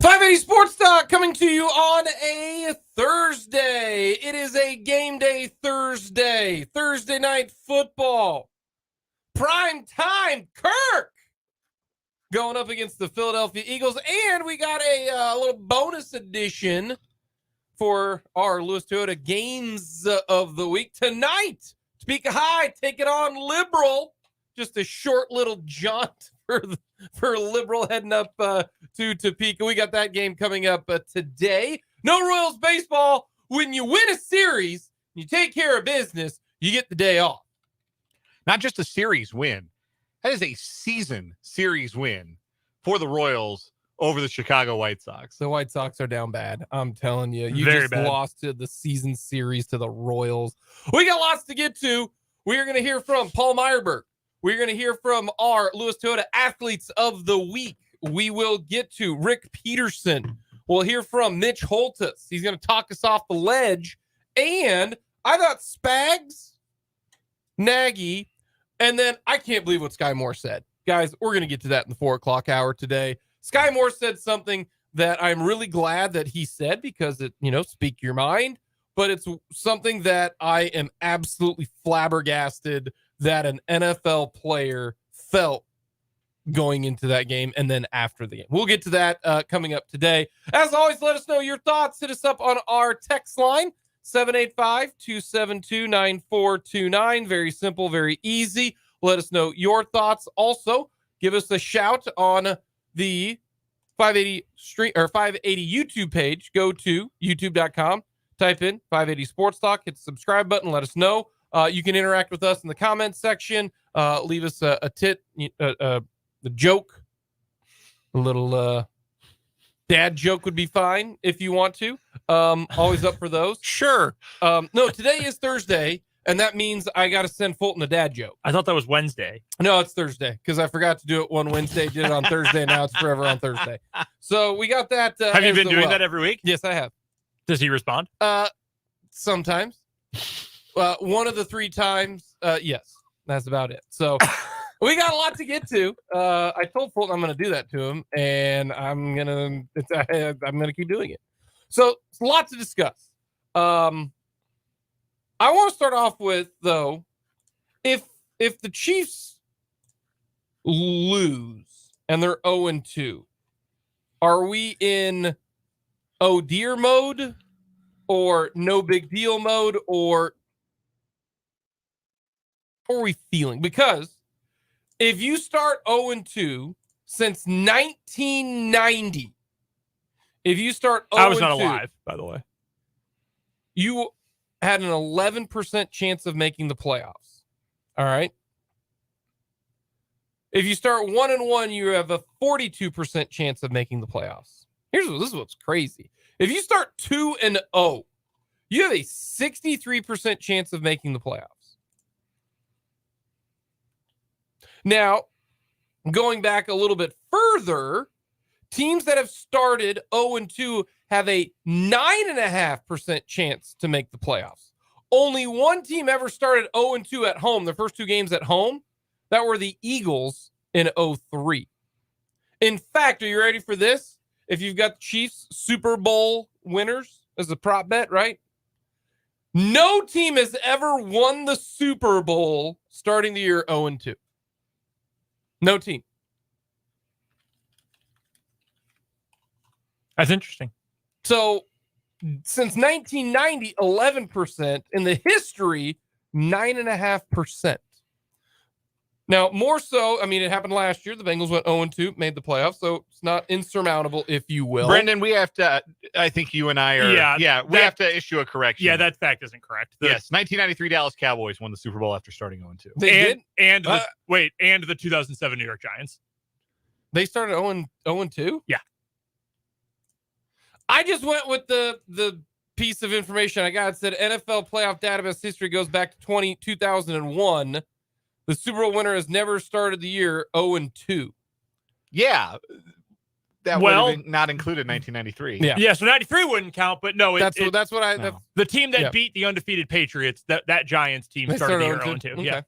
580 Sports Talk coming to you on a Thursday. It is a game day Thursday. Thursday night football. Prime time. Kirk going up against the Philadelphia Eagles. And we got a little bonus edition for our Lewis Toyota games of the week. Tonight, Topeka High, take it on Liberal. Just a short little jaunt for Liberal heading up to Topeka. We got that game coming up today. No Royals baseball. When you win a series, you take care of business, you get the day off. Not just a series win. That is a season series win for the Royals over the Chicago White Sox. The White Sox are down bad. I'm telling you. You Very just bad. lost to the season series to the Royals. We got lots to get to. We are going to hear from Paul Myerberg. We're going to hear from our Lewis Toyota Athletes of the Week. We will get to Rick Peterson. We'll hear from Mitch Holthus. He's going to talk us off the ledge. And I thought Spags, Nagy, and then I can't believe what Sky Moore said. Guys, we're going to get to that in the 4 o'clock hour today. Sky Moore said something that I'm really glad that he said because it, speak your mind. But it's something that I am absolutely flabbergasted that an NFL player felt going into that game and then after the game. We'll get to that coming up today. As always, let us know your thoughts. Hit us up on our text line, 785-272-9429. Very simple, very easy. Let us know your thoughts. Also, give us a shout on the 580 stream or 580 YouTube page. Go to youtube.com, type in 580 Sports Talk, hit the subscribe button, let us know. You can interact with us in the comments section. Leave us a joke. A little dad joke would be fine if you want to. Always up for those. Sure. No, today is Thursday, and that means I got to send Fulton a dad joke. I thought that was Wednesday. No, it's Thursday because I forgot to do it one Wednesday. Did it on Thursday. Now it's forever on Thursday. So we got that. Have you been doing that every week? Yes, I have. Does he respond? Sometimes. One of the 3 times, yes, that's about it. So we got a lot to get to. I told Fulton I'm going to do that to him, and I'm going to keep doing it. So it's a lot to discuss. I want to start off with, though, if the Chiefs lose and they're 0-2, are we in oh dear mode or no big deal mode, or are we feeling? Because if you start 0-2 since 1990, if you start 0-2, I was not alive, by the way. You had an 11% chance of making the playoffs. All right. If you start 1-1, you have a 42% chance of making the playoffs. This is what's crazy. If you start 2-0, you have a 63% chance of making the playoffs. Now, going back a little bit further, teams that have started 0-2 have a 9.5% chance to make the playoffs. Only one team ever started 0-2 at home, their first 2 games at home. That were the Eagles in 0-3. In fact, are you ready for this? If you've got the Chiefs Super Bowl winners as a prop bet, right? No team has ever won the Super Bowl starting the year 0-2. No team. That's interesting. So since 1990, 11%. In the history, 9.5%. Now, more so, it happened last year. The Bengals went 0-2, made the playoffs, so it's not insurmountable, if you will. Brendan, we have to, I think you and I are, we have to issue a correction. Yeah, that fact isn't correct. Yes, 1993 Dallas Cowboys won the Super Bowl after starting 0-2. They did? And the 2007 New York Giants. They started 0-2? Yeah. I just went with the piece of information I got. It said NFL playoff database history goes back to 2001. The Super Bowl winner has never started the year 0-2. Yeah. That would have been not included 1993. Yeah, so 93 wouldn't count, but no. That's what I... No. The team that beat the undefeated Patriots, that Giants team started the year 0-2. Okay. Yeah.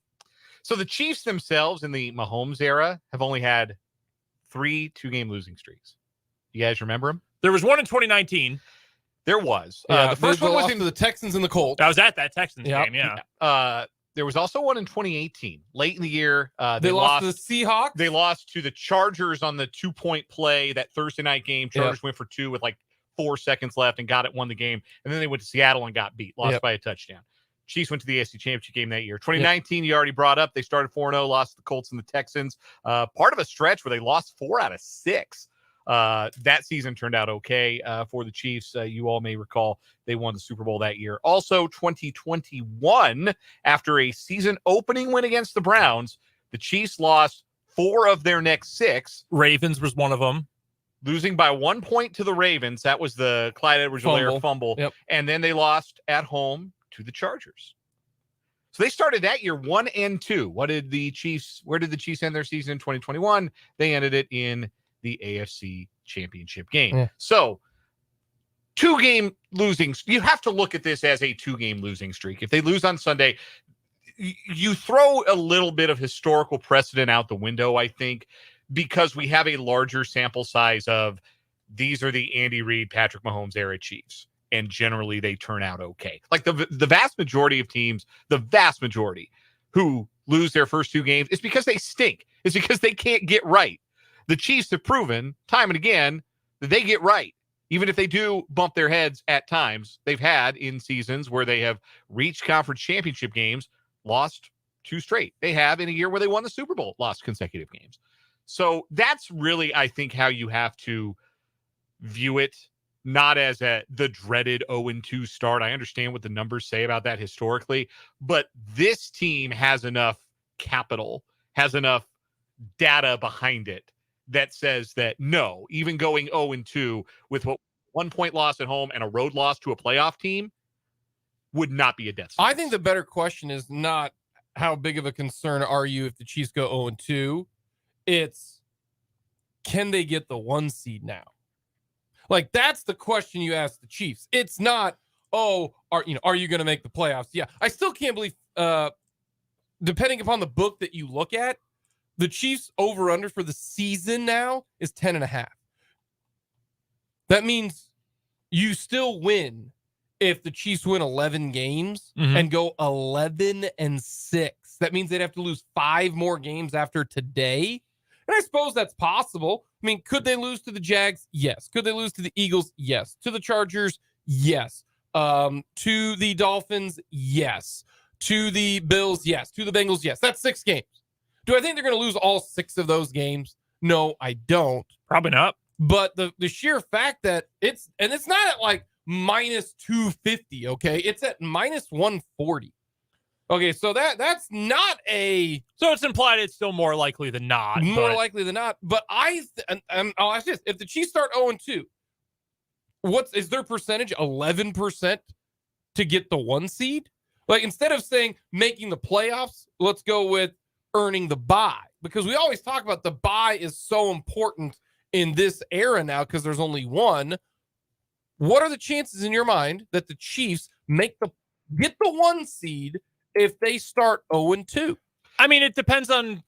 So the Chiefs themselves in the Mahomes era have only had 3 2-game losing streaks. You guys remember them? There was one in 2019. There was. Yeah, The first one was in the Texans and the Colts. I was at that Texans Yep. game, yeah. There was also one in 2018, late in the year. They lost to the Seahawks. They lost to the Chargers on the 2-point play, that Thursday night game. Chargers went for 2 with like 4 seconds left and won the game. And then they went to Seattle and got beat, lost by a touchdown. Chiefs went to the AFC Championship game that year. 2019, you already brought up. They started 4-0, lost to the Colts and the Texans. Part of a stretch where they lost 4 out of 6. That season turned out okay for the Chiefs. You all may recall they won the Super Bowl that year. Also, 2021, after a season opening win against the Browns, the Chiefs lost 4 of their next 6. Ravens was one of them. Losing by 1 point to the Ravens. That was the Clyde Edwards-Helaire fumble. Yep. And then they lost at home to the Chargers. So they started that year 1-2. Where did the Chiefs end their season in 2021? They ended it in the AFC Championship game. Yeah. So 2-game losing. You have to look at this as a 2-game losing streak. If they lose on Sunday, you throw a little bit of historical precedent out the window, I think, because we have a larger sample size of these are the Andy Reid, Patrick Mahomes era Chiefs. And generally they turn out okay. Like the vast majority of teams, the vast majority who lose their first 2 games, it's because they stink. It's because they can't get right. The Chiefs have proven time and again that they get right. Even if they do bump their heads at times, they've had in seasons where they have reached conference championship games, lost 2 straight. They have in a year where they won the Super Bowl, lost consecutive games. So that's really, I think, how you have to view it. Not as the dreaded 0-2 start. I understand what the numbers say about that historically, but this team has enough capital, has enough data behind it that says that no, even going 0-2 with 1 point loss at home and a road loss to a playoff team would not be a death sentence. I think the better question is not how big of a concern are you if the Chiefs go 0-2. It's, can they get the 1 seed now? Like, that's the question you ask the Chiefs. It's not, are you going to make the playoffs? Yeah. I still can't believe, depending upon the book that you look at, the Chiefs over under for the season now is 10.5. That means you still win if the Chiefs win 11 games and go 11-6. That means they'd have to lose 5 more games after today. And I suppose that's possible. I mean, could they lose to the Jags? Yes. Could they lose to the Eagles? Yes. To the Chargers? Yes. To the Dolphins? Yes. To the Bills? Yes. To the Bengals? Yes. That's 6 games. Do I think they're going to lose all 6 of those games? No, I don't. Probably not. But the sheer fact that it's not at like minus 250, okay? It's at minus 140. Okay, so that's not a... So it's implied it's still more likely than not. Likely than not. But I'll ask this. If the Chiefs start 0-2, is their percentage 11% to get the 1 seed? Like, instead of saying making the playoffs, let's go with earning the bye. Because we always talk about the bye is so important in this era now because there's only one. What are the chances in your mind that the Chiefs get the 1 seed if they start 0-2? I mean, it depends on...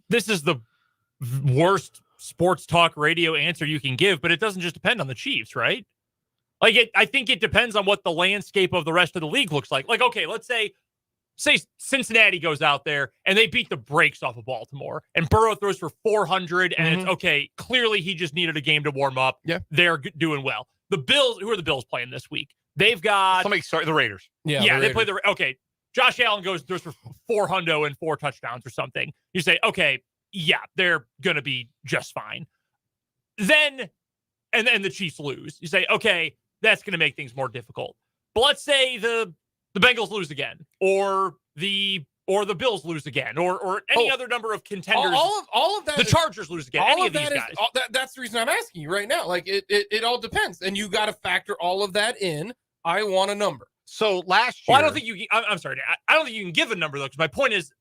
This is the worst sports talk radio answer you can give, but it doesn't just depend on the Chiefs, right? Like, I think it depends on what the landscape of the rest of the league looks like. Like, okay, let's say Cincinnati goes out there and they beat the brakes off of Baltimore and Burrow throws for 400 and it's okay. Clearly he just needed a game to warm up. Yeah. They're doing well. The Bills, who are the Bills playing this week? They've got the Raiders. Yeah, they play okay. Josh Allen throws for 400 and 4 touchdowns or something. You say, okay, yeah, they're going to be just fine. Then, and the Chiefs lose. You say, okay, that's going to make things more difficult. But let's say the Bengals lose again, or the Bills lose again, or any other number of contenders. All of that. The Chargers lose again. Any of these guys. That's the reason I'm asking you right now. Like it all depends, and you got to factor all of that in. I want a number. So last year, well, I don't think you. I'm sorry. I don't think you can give a number though, because my point is,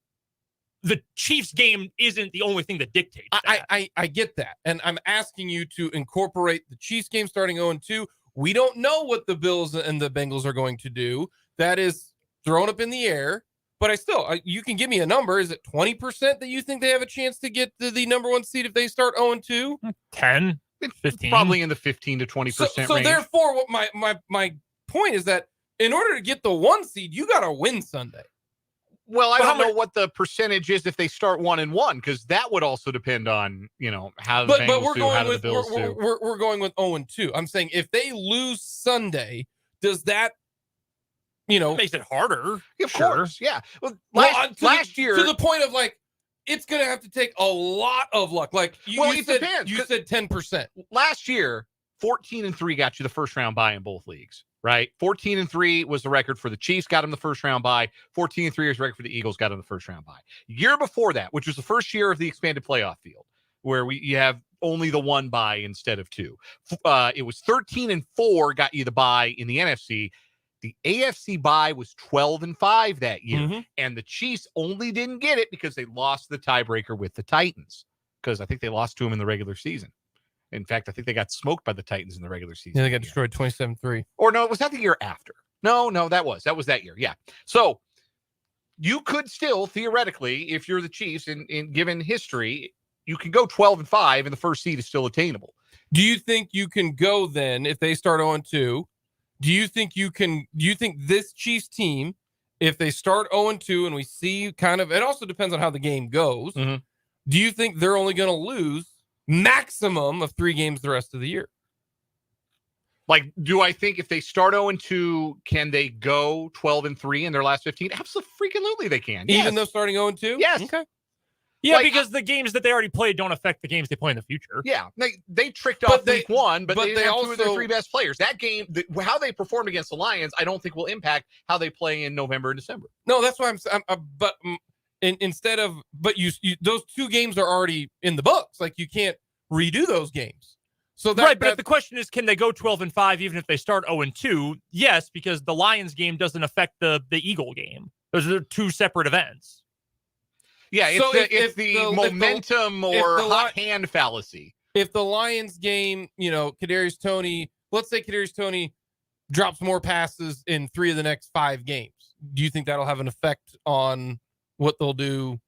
the Chiefs game isn't the only thing that dictates that. I get that, and I'm asking you to incorporate the Chiefs game starting 0-2. We don't know what the Bills and the Bengals are going to do. That is thrown up in the air. But you can give me a number. Is it 20% that you think they have a chance to get the number 1 seed if they start 0-2? 10. 15? Probably in the 15 to 20% So range. therefore, what my point is that in order to get the 1 seed, you got to win Sunday. Well, I But don't know what the percentage is if they start 1-1, because that would also depend on, how the Bengals do, how do the Bills do. We're going with 0-2. I'm saying if they lose Sunday, does that It makes it harder. Of Sure. course, yeah. Well, last year, to the point of like, it's going to have to take a lot of luck. Like you said, depends. You said 10%. Last year, 14-3 got you the first round bye in both leagues, right? 14-3 was the record for the Chiefs, got them the first round bye. 14-3 was the record for the Eagles, got them the first round bye. Year before that, which was the first year of the expanded playoff field, where you have only the one bye instead of two. It was 13-4 got you the bye in the NFC. The AFC bye was 12-5 that year, and the Chiefs only didn't get it because they lost the tiebreaker with the Titans, because I think they lost to them in the regular season. In fact, I think they got smoked by the Titans in the regular season. Yeah, they got destroyed 27-3. Or no, was that the year after? No, that was that year. Yeah. So you could still theoretically, if you're the Chiefs, in given history, you can go 12-5, and the first seed is still attainable. Do you think you can go then if they start 0-2? Do you think this Chiefs team, if they start 0-2 and we see kind of, it also depends on how the game goes. Mm-hmm. Do you think they're only going to lose maximum of 3 games the rest of the year? Like, do I think if they start 0-2, can they go 12-3 in their last 15? Absolutely, they can. Even though starting 0-2? Yes. Okay. Yeah, because the games that they already played don't affect the games they play in the future. Yeah, they tricked off week 1, but they didn't have 2 of their 3 best players. That game, how they performed against the Lions, I don't think will impact how they play in November and December. No, that's why instead of those 2 games are already in the books. Like, you can't redo those games. So but if the question is, can they go 12-5 even if they start 0-2? Yes, because the Lions game doesn't affect the Eagle game. Those are 2 separate events. Yeah, it's the momentum or hot hand fallacy. If the Lions game, Kadarius Toney, let's say Kadarius Toney drops more passes in 3 of the next 5 games, do you think that'll have an effect on what they'll do,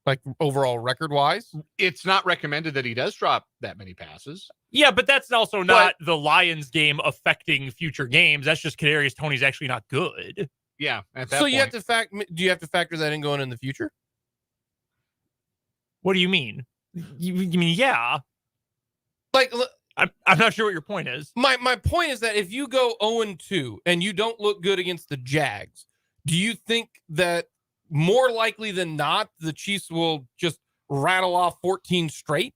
like overall record wise? It's not recommended that he does drop that many passes. Yeah, but that's also not the Lions game affecting future games. That's just Kadarius Toney's actually not good. Yeah, at that so point. do you have to factor that in going in the future? What do you mean? You mean, yeah. Like, I'm not sure what your point is. My point is that if you go 0-2 and you don't look good against the Jags, do you think that more likely than not, the Chiefs will just rattle off 14 straight?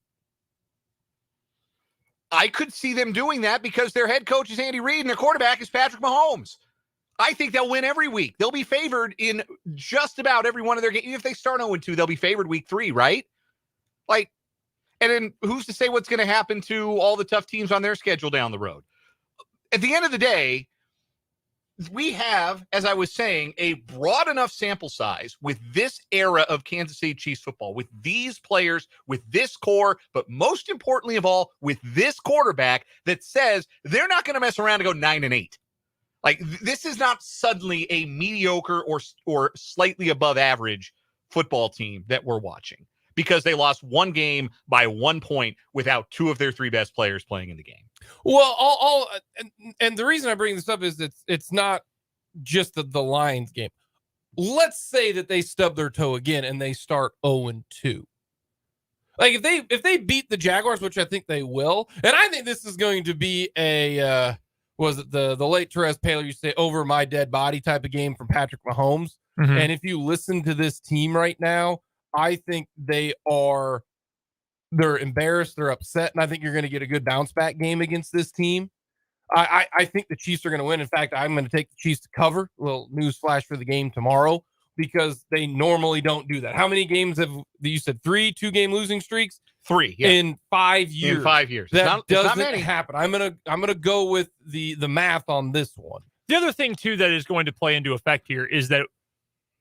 I could see them doing that because their head coach is Andy Reid and their quarterback is Patrick Mahomes. I think they'll win every week. They'll be favored in just about every one of their games. Even if they start 0-2, they'll be favored week 3, right? Like, and then who's to say what's going to happen to all the tough teams on their schedule down the road? At the end of the day, we have, as I was saying, a broad enough sample size with this era of Kansas City Chiefs football, with these players, with this core, but most importantly of all, with this quarterback that says they're not going to mess around and go 9-8. Like, this is not suddenly a mediocre or slightly above average football team that we're watching because they lost 1 game by 1 point without 2 of their 3 best players playing in the game. Well, and the reason I bring this up is it's not just the Lions game. Let's say that they stub their toe again and they start 0-2. Like, if they beat the Jaguars, which I think they will, and I think this is going to be a was it the late Therese Paylor used to say over my dead body type of game from Patrick Mahomes. Mm-hmm. And if you listen to this team right now, I think they're embarrassed, they're upset, and I think you're going to get a good bounce back game against this team. I think the Chiefs are going to win. In fact, I'm going to take the Chiefs to cover. A little news flash for the game tomorrow, because they normally don't do that. How many games have you said? 3 2-game losing streaks? 3, yeah. In 5 years. In 5 years. That doesn't happen. I'm gonna go with the math on this one. The other thing too that is going to play into effect here is that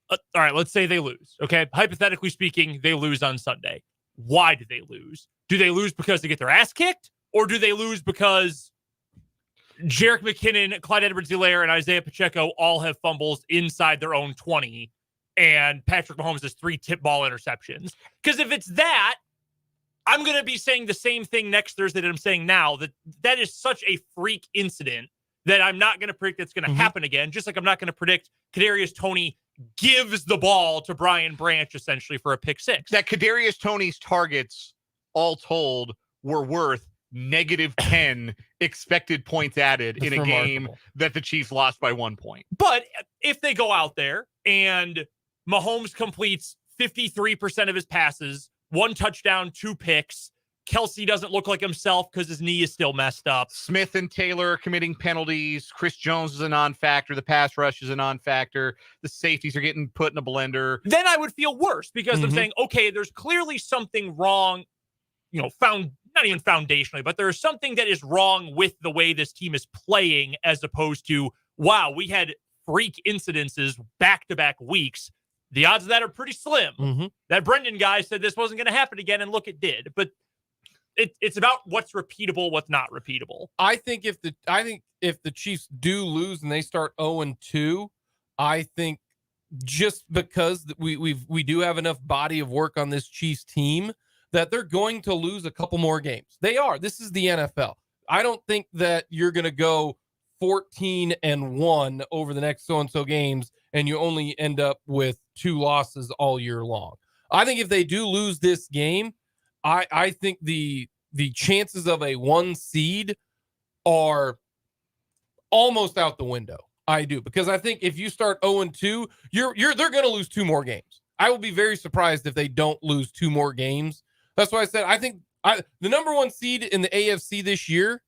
all right, let's say they lose. Okay, hypothetically speaking, they lose on Sunday. Why do they lose? Do they lose because they get their ass kicked, or do they lose because Jerick McKinnon, Clyde Edwards-Helaire, and Isaiah Pacheco all have fumbles inside their own 20, and Patrick Mahomes has 3 tip ball interceptions? Because if it's that, I'm going to be saying the same thing next Thursday that I'm saying now, that is such a freak incident that I'm not going to predict it's going to happen again, just like I'm not going to predict Kadarius Toney gives the ball to Brian Branch essentially for a pick six. That Kadarius Toney's targets, all told, were worth -10 expected points added in a game that the Chiefs lost by 1 point. But if they go out there and Mahomes completes 53% of his passes, 1 touchdown, 2 picks, Kelsey doesn't look like himself because his knee is still messed up. Smith and Taylor committing penalties. Chris Jones is a non-factor. The pass rush is a non-factor. The safeties are getting put in a blender. Then I would feel worse because I'm saying, okay, there's clearly something wrong, not even foundationally, but there's something that is wrong with the way this team is playing as opposed to, wow, we had freak incidences back-to-back weeks. The odds of that are pretty slim. That Brendan guy said this wasn't going to happen again, and look, it did. But it's about what's repeatable, what's not repeatable. I think if the Chiefs do lose and they start 0-2, I think just because we do have enough body of work on this Chiefs team that they're going to lose a couple more games. They are. This is the NFL. I don't think that you're going to go 14-1 over the next so-and-so games and you only end up with 2 losses all year long. I think if they do lose this game, I think the chances of a 1 seed are almost out the window. I do, because I think if you start 0-2, they're going to lose 2 more games. I will be very surprised if they don't lose 2 more games. That's why I said I think the number 1 seed in the AFC this year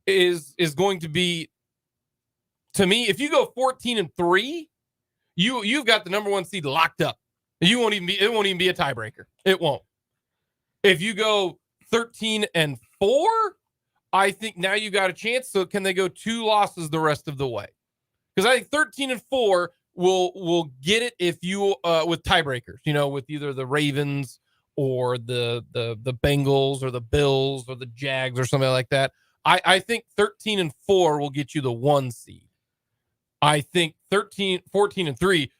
is going to be, to me, if you go 14-3, you've got the number 1 seed locked up. It won't even be a tiebreaker. It won't. If you go 13-4, I think now you got a chance. So can they go 2 losses the rest of the way? Because I think 13-4 will get it if you with tiebreakers, with either the Ravens or the Bengals or the Bills or the Jags or something like that. I think 13-4 will get you the 1 seed. I think 14-3.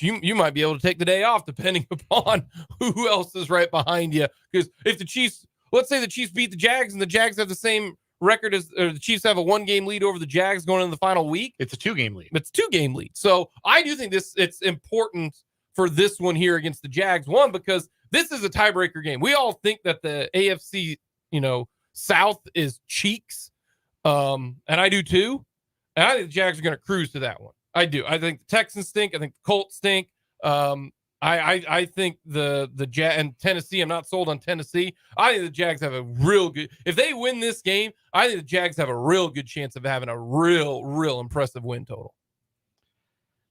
You might be able to take the day off depending upon who else is right behind you. Because if the Chiefs, let's say the Chiefs beat the Jags and the Jags have the same record or the Chiefs have a 1-game lead over the Jags going into the final week. It's a 2-game lead. It's a 2-game lead. So I do think it's important for this one here against the Jags. One, because this is a tiebreaker game. We all think that the AFC, South is cheeks. And I do too. And I think the Jags are going to cruise to that one. I do. I think the Texans stink. I think the Colts stink. I think the and Tennessee. I'm not sold on Tennessee. I think the Jags have a real good. If they win this game, I think the Jags have a real good chance of having a real impressive win total.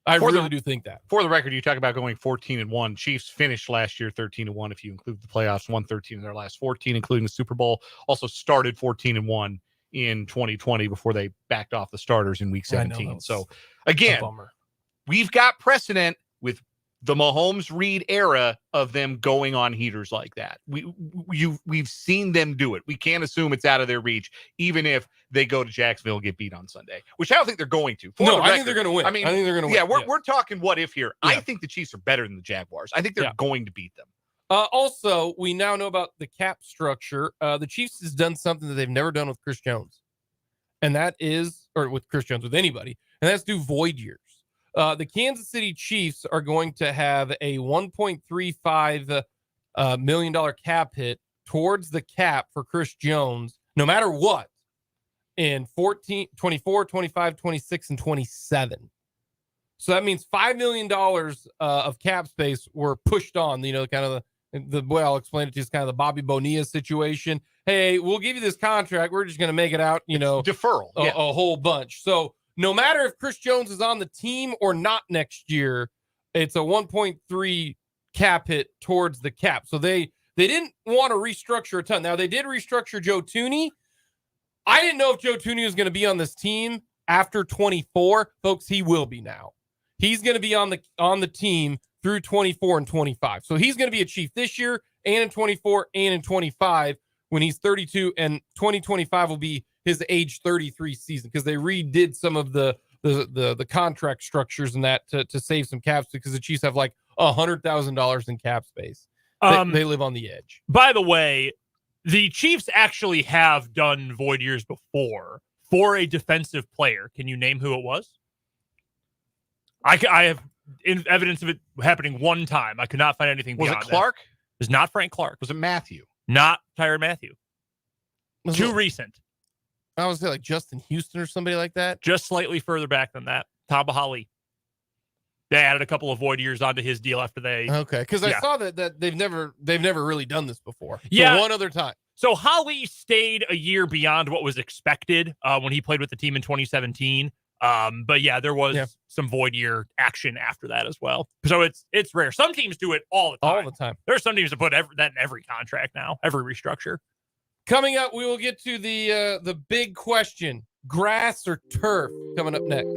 I really do think that. For the record, you talk about going 14-1. Chiefs finished last year 13-1 if you include the playoffs. Won 13 in their last 14, including the Super Bowl. Also started 14-1 in 2020 before they backed off the starters in week 17. So again, we've got precedent with the Mahomes Reed era of them going on heaters like that. We've seen them do it. We can't assume it's out of their reach, even if they go to Jacksonville and get beat on Sunday, which I don't think they're going to. I think they're going to win. I think they're going to win. Yeah, we're talking what if here. Yeah. I think the Chiefs are better than the Jaguars. I think they're going to beat them. Also, we now know about the cap structure. The Chiefs has done something that they've never done with Chris Jones. And that is, or with Chris Jones, with anybody, and that's do void years. The Kansas City Chiefs are going to have a $1.35 million cap hit towards the cap for Chris Jones, no matter what, in 24, 25, 26, and 27. So that means $5 million of cap space were pushed on, kind of the way I'll explain it to you is kind of the Bobby Bonilla situation. Hey, we'll give you this contract. We're just going to make it out, deferral, a whole bunch. So no matter if Chris Jones is on the team or not next year, it's a 1.3 cap hit towards the cap. So they didn't want to restructure a ton. Now they did restructure Joe Thuney. I didn't know if Joe Thuney was going to be on this team after 24. Folks, he will be now. He's going to be on the team through 24 and 25. So he's going to be a Chief this year and in 24 and in 25 when he's 32, and 2025 will be his age 33 season because they redid some of the contract structures and that to save some caps because the Chiefs have like $100,000 in cap space. They live on the edge. By the way, The Chiefs actually have done void years before for a defensive player. Can you name who it was? I have evidence of it happening one time. I could not find anything beyond Was it Clark? That. It was not Frank Clark. Was it Matthew? Not Tyrann Mathieu. Too it, recent. I was like Justin Houston or somebody like that. Just slightly further back than that. Tamba Hali. They added a couple of void years onto his deal after they. Okay, because I saw that they've never really done this before. Yeah, one other time. So Hali stayed a year beyond what was expected when he played with the team in 2017. But yeah, there was some void year action after that as well. So it's rare. Some teams do it all the time. All the time. There are some teams that put that in every contract now, every restructure. Coming up, we will get to the big question: grass or turf? Coming up next.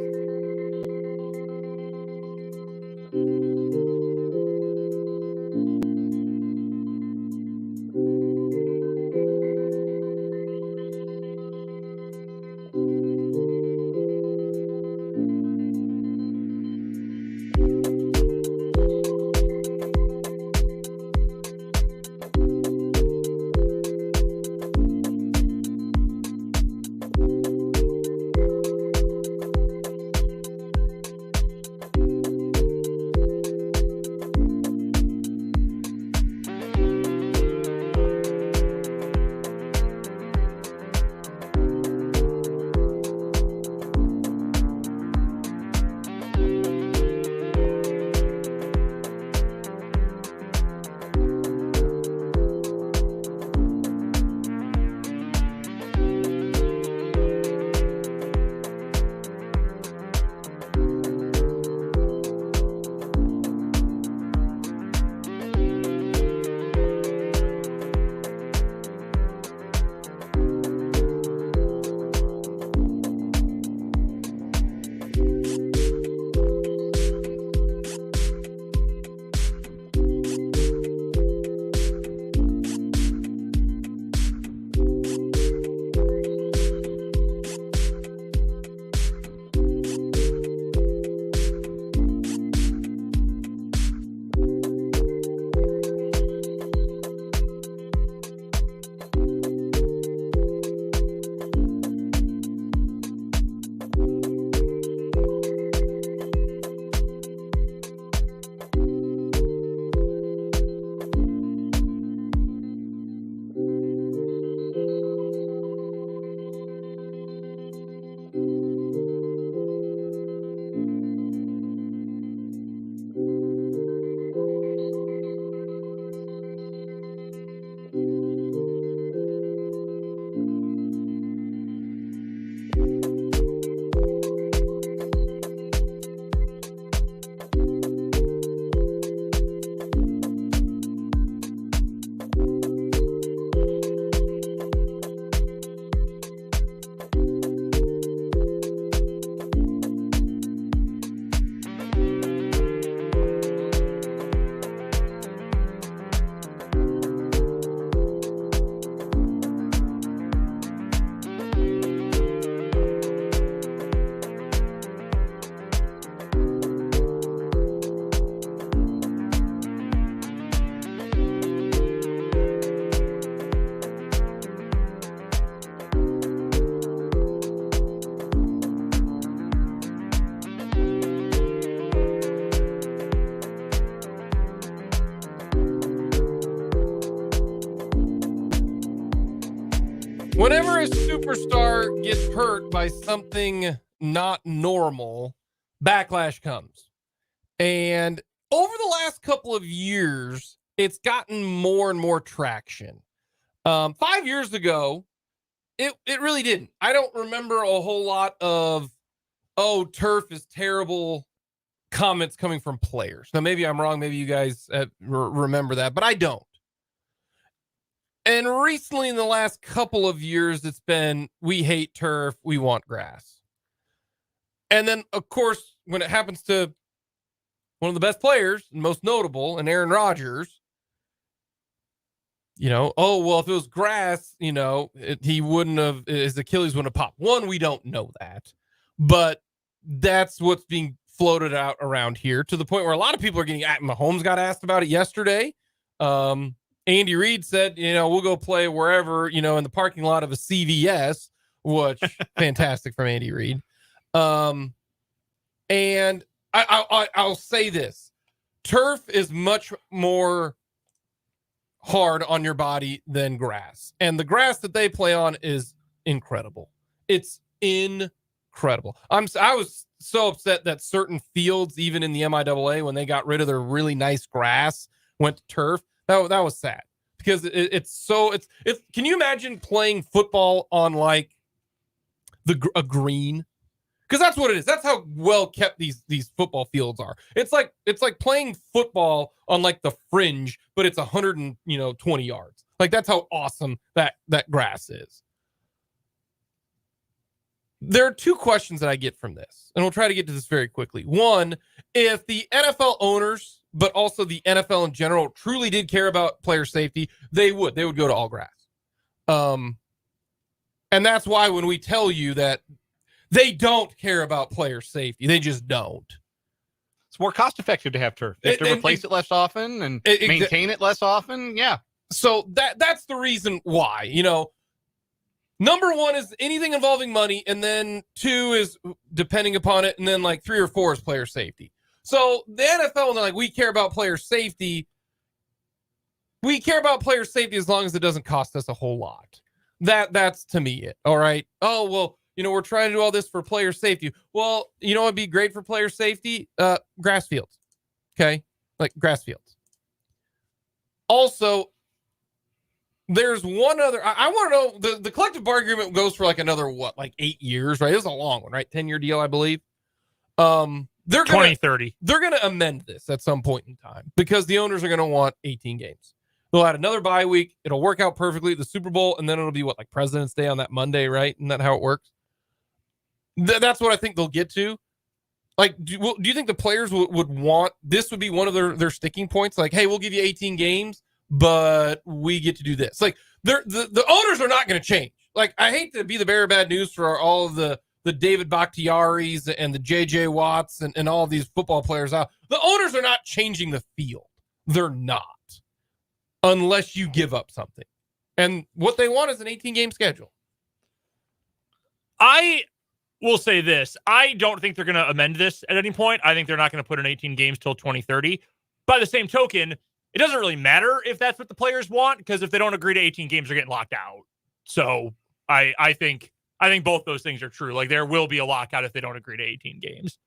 Whenever a superstar gets hurt by something not normal, backlash comes. And over the last couple of years, it's gotten more and more traction. 5 years ago, it really didn't. I don't remember a whole lot of, oh, turf is terrible comments coming from players. Now, maybe I'm wrong. Maybe you guys remember that, but I don't. And recently, in the last couple of years, it's been, we hate turf, we want grass. And then, of course, when it happens to one of the best players, and most notable, and Aaron Rodgers, you know, oh, well, if it was grass, you know, he wouldn't have, his Achilles wouldn't have popped. One, we don't know that. But that's what's being floated out around here, to the point where a lot of people are getting, Mahomes got asked about it yesterday. Andy Reid said, we'll go play wherever, in the parking lot of a CVS, which fantastic from Andy Reid. And I'll say this. Turf is much more hard on your body than grass. And the grass that they play on is incredible. It's incredible. I was so upset that certain fields, even in the MIAA, when they got rid of their really nice grass, went to turf. That was sad because it's can you imagine playing football on like a green? Because that's what it is. That's how well kept these football fields are. It's like playing football on like the fringe, but it's 120 yards. Like that's how awesome that grass is. There are two questions that I get from this, and we'll try to get to this very quickly. One, if the NFL owners, but also the NFL in general, truly did care about player safety, they would go to all grass. And that's why when we tell you that they don't care about player safety, they just don't. It's more cost effective to have turf. They have to replace it less often and maintain it less often. Yeah. So that's the reason why, number one is anything involving money. And then 2 is depending upon it. And then like 3 or 4 is player safety. So the NFL, and they're like, we care about player safety. We care about player safety as long as it doesn't cost us a whole lot. That's to me it. All right. Oh, well, we're trying to do all this for player safety. Well, it'd be great for player safety? Grass fields. Okay? Like grass fields. Also, there's one other. I want to know, the collective bargaining agreement goes for like another, 8 years, right? It was a long one, right? 10-year deal, I believe. They're 2030. They're going to amend this at some point in time because the owners are going to want 18 games. They'll add another bye week. It'll work out perfectly. The Super Bowl, and then it'll be like President's Day on that Monday, right? Isn't that how it works? That's what I think they'll get to. Like, do you think the players would want this? Would be one of their sticking points? Like, hey, we'll give you 18 games, but we get to do this. Like, the owners are not going to change. Like, I hate to be the bearer of bad news for all of the David Bakhtiaris and the JJ Watts and all of these football players out. The owners are not changing the field. They're not, unless you give up something. And what they want is an 18-game schedule. I will say this. I don't think they're going to amend this at any point. I think they're not going to put in 18 games till 2030. By the same token, it doesn't really matter if that's what the players want, because if they don't agree to 18 games, they're getting locked out. So I think both those things are true. Like, there will be a lockout if they don't agree to 18 games.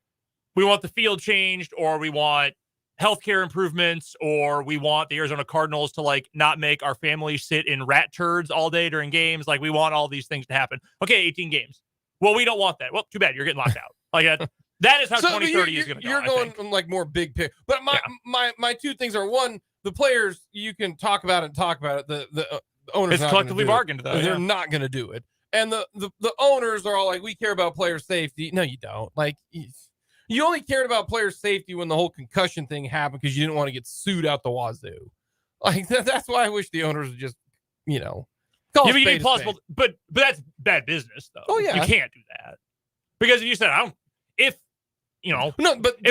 We want the field changed, or we want healthcare improvements, or we want the Arizona Cardinals to like not make our families sit in rat turds all day during games. Like, we want all these things to happen. Okay, 18 games. Well, we don't want that. Well, too bad. You're getting locked out. Like that is how 2030 is going to go. You're going like more big picture. But my two things are, one, the players, you can talk about it. The owners, it's collectively bargained though. They're not going to do it. And the owners are all like, we care about player safety. No, you don't. Like, you only cared about player safety when the whole concussion thing happened because you didn't want to get sued out the wazoo. Like, that's why I wish the owners would just, be plausible, but that's bad business though. Oh yeah, you can't do that because you said if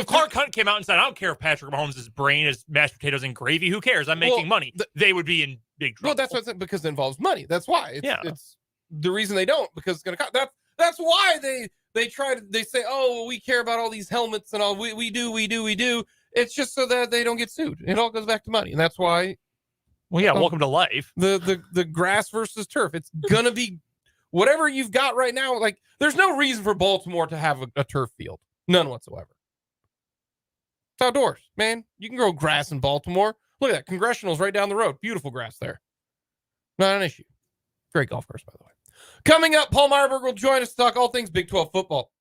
Clark Hunt came out and said, I don't care if Patrick Mahomes' brain is mashed potatoes and gravy, who cares? I'm making money. They would be in big trouble. Well, that's what I said, because it involves money. That's why. It's the reason they don't, because it's going to cost. That's why they say, oh, well, we care about all these helmets and all. We do. It's just so that they don't get sued. It all goes back to money, and that's why. Well, yeah, welcome to life. The grass versus turf. It's gonna be whatever you've got right now. Like, there's no reason for Baltimore to have a turf field. None whatsoever. It's outdoors, man. You can grow grass in Baltimore. Look at that. Congressional's right down the road. Beautiful grass there. Not an issue. Great golf course, by the way. Coming up, Paul Myerberg will join us to talk all things Big 12 football.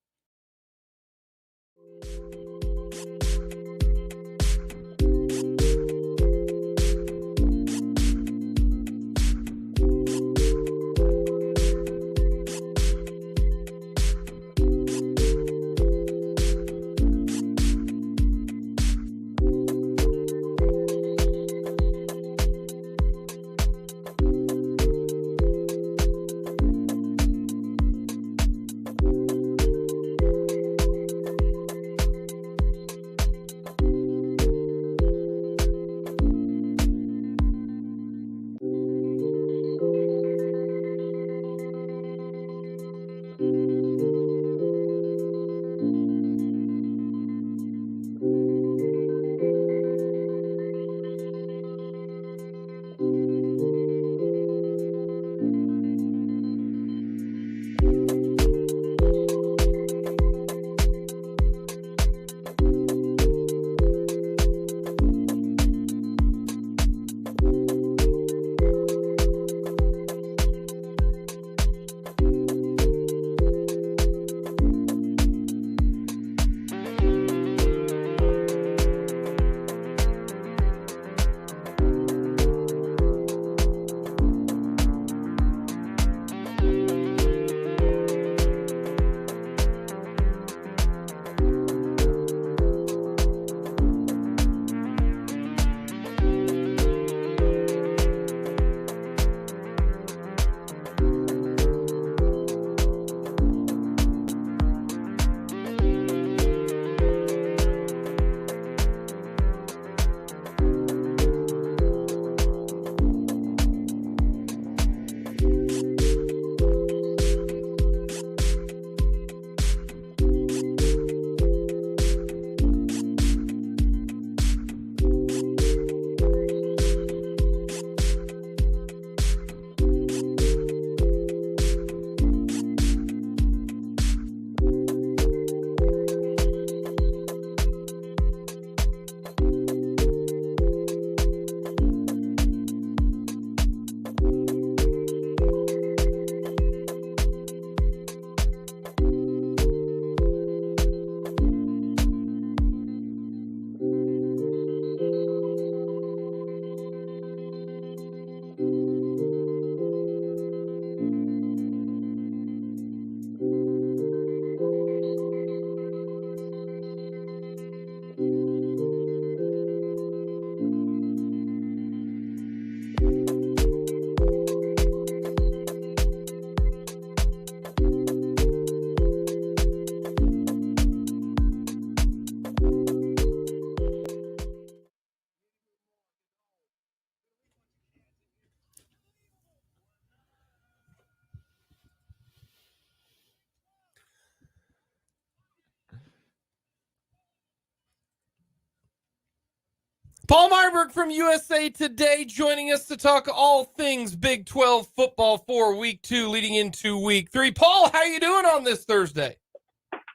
Paul Myerberg from USA Today joining us to talk all things Big 12 football for Week 2 leading into Week 3. Paul, how you doing on this Thursday?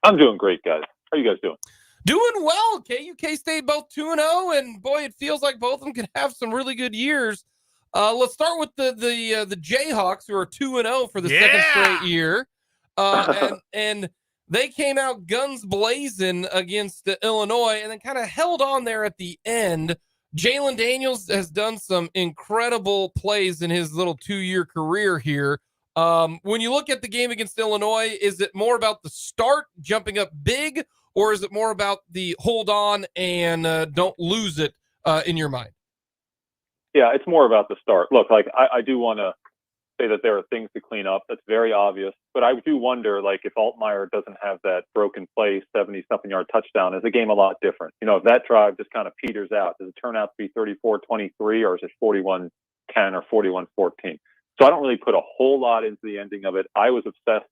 I'm doing great, guys. How are you guys doing? Doing well. KU, K-State both 2-0, and boy, it feels like both of them could have some really good years. Let's start with the Jayhawks, who are 2-0 for the second straight year. And they came out guns blazing against Illinois and then kind of held on there at the end. Jalen Daniels has done some incredible plays in his little 2-year career here. When you look at the game against Illinois, is it more about the start, jumping up big, or is it more about the hold on and don't lose it in your mind? Yeah, it's more about the start. Look, like I do want to say that there are things to clean up. That's very obvious. But I do wonder, like, if Altmaier doesn't have that broken play, 70-something yard touchdown, is the game a lot different? You know, if that drive just kind of peters out, does it turn out to be 34-23 or is it 41-10 or 41-14? So I don't really put a whole lot into the ending of it. I was obsessed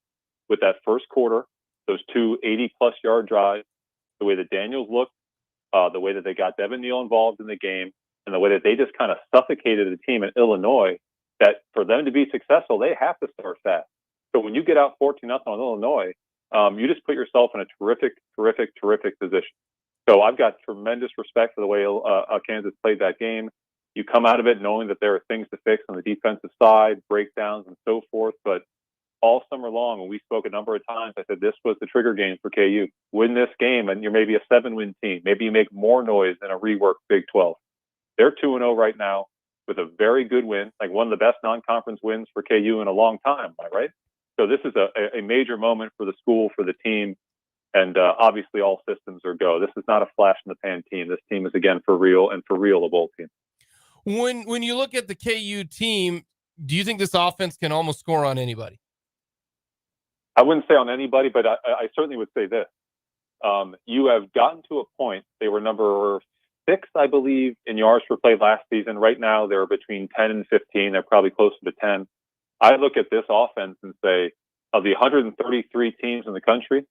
with that first quarter, those two 80-plus yard drives, the way that Daniels looked, the way that they got Devin Neal involved in the game, and the way that they just kind of suffocated the team in Illinois, that for them to be successful, they have to start fast. So when you get out 14-0 on Illinois, you just put yourself in a terrific position. So I've got tremendous respect for the way Kansas played that game. You come out of it knowing that there are things to fix on the defensive side, breakdowns and so forth. But all summer long, when we spoke a number of times, I said this was the trigger game for KU. Win this game, and you're maybe a 7-win team. Maybe you make more noise than a reworked Big 12. They're 2-0 right now with a very good win, like one of the best non-conference wins for KU in a long time, am I right? So this is a major moment for the school, for the team, and obviously all systems are go. This is not a flash-in-the-pan team. This team is, again, for real, and for real, a bowl team. When you look at the KU team, do you think this offense can almost score on anybody? I wouldn't say on anybody, but I certainly would say this. You have gotten to a point, they were number 6, I believe, in yards per play last season. Right now, they're between 10 and 15. They're probably closer to 10. I look at this offense and say, of the 133 teams in the country,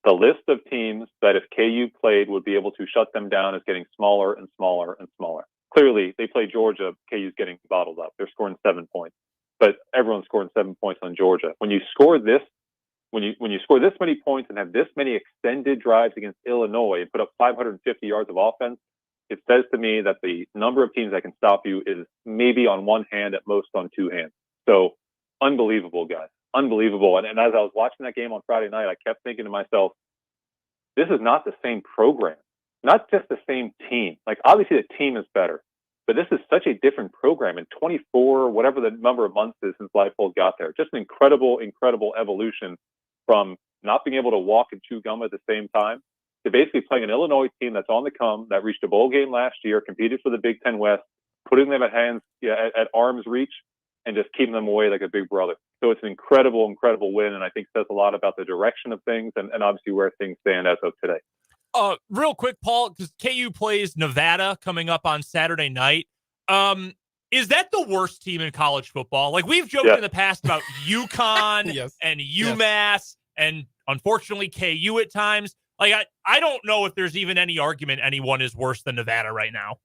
the list of teams that if KU played would be able to shut them down is getting smaller and smaller and smaller. Clearly, they play Georgia. KU's getting bottled up. They're scoring 7 points, but everyone's scoring 7 points on Georgia. When you score this, when you score this many points and have this many extended drives against Illinois and put up 550 yards of offense, it says to me that the number of teams that can stop you is maybe on one hand, at most on 2 hands. So unbelievable, guys. Unbelievable. And as I was watching that game on Friday night, I kept thinking to myself, this is not the same program, not just the same team. Like, obviously the team is better, but this is such a different program in 24, whatever the number of months is since Leipold got there. Just an incredible evolution from not being able to walk and chew gum at the same time to basically playing an Illinois team that's on the come, that reached a bowl game last year, competed for the Big Ten West, putting them at arm's reach, and just keeping them away like a big brother. So it's an incredible win, and I think says a lot about the direction of things and obviously where things stand as of today. Real quick, Paul, because KU plays Nevada coming up on Saturday night. Is that the worst team in college football? Like, we've joked in the past about UConn Yes. and UMass and unfortunately KU at times. Like, I don't know if there's even any argument anyone is worse than Nevada right now.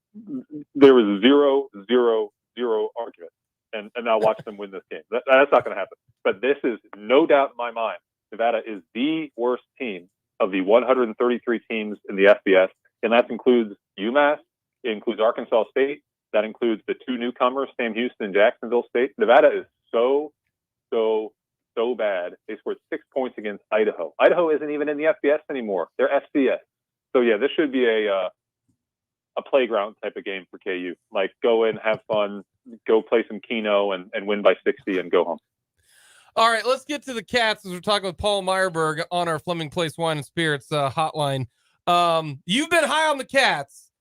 There is zero argument. And now watch them win this game. That's not going to happen. But this is no doubt in my mind. Nevada is the worst team of the 133 teams in the FBS. And that includes UMass. It includes Arkansas State. That includes the 2 newcomers, Sam Houston and Jacksonville State. Nevada is so bad. They scored 6 points against Idaho. Idaho isn't even in the FBS anymore. They're FCS. So yeah, this should be a playground type of game for KU. Like, go in, have fun, go play some Keno and win by 60 and go home. All right, let's get to the Cats as we're talking with Paul Myerberg on our Fleming Place Wine and Spirits hotline. You've been high on the Cats,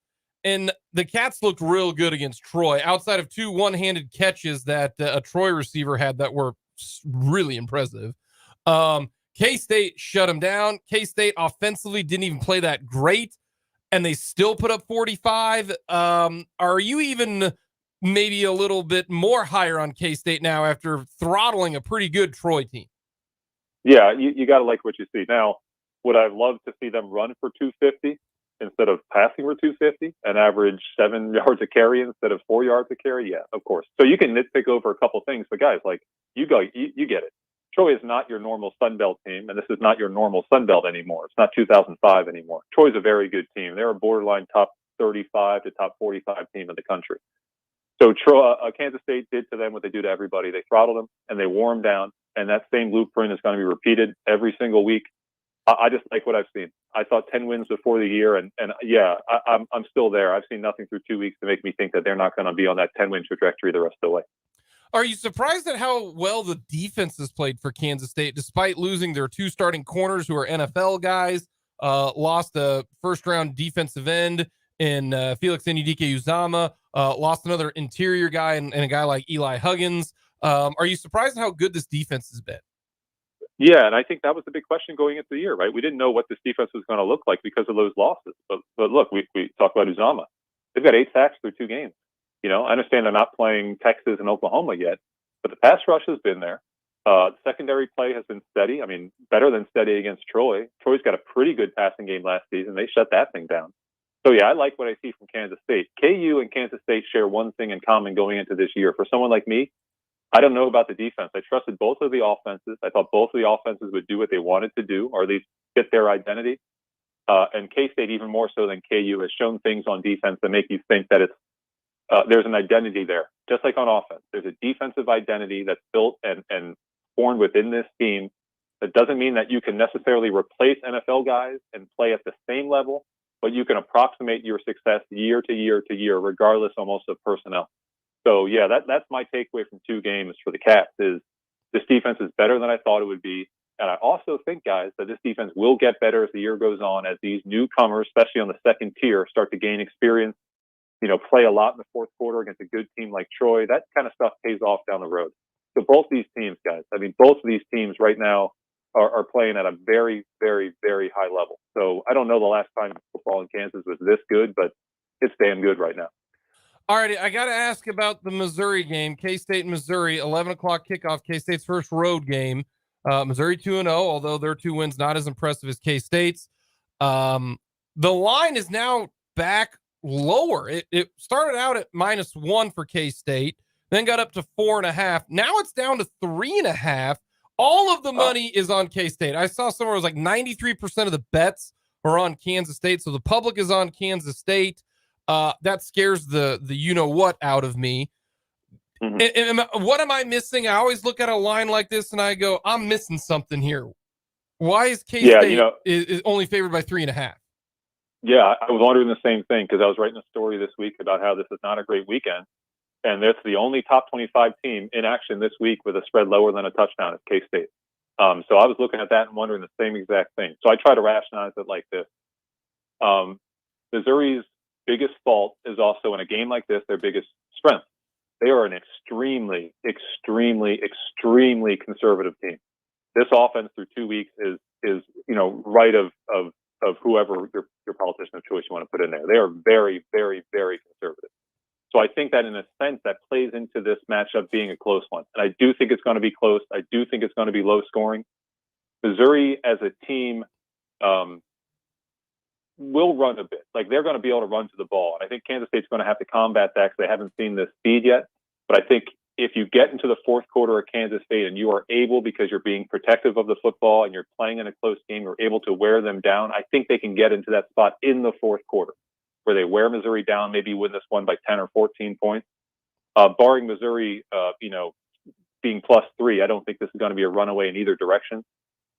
and the Cats looked real good against Troy, outside of 2 one-handed catches that a Troy receiver had that were really impressive. K-State shut them down. K-State offensively didn't even play that great, and they still put up 45. Are you even maybe a little bit more higher on K-State now after throttling a pretty good Troy team? Yeah, you got to like what you see. Now, would I love to see them run for 250? instead of passing for 250 and average 7 yards a carry instead of 4 yards a carry? Yeah, of course. So you can nitpick over a couple things, but guys, like you get it. Troy is not your normal Sun Belt team, and this is not your normal Sun Belt anymore. It's not 2005 anymore. Troy's a very good team. They're a borderline top 35 to top 45 team in the country. So Kansas State did to them what they do to everybody. They throttled them and they wore them down, and that same blueprint is going to be repeated every single week. I just like what I've seen. I thought 10 wins before the year, and yeah, I'm still there. I've seen nothing through 2 weeks to make me think that they're not going to be on that 10-win trajectory the rest of the way. Are you surprised at how well the defense has played for Kansas State, despite losing their 2 starting corners who are NFL guys, lost a first-round defensive end in Felix Enudike-Uzama, lost another interior guy and a guy like Eli Huggins. Are you surprised at how good this defense has been? Yeah, and I think that was the big question going into the year, right? We didn't know what this defense was going to look like because of those losses. But look, we talked about Uzama. They've got 8 sacks through 2 games. You know, I understand they're not playing Texas and Oklahoma yet, but the pass rush has been there. Secondary play has been steady. I mean, better than steady against Troy. Troy's got a pretty good passing game last season. They shut that thing down. So, yeah, I like what I see from Kansas State. KU and Kansas State share one thing in common going into this year. For someone like me, I don't know about the defense. I trusted both of the offenses. I thought both of the offenses would do what they wanted to do, or at least get their identity. And K-State, even more so than KU, has shown things on defense that make you think that there's an identity there. Just like on offense, there's a defensive identity that's built and formed within this team. That doesn't mean that you can necessarily replace NFL guys and play at the same level, but you can approximate your success year to year to year, regardless almost of personnel. So, yeah, that's my takeaway from 2 games for the Cats is this defense is better than I thought it would be. And I also think, guys, that this defense will get better as the year goes on, as these newcomers, especially on the second tier, start to gain experience, you know, play a lot in the fourth quarter against a good team like Troy. That kind of stuff pays off down the road. So both these teams, guys, I mean, both of these teams right now are playing at a very, very, very high level. So I don't know the last time football in Kansas was this good, but it's damn good right now. All righty, I got to ask about the Missouri game, K-State and Missouri, 11 o'clock kickoff, K-State's first road game. Missouri 2-0, although their 2 wins not as impressive as K-State's. The line is now back lower. It started out at -1 for K-State, then got up to 4.5. Now it's down to 3.5. All of the money is on K-State. I saw somewhere it was like 93% of the bets are on Kansas State, so the public is on Kansas State. That scares the you-know-what out of me. Mm-hmm. What am I missing? I always look at a line like this and I go, I'm missing something here. Why is K-State is only favored by 3.5? Yeah, I was wondering the same thing because I was writing a story this week about how this is not a great weekend. And that's the only top 25 team in action this week with a spread lower than a touchdown is K-State. So I was looking at that and wondering the same exact thing. So I try to rationalize it like this. Missouri's biggest fault is also in a game like this, their biggest strength. They are an extremely, extremely, extremely conservative team. This offense through 2 weeks is right of whoever your politician of choice you want to put in there. They are very, very, very conservative. So I think that in a sense that plays into this matchup being a close one. And I do think it's going to be close. I do think it's going to be low scoring. Missouri as a team will run a bit. Like they're going to be able to run to the ball. And I think Kansas State's going to have to combat that because they haven't seen this speed yet. But I think if you get into the fourth quarter of Kansas State and you are able, because you're being protective of the football and you're playing in a close game, you're able to wear them down, I think they can get into that spot in the fourth quarter where they wear Missouri down, maybe win this one by 10 or 14 points. Barring Missouri, being +3, I don't think this is going to be a runaway in either direction.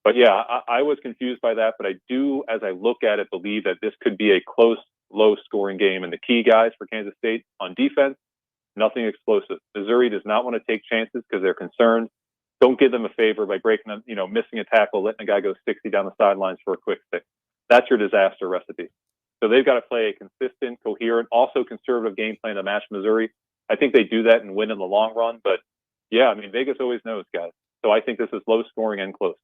But yeah, I was confused by that, but I do, as I look at it, believe that this could be a close, low-scoring game. And the key guys for Kansas State on defense, nothing explosive. Missouri does not want to take chances because they're concerned. Don't give them a favor by breaking them, missing a tackle, letting a guy go 60 down the sidelines for a quick stick. That's your disaster recipe. So they've got to play a consistent, coherent, also conservative game plan to match Missouri. I think they do that and win in the long run. But yeah, I mean, Vegas always knows, guys. So I think this is low scoring and close.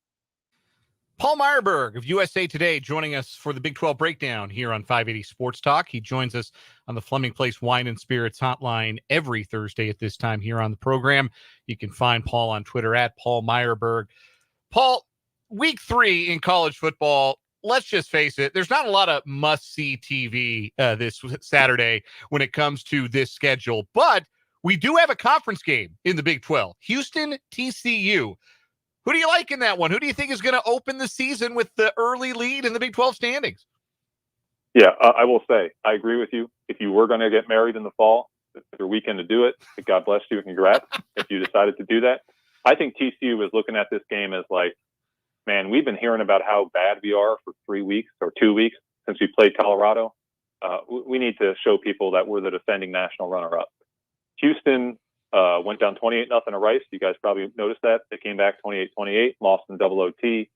Paul Myerberg of USA Today joining us for the Big 12 breakdown here on 580 Sports Talk. He joins us on the Fleming Place Wine and Spirits hotline every Thursday at this time here on the program. You can find Paul on Twitter at Paul Myerberg. Paul, week 3 in college football, let's just face it, there's not a lot of must-see TV this Saturday when it comes to this schedule, but we do have a conference game in the Big 12. Houston, TCU. Who do you like in that one? Who do you think is going to open the season with the early lead in the Big 12 standings? Yeah, I will say, I agree with you. If you were going to get married in the fall, it's your weekend to do it. God bless you and congrats if you decided to do that. I think TCU was looking at this game as like, man, we've been hearing about how bad we are for 3 weeks or 2 weeks since we played Colorado. We need to show people that we're the defending national runner-up. Houston went down 28-0 at Rice. You guys probably noticed that. They came back 28-28, lost in double OT.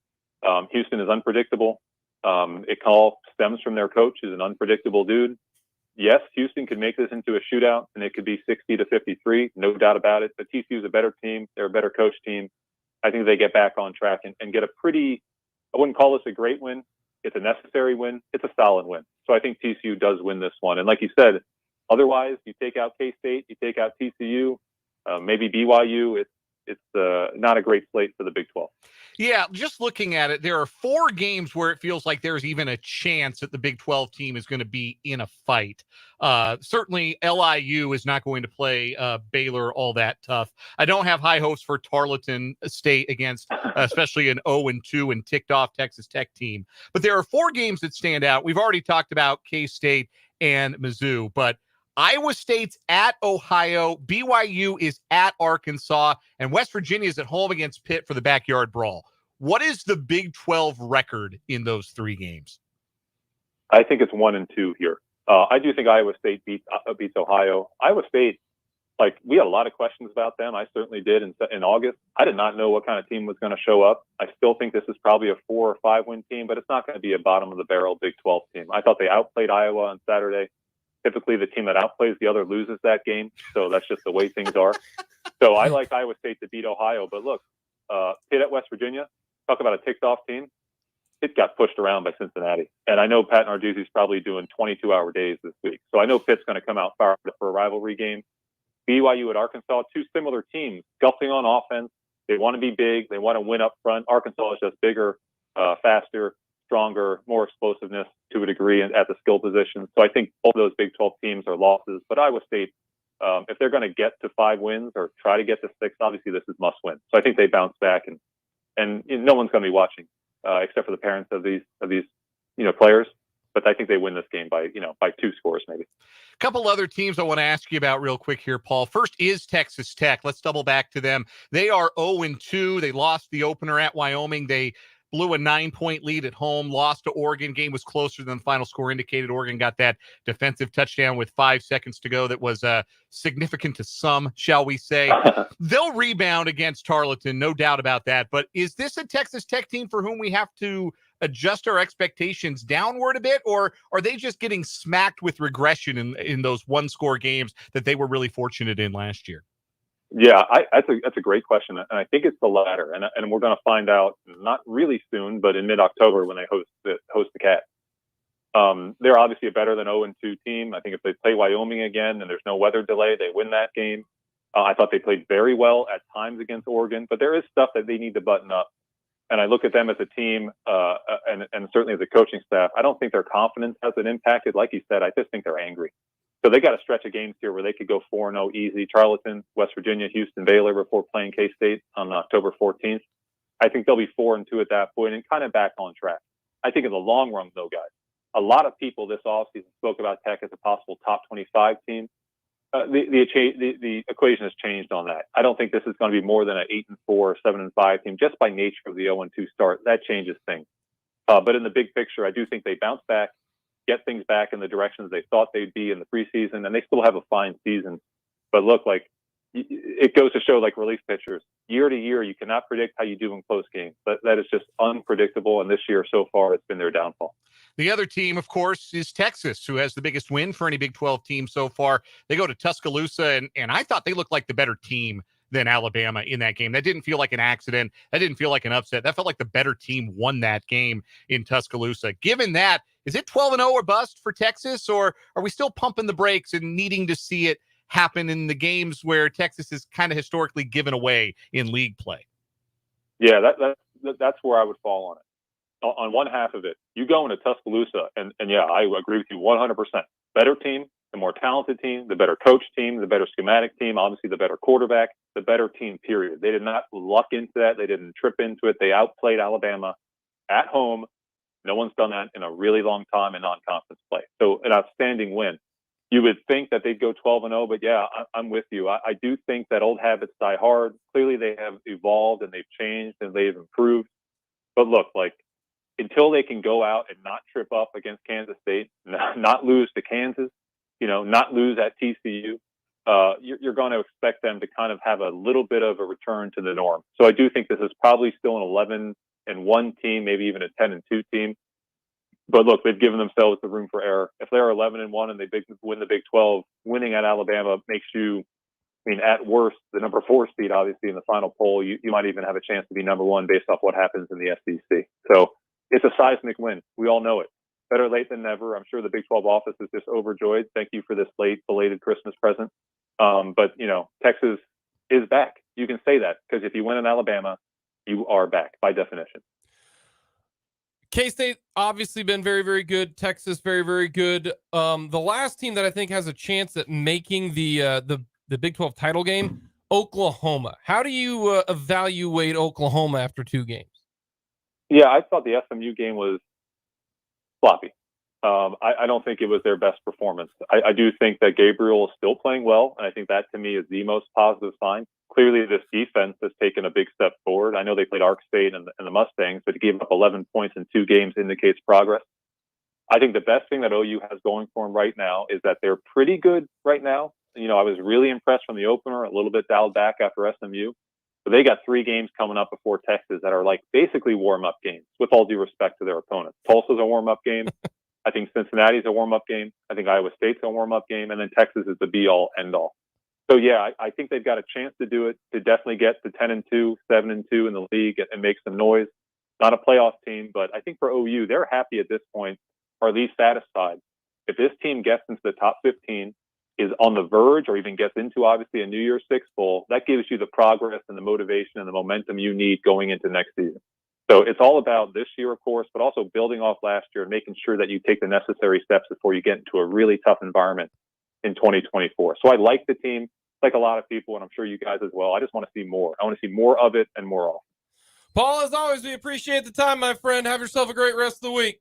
Houston is unpredictable. It all stems from their coach, who's an unpredictable dude. Yes, Houston could make this into a shootout, and it could be 60-53, no doubt about it. But TCU is a better team. They're a better coach team. I think they get back on track and get a pretty, I wouldn't call this a great win. It's a necessary win. It's a solid win. So I think TCU does win this one. And like you said, otherwise, you take out K-State, you take out TCU, maybe BYU. It's not a great slate for the Big 12. Yeah, just looking at it, there are 4 games where it feels like there's even a chance that the Big 12 team is going to be in a fight. Certainly, LIU is not going to play Baylor all that tough. I don't have high hopes for Tarleton State against especially an 0-2 and ticked off Texas Tech team. But there are 4 games that stand out. We've already talked about K-State and Mizzou, but Iowa State's at Ohio, BYU is at Arkansas, and West Virginia is at home against Pitt for the backyard brawl. What is the Big 12 record in those 3 games? I think it's 1-2 here. I do think Iowa State beats Ohio. Iowa State, like, we had a lot of questions about them. I certainly did in August. I did not know what kind of team was going to show up. I still think this is probably a 4 or 5 win team, but it's not going to be a bottom of the barrel Big 12 team. I thought they outplayed Iowa on Saturday. Typically, the team that outplays the other loses that game. So that's just the way things are. So I like Iowa State to beat Ohio. But look, Pitt at West Virginia, talk about a ticked-off team. It got pushed around by Cincinnati. And I know Pat Narduzzi's probably doing 22-hour days this week. So I know Pitt's going to come out fired for a rivalry game. BYU at Arkansas, 2 similar teams, scuffling on offense. They want to be big. They want to win up front. Arkansas is just bigger, faster, stronger, more explosiveness to a degree at the skill position. So I think both those Big 12 teams are losses. But Iowa State, if they're going to get to 5 wins or try to get to 6, obviously this is must win. So I think they bounce back, and no one's going to be watching except for the parents of these players. But I think they win this game by 2 scores maybe. A couple other teams I want to ask you about real quick here, Paul. First is Texas Tech. Let's double back to them. They are 0-2. They lost the opener at Wyoming. They blew a 9-point lead at home, lost to Oregon. Game was closer than the final score indicated. Oregon got that defensive touchdown with 5 seconds to go that was significant to some, shall we say. They'll rebound against Tarleton, no doubt about that. But is this a Texas Tech team for whom we have to adjust our expectations downward a bit, or are they just getting smacked with regression in those 1-score games that they were really fortunate in last year? Yeah, that's a great question, and I think it's the latter. And we're going to find out not really soon, but in mid-October when they host the Cat. They're obviously a better than 0-2 team. I think if they play Wyoming again and there's no weather delay, they win that game. I thought they played very well at times against Oregon, but there is stuff that they need to button up. And I look at them as a team, and certainly as a coaching staff. I don't think their confidence has been impacted. Like you said, I just think they're angry. So they got a stretch of games here where they could go 4-0 easy. Charlotte, West Virginia, Houston, Baylor before playing K-State on October 14th. I think they'll be 4-2 at that point and kind of back on track. I think in the long run, though, guys, a lot of people this offseason spoke about Tech as a possible top 25 team. The equation has changed on that. I don't think this is going to be more than an 8-4, 7-5 team just by nature of the 0-2 start. That changes things. But in the big picture, I do think they bounce back, get things back in the directions they thought they'd be in the preseason, and they still have a fine season. But look, like, it goes to show, like relief pitchers, year to year, you cannot predict how you do in close games. That is just unpredictable, and this year so far, it's been their downfall. The other team, of course, is Texas, who has the biggest win for any Big 12 team so far. They go to Tuscaloosa, and I thought they looked like the better team than Alabama in that game. That didn't feel like an accident. That didn't feel like an upset. That felt like the better team won that game in Tuscaloosa. Given that, is it 12-0 or bust for Texas, or are we still pumping the brakes and needing to see it happen in the games where Texas is kind of historically given away in league play? Yeah, that's where I would fall on it. on one half of it, you go into Tuscaloosa, and yeah, I agree with you 100%. Better team, the more talented team, the better coach team, the better schematic team, obviously the better quarterback, the better team, period. They did not luck into that. They didn't trip into it. They outplayed Alabama at home. No one's done that in a really long time in non-conference play. So an outstanding win. You would think that they'd go 12-0, but yeah, I'm with you. I do think that old habits die hard. Clearly they have evolved and they've changed and they've improved. But look, like, until they can go out and not trip up against Kansas State, not lose to Kansas, not lose at TCU, you're going to expect them to kind of have a little bit of a return to the norm. So I do think this is probably still an 11-1 team, maybe even a 10-2 team. But look, they've given themselves the room for error. If they're 11-1 and they win the Big 12, winning at Alabama makes you, at worst, the number 4 seed, obviously, in the final poll. You might even have a chance to be number 1 based off what happens in the SEC. So it's a seismic win. We all know it. Better late than never. I'm sure the Big 12 office is just overjoyed. Thank you for this late, belated Christmas present. But Texas is back. You can say that because if you win in Alabama, you are back by definition. K-State obviously been very, very good. Texas, very, very good. The last team that I think has a chance at making the Big 12 title game, Oklahoma. How do you evaluate Oklahoma after 2 games? Yeah, I thought the SMU game was sloppy. I don't think it was their best performance. I do think that Gabriel is still playing well, and I think that to me is the most positive sign. Clearly, this defense has taken a big step forward. I know they played Ark State and the Mustangs, but to give up 11 points in 2 games indicates progress. I think the best thing that OU has going for them right now is that they're pretty good right now. I was really impressed from the opener, a little bit dialed back after SMU. But they got 3 games coming up before Texas that are like basically warm-up games, with all due respect to their opponents. Tulsa's a warm-up game. I think Cincinnati's a warm-up game. I think Iowa State's a warm-up game. And then Texas is the be-all, end-all. So, yeah, I think they've got a chance to do it, to definitely get to 10-2, 7-2 in the league and make some noise. Not a playoff team, but I think for OU, they're happy at this point, or at least satisfied. If this team gets into the top 15, is on the verge, or even gets into, obviously, a New Year's Six bowl, that gives you the progress and the motivation and the momentum you need going into next season. So it's all about this year, of course, but also building off last year and making sure that you take the necessary steps before you get into a really tough environment in 2024. So I like the team, like a lot of people, and I'm sure you guys as well. I just want to see more. I want to see more of it and more often. Paul, as always, we appreciate the time, my friend. Have yourself a great rest of the week.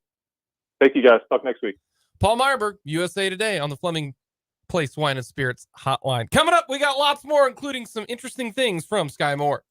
Thank you, guys. Talk next week. Paul Myerberg, USA Today, on the Fleming Place Wine and Spirits hotline. Coming up, we got lots more, including some interesting things from Sky Moore.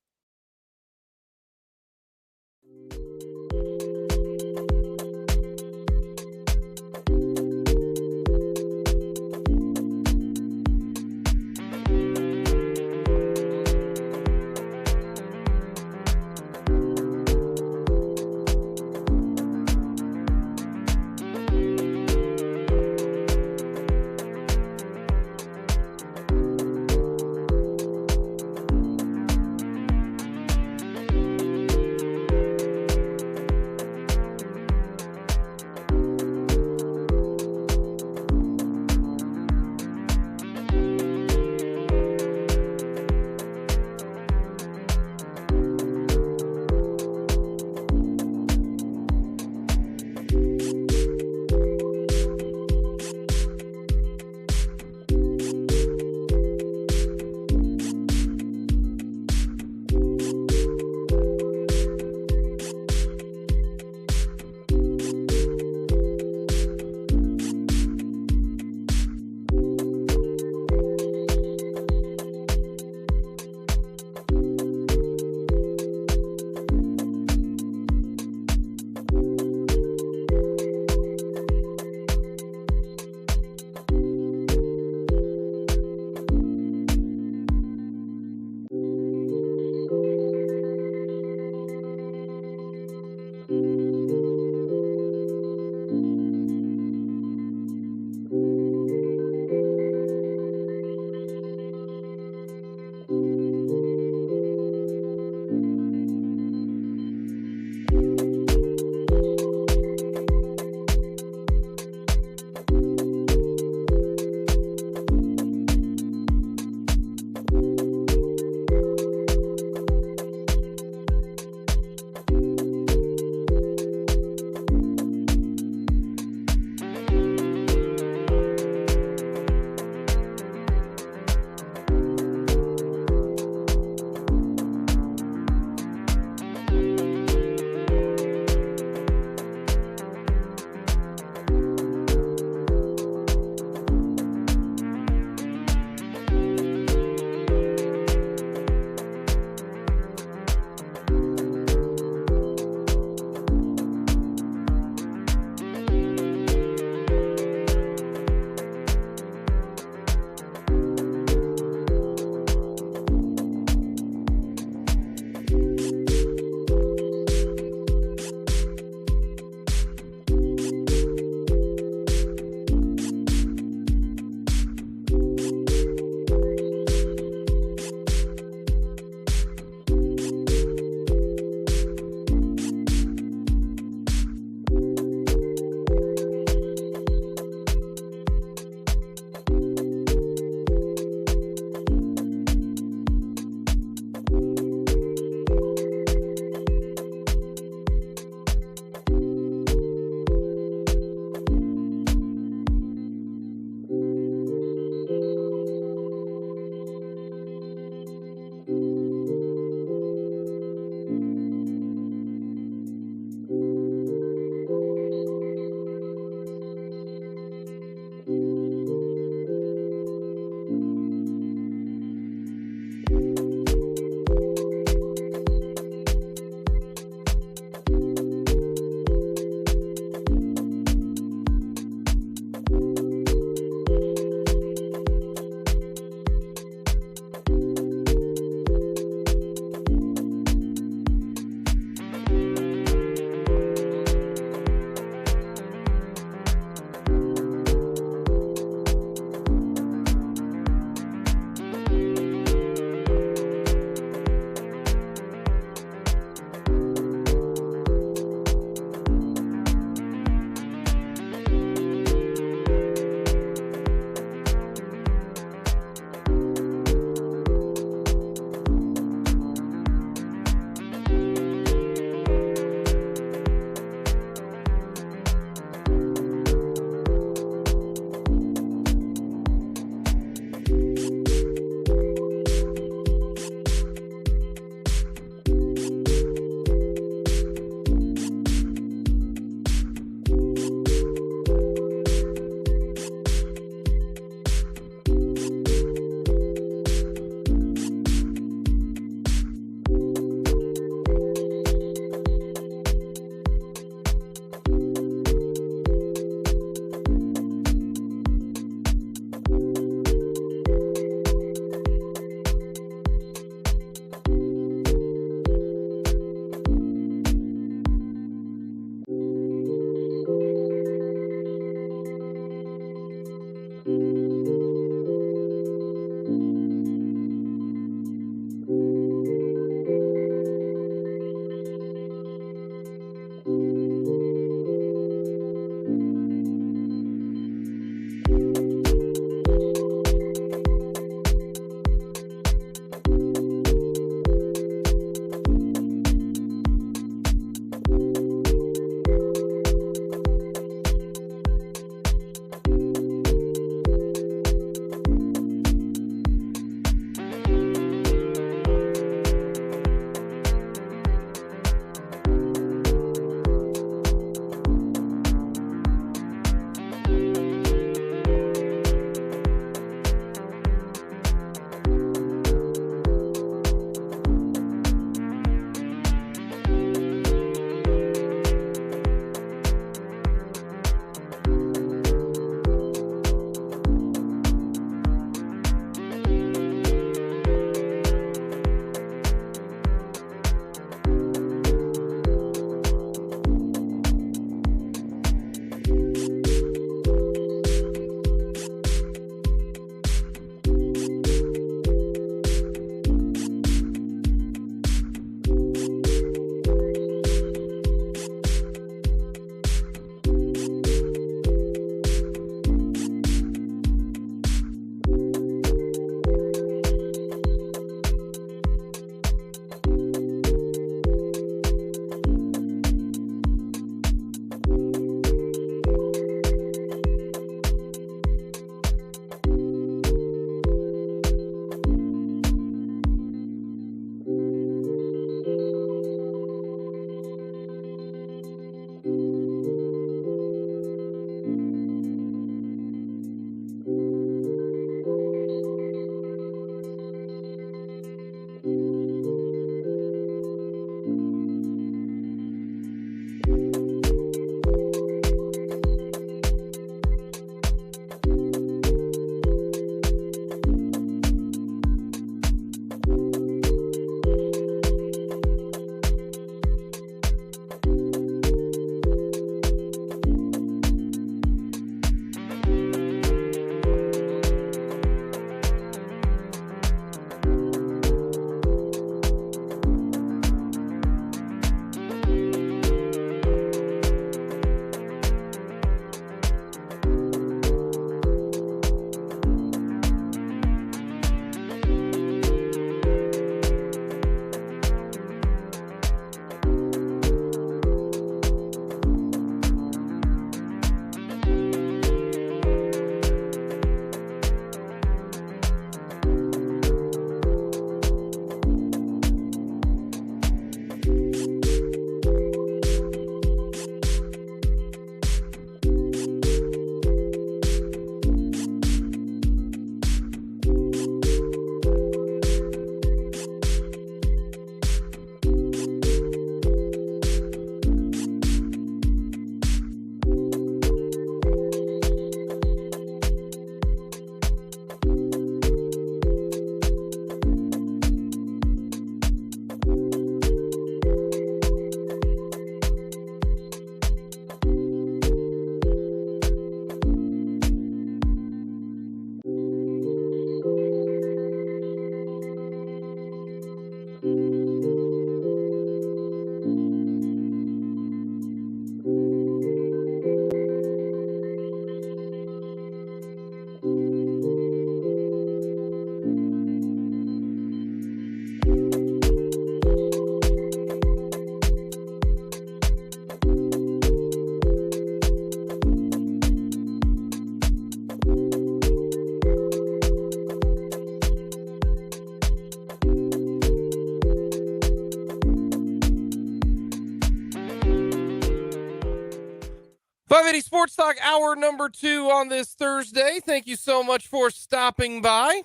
580 Sports Talk, hour number 2 on this Thursday. Thank you so much for stopping by.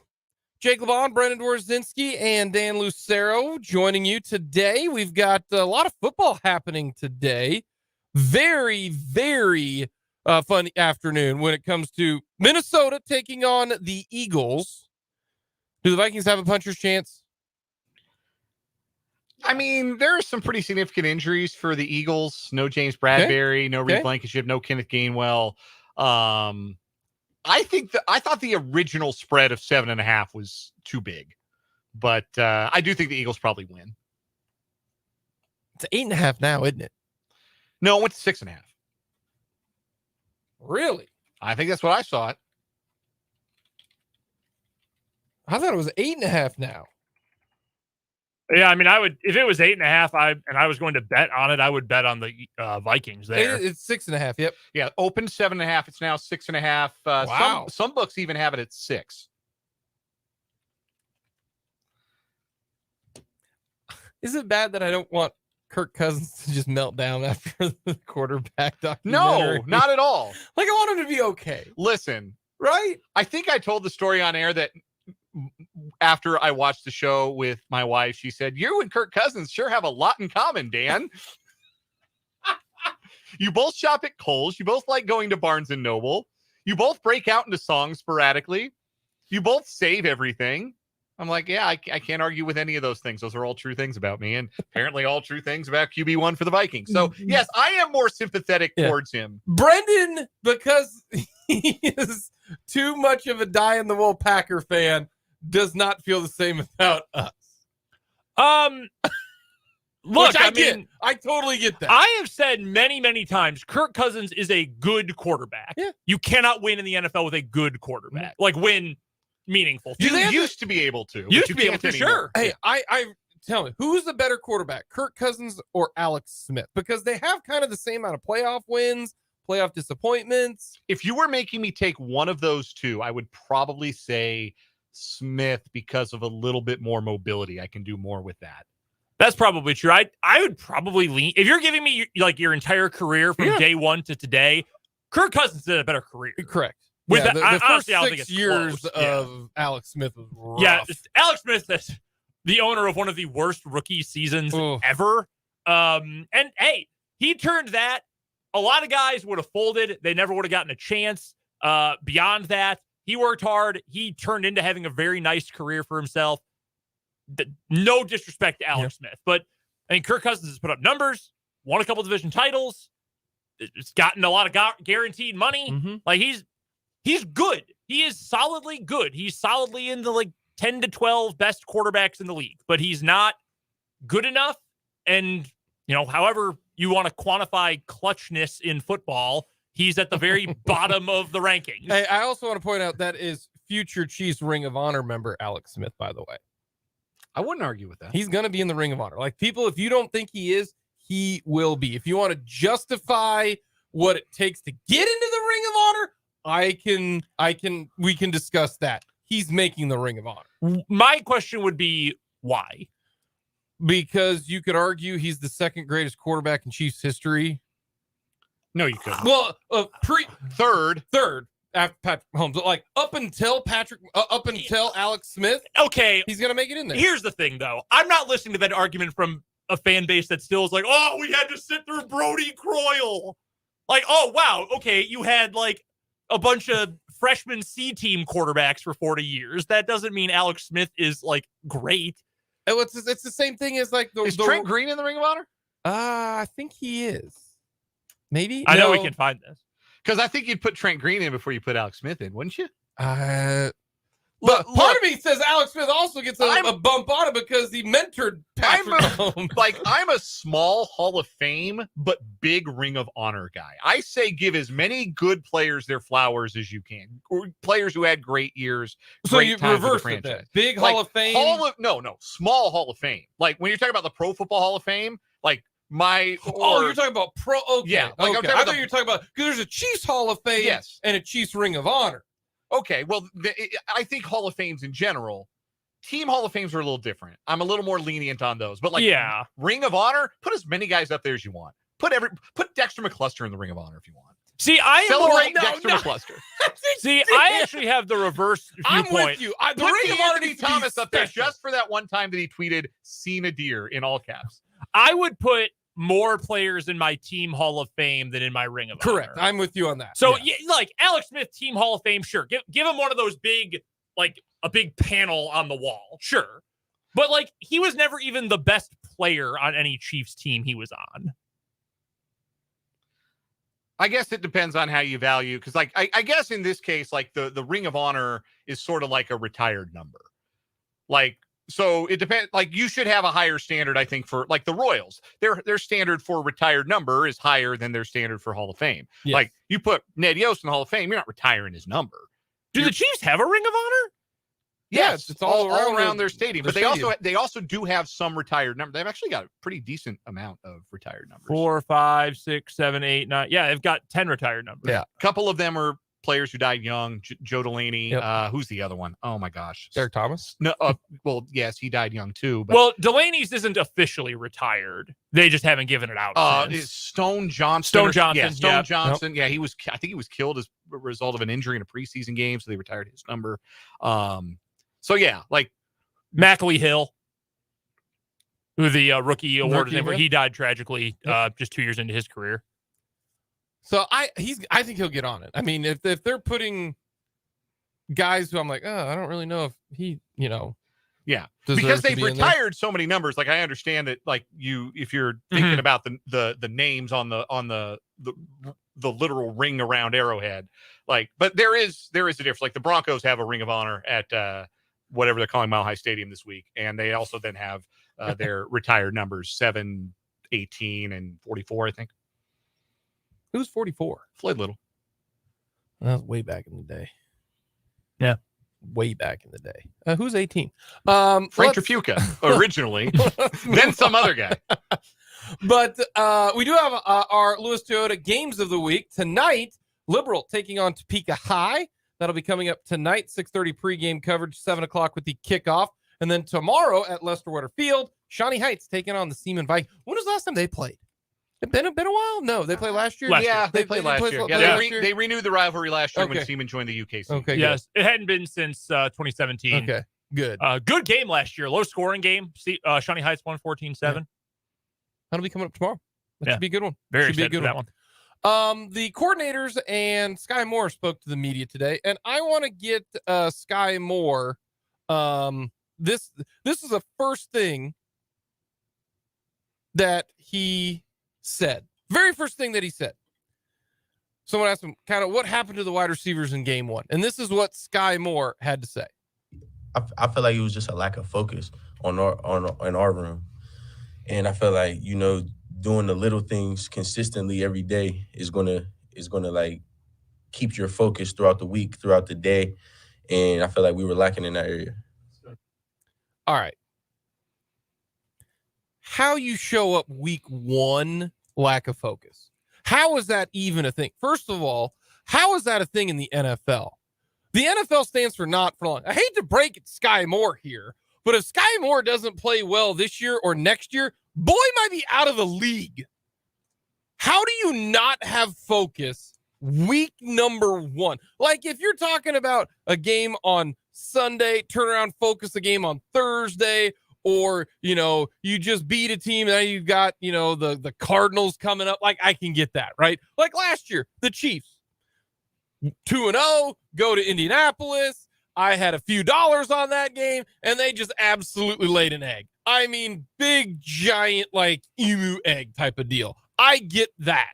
Jake LeBon, Brendan Dworzinski, and Dan Lucero joining you today. We've got a lot of football happening today. Very, very fun afternoon when it comes to Minnesota taking on the Eagles. Do the Vikings have a puncher's chance? I mean, there are some pretty significant injuries for the Eagles. No James Bradbury, no Reed Blankenship, no Kenneth Gainwell. I thought the original spread of 7.5 was too big, but I do think the Eagles probably win. It's 8.5 now, isn't it? No, it went to 6.5. Really? I think that's what I saw it. I thought it was 8.5 now. Yeah, I mean, I would, if it was 8.5, and I was going to bet on it, I would bet on the Vikings there. It's 6.5. Yep. Yeah, opened 7.5. It's now 6.5. Wow. Some books even have it at 6. Is it bad that I don't want Kirk Cousins to just melt down after the quarterback documentary? No, not at all. Like, I want him to be okay. Listen, Right? I think I told the story on air that after I watched the show with my wife, she said, "You and Kirk Cousins sure have a lot in common, Dan." You both shop at Kohl's. You both like going to Barnes and Noble. You both break out into songs sporadically. You both save everything. I'm like, yeah, I can't argue with any of those things. Those are all true things about me, and apparently all true things about QB1 for the Vikings. So, yes, I am more sympathetic towards him. Brendan, because he is too much of a die-in-the-wool Packer fan, does not feel the same about us. Look, I mean, I totally get that. I have said many, many times, Kirk Cousins is a good quarterback. Yeah. You cannot win in the NFL with a good quarterback. Like, win meaningful. You used to be able to. Used to be able to, sure. Hey, I tell me, who's the better quarterback, Kirk Cousins or Alex Smith? Because they have kind of the same amount of playoff wins, playoff disappointments. If you were making me take one of those two, I would probably say Smith because of a little bit more mobility. I can do more with that. That's probably true. I would probably lean, if you're giving me your entire career from day one to today, Kirk Cousins did a better career. Correct. With the honestly, first I don't think 6 it's years close. of Alex Smith was rough. Yeah, Alex Smith is the owner of one of the worst rookie seasons ever. And hey, he turned that. A lot of guys would have folded. They never would have gotten a chance. Beyond that, he worked hard. He turned into having a very nice career for himself. No disrespect to Alex Smith, but I mean, Kirk Cousins has put up numbers, won a couple division titles. It's gotten a lot of guaranteed money. Mm-hmm. Like he's good. He is solidly good. He's solidly in the 10 to 12 best quarterbacks in the league, but he's not good enough. And, however you want to quantify clutchness in football, he's at the very bottom of the rankings. Hey, I also want to point out that is future Chiefs Ring of Honor member Alex Smith, by the way. I wouldn't argue with that. He's going to be in the Ring of Honor. Like, people, if you don't think he is, he will be. If you want to justify what it takes to get into the Ring of Honor, we can discuss that. He's making the Ring of Honor. My question would be, why? Because you could argue he's the second greatest quarterback in Chiefs history. No, you couldn't. Well, third after Patrick Mahomes, like up until Alex Smith. Okay, he's gonna make it in there. Here's the thing, though. I'm not listening to that argument from a fan base that still is like, "Oh, we had to sit through Brody Croyle." Like, oh wow, okay, you had a bunch of freshman C team quarterbacks for 40 years. That doesn't mean Alex Smith is great. It's the same thing as is Trent Green in the Ring of Honor? I think he is. Maybe. I know we can find this. Because I think you'd put Trent Green in before you put Alex Smith in, wouldn't you? But part of me says Alex Smith also gets a bump on it because he mentored Patrick Mahomes. I'm a small Hall of Fame, but big Ring of Honor guy. I say give as many good players their flowers as you can. Or players who had great years. So you reverse it then. Big Hall of Fame? Small Hall of Fame. Like when you're talking about the Pro Football Hall of Fame, you're talking about pro. Okay. Yeah. I thought you were talking about, because there's a Chiefs Hall of Fame and a Chiefs Ring of Honor. Okay. Well, I think Hall of Fames in general, team Hall of Fames are a little different. I'm a little more lenient on those. But Ring of Honor, put as many guys up there as you want. Put Dexter McCluster in the Ring of Honor if you want. See, I am Celebrate no, Dexter no. McCluster. See, I actually have the reverse I'm viewpoint. with you. The Put Ring of Honor Anthony needs to be Thomas up there special. just for that one time that he tweeted "seen a deer" in all caps. I would put more players in my team Hall of Fame than in my Ring of Correct. Honor. I'm with you on that. So, yeah. yeah, like Alex Smith, Team Hall of Fame, sure. Give him one of those big, like a big panel on the wall, sure. But like he was never even the best player on any Chiefs team he was on. I guess it depends on how you value, because like I guess in this case, like the Ring of Honor is sort of like a retired number. Like, so it depends. Like you should have a higher standard, I think, for like the Royals. Their standard for retired number is higher than their standard for Hall of Fame. Yes. Like you put Ned Yost in the Hall of Fame, you're not retiring his number. Do the Chiefs have a Ring of Honor? Yes, it's all around their stadium. their But they also do have some retired numbers. They've actually got a pretty decent amount of retired numbers. 4, 5, 6, 7, 8, 9. Yeah, they've got 10 retired numbers. Yeah. A couple of them are players who died young. Joe Delaney. Yep. Who's the other one? Oh my gosh. Derek Thomas. No. Well, yes, he died young too. But Well, Delaney's isn't officially retired. They just haven't given it out. since. is Stone Johnson. Stone Johnson, Yeah, Stone yeah. Johnson. Yeah, he was. I think he was killed as a result of an injury in a preseason game, so they retired his number. So yeah, like Mackley Hill, who the rookie award is Rookie named for, Hill? he died tragically just 2 years into his career. So I think he'll get on it. I mean, if they're putting guys who I'm like, I don't really know if he, yeah, deserves because to they've be in there. retired so many numbers. Like I understand that, like if you're thinking about the names on the literal ring around Arrowhead, like, but there is a difference. Like the Broncos have a Ring of Honor at whatever they're calling Mile High Stadium this week, and they also then have their retired numbers 7, 18, and 44. I think Who's 44? Floyd Little. That was way back in the day. Yeah. Way back in the day. Who's 18? Frank Trafuca originally, then some other guy. But we do have our Lewis Toyota Games of the Week. Tonight, Liberal taking on Topeka High. That'll be coming up tonight, 6:30 pregame coverage, 7 o'clock with the kickoff. And then tomorrow at Lester Wetter Field, Shawnee Heights taking on the Seaman Vikings. When was the last time they played? It been a while? No, they played last year? They played last year. Yeah, they renewed the rivalry last year when Seaman joined the UK scene. Okay, Yes, it hadn't been since 2017. Okay, good. Good game last year. Low scoring game. Shawnee Heights won 14-7. That'll be coming up tomorrow. That should be a good one. Very should be a excited good for that one. The coordinators and Sky Moore spoke to the media today, and I want to get Sky Moore. This is the first thing that he said. Very first thing that he said. Someone asked him kind of what happened to the wide receivers in game one, and this is what Sky Moore had to say. I feel like it was just a lack of focus in our room, and I feel like doing the little things consistently every day is gonna like keep your focus throughout the week, throughout the day, and I feel like we were lacking in that area. All right. How you show up week one, lack of focus. How is that even a thing? First of all, how is that a thing in the NFL? The NFL stands for not for long. I hate to break it, Sky Moore here, but if Sky Moore doesn't play well this year or next year, boy might be out of the league. How do you not have focus week number one? Like if you're talking about a game on Sunday, turn around, focus the game on Thursday, or, you just beat a team and now you've got, the Cardinals coming up. Like I can get that, right? Like last year, the Chiefs 2-0, go to Indianapolis. I had a few dollars on that game and they just absolutely laid an egg. I mean, big, giant, like emu egg type of deal. I get that.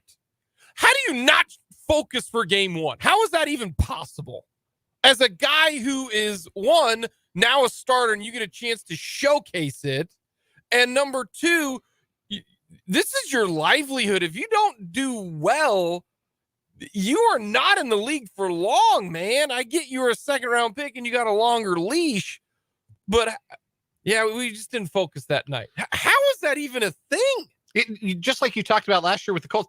How do you not focus for game one? How is that even possible? As a guy who is now a starter and you get a chance to showcase it. And number two, this is your livelihood. If you don't do well, you are not in the league for long, man. I get you're a second round pick and you got a longer leash, but yeah, we just didn't focus that night. How is that even a thing? Just like you talked about last year with the Colts,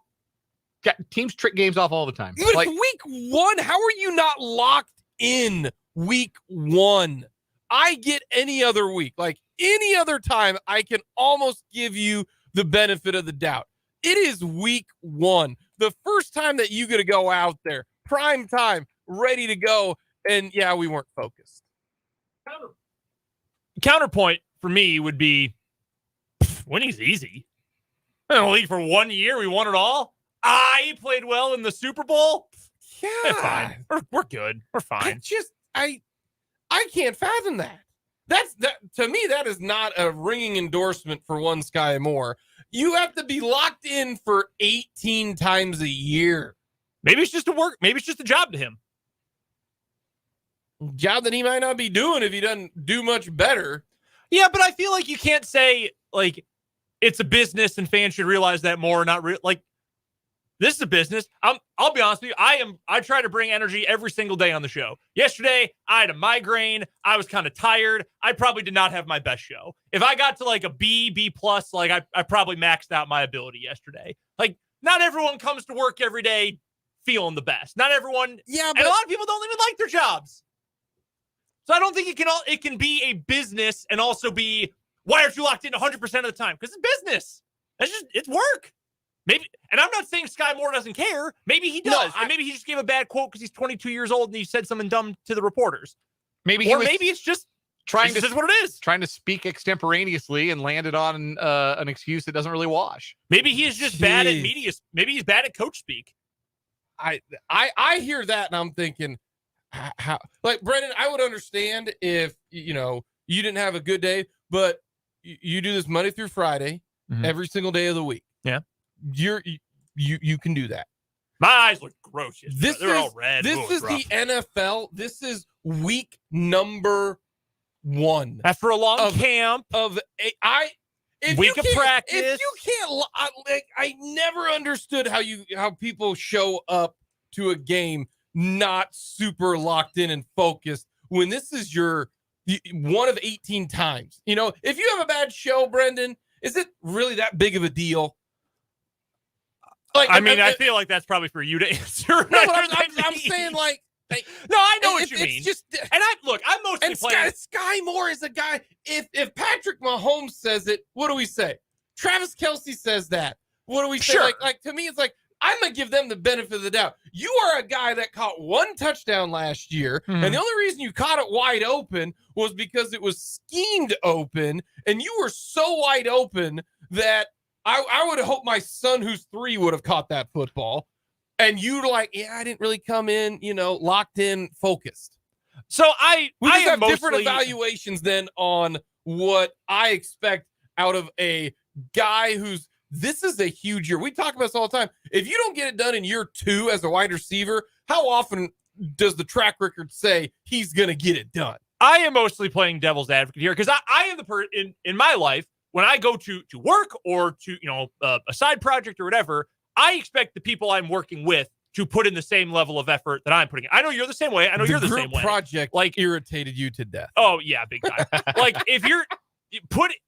teams trick games off all the time. But like week one, how are you not locked in week one? I get any other week, like any other time, I can almost give you the benefit of the doubt. It is week one. the first time that you get to go out there, prime time, ready to go, and yeah, we weren't focused. Counterpoint for me would be winning's easy. In the league for 1 year, we won it all. I played well in the Super Bowl. Yeah, It's fine. We're good. We're fine. I can't fathom that. That to me, that is not a ringing endorsement for one Sky Moore. You have to be locked in for 18 times a year. Maybe it's just a work. Maybe it's just a job to him. Job that he might not be doing if he doesn't do much better. Yeah, but I feel like you can't say like it's a business and fans should realize that more. Not like this is a business. I'll be honest with you. I try to bring energy every single day on the show. Yesterday, I had a migraine. I was kind of tired. I probably did not have my best show. If I got to like a B plus, like I probably maxed out my ability yesterday. Like not everyone comes to work every day feeling the best. Not everyone. Yeah, and a lot of people don't even like their jobs. So I don't think it can be a business and also be, why aren't you locked in 100% of the time? Because it's business. It's work. Maybe, and I'm not saying Sky Moore doesn't care. Maybe he does. And maybe he just gave a bad quote because he's 22 years old and he said something dumb to the reporters. Maybe it's just trying this is what it is. Trying to speak extemporaneously and landed on an excuse that doesn't really wash. Maybe he is just bad at media. Maybe he's bad at coach speak. I hear that and I'm thinking, how, like Brendan, I would understand if you didn't have a good day, but you do this Monday through Friday, every single day of the week. Yeah, you can do that. My eyes look gross. They're all red. This is the NFL. This is week number 1 after a long camp week of practice. If you can't, I never understood how people show up to a game not super locked in and focused when this is your one of 18 times. If you have a bad show, Brendan, is it really that big of a deal? Like, I feel like that's probably for you to answer. No, I'm saying like no, I know what you mean. It's just, and I'm mostly playing. Sky Moore is a guy. If Patrick Mahomes says it, what do we say? Travis Kelce says that. What do we say? Sure. Like to me, it's like I'm gonna give them the benefit of the doubt. You are a guy that caught 1 touchdown last year, and the only reason you caught it wide open was because it was schemed open, and you were so wide open that I would hope my son, who's 3, would have caught that football. And you I didn't really come in, locked in, focused. So we just have different evaluations then on what I expect out of a guy this is a huge year. We talk about this all the time. If you don't get it done in year 2 as a wide receiver, how often does the track record say he's going to get it done? I am mostly playing devil's advocate here because I am the person in my life when I go to work or to, a side project or whatever, I expect the people I'm working with to put in the same level of effort that I'm putting in. I know you're the same way. I know you're the same way. Project irritated you to death. Oh yeah, big time. If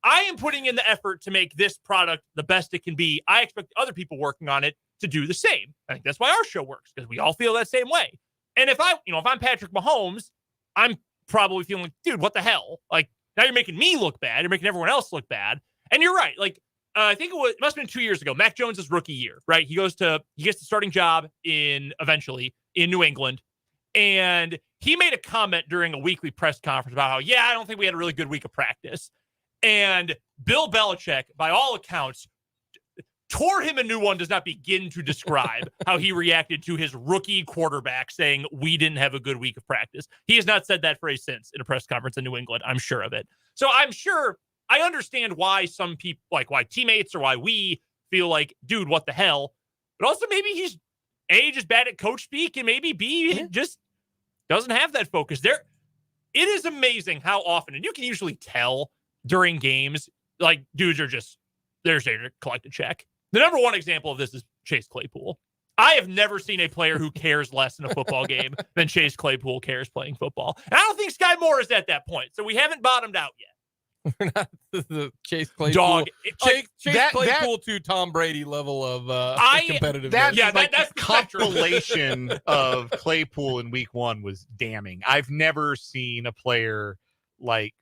I am putting in the effort to make this product the best it can be. I expect other people working on it to do the same. I think that's why our show works because we all feel that same way. And if I'm Patrick Mahomes, I'm probably feeling like, dude, what the hell? Like now you're making me look bad. You're making everyone else look bad. And you're right. I think it must have been 2 years ago. Mac Jones' rookie year, right? He gets the starting job eventually in New England. And he made a comment during a weekly press conference about how, I don't think we had a really good week of practice. And Bill Belichick, by all accounts, tore him a new one, does not begin to describe how he reacted to his rookie quarterback saying we didn't have a good week of practice. He has not said that phrase since in a press conference in New England. I'm sure of it. So I'm sure I understand why some people, why teammates or why we feel like, dude, what the hell? But also maybe he's A, just bad at coach speak, and maybe B, just doesn't have that focus. It is amazing how often, and you can usually tell during games, dudes are they're there to collect a check. The number one example of this is Chase Claypool. I have never seen a player who cares less in a football game than Chase Claypool cares playing football. And I don't think Sky Moore is at that point, so we haven't bottomed out yet. We're not the Chase Claypool. Dog. Chase Claypool to Tom Brady level of competitive. That's compilation of Claypool in week 1 was damning. I've never seen a player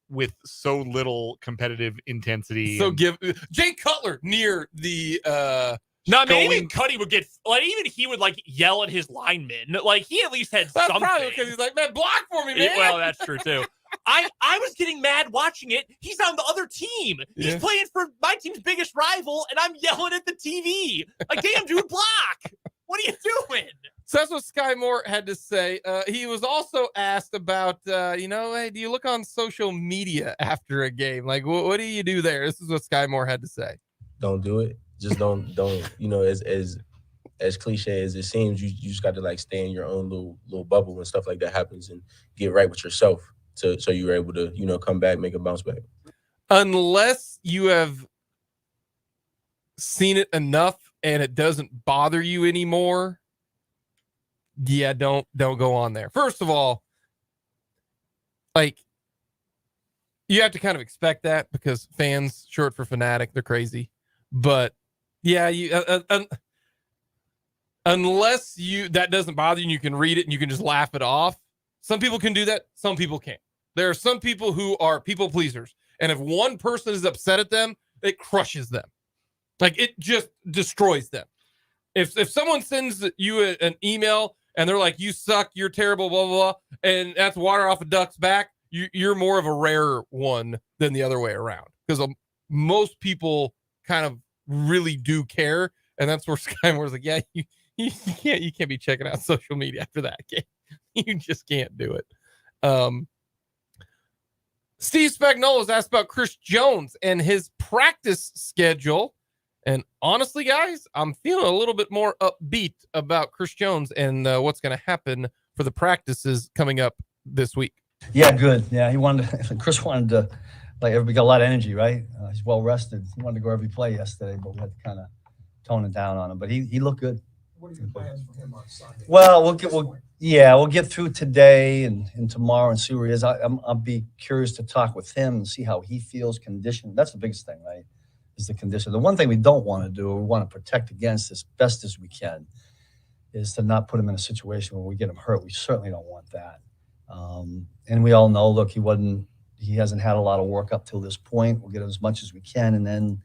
with so little competitive intensity. So give Jay Cutler near the No, I mean, even Cuddy would get, like, even he would, like, yell at his linemen. Like, he at least had That's something. probably because he's like, man, block for me, man. Well, that's true, too. I was getting mad watching it. He's on the other team. He's playing for my team's biggest rival, and I'm yelling at the TV. Like, damn, dude, block. What are you doing? So that's what Sky Moore had to say. He was also asked about, hey, do you look on social media after a game? Like, what do you do there? This is what Sky Moore had to say. Don't do it. Just don't. As cliche as it seems, you just got to like stay in your own little bubble when stuff like that happens and get right with yourself. So you're able to, come back, make a bounce back. Unless you have seen it enough and it doesn't bother you anymore, yeah, don't go on there. First of all, like, you have to kind of expect that because fans, short for fanatic, they're crazy. But yeah, unless that doesn't bother you and you can read it and you can just laugh it off. Some people can do that. Some people can't. There are some people who are people pleasers. And if one person is upset at them, it crushes them. Like, it just destroys them. If someone sends you an email and they're like, you suck, you're terrible, blah, blah, blah, and that's water off a duck's back, you're more of a rare one than the other way around. Because most people kind of really do care. And that's where Sky Moore's like, yeah, you can't be checking out social media after that game. You just can't do it. Steve Spagnuolo was asked about Chris Jones and his practice schedule. And honestly, guys, I'm feeling a little bit more upbeat about Chris Jones and what's going to happen for the practices coming up this week. Yeah, good. Yeah, Chris wanted to, like, everybody got a lot of energy, right? He's well rested. He wanted to go every play yesterday, but we had to kind of tone it down on him. But he looked good. What are your plans for him on Sunday? Well, we'll get through today and tomorrow and see where he is. I'll be curious to talk with him and see how he feels, condition. That's the biggest thing, right? Is the condition. The one thing we don't want to do, or we want to protect against as best as we can, is to not put him in a situation where we get him hurt. We certainly don't want that. And we all know, look, he hasn't had a lot of work up till this point. We'll get him as much as we can and then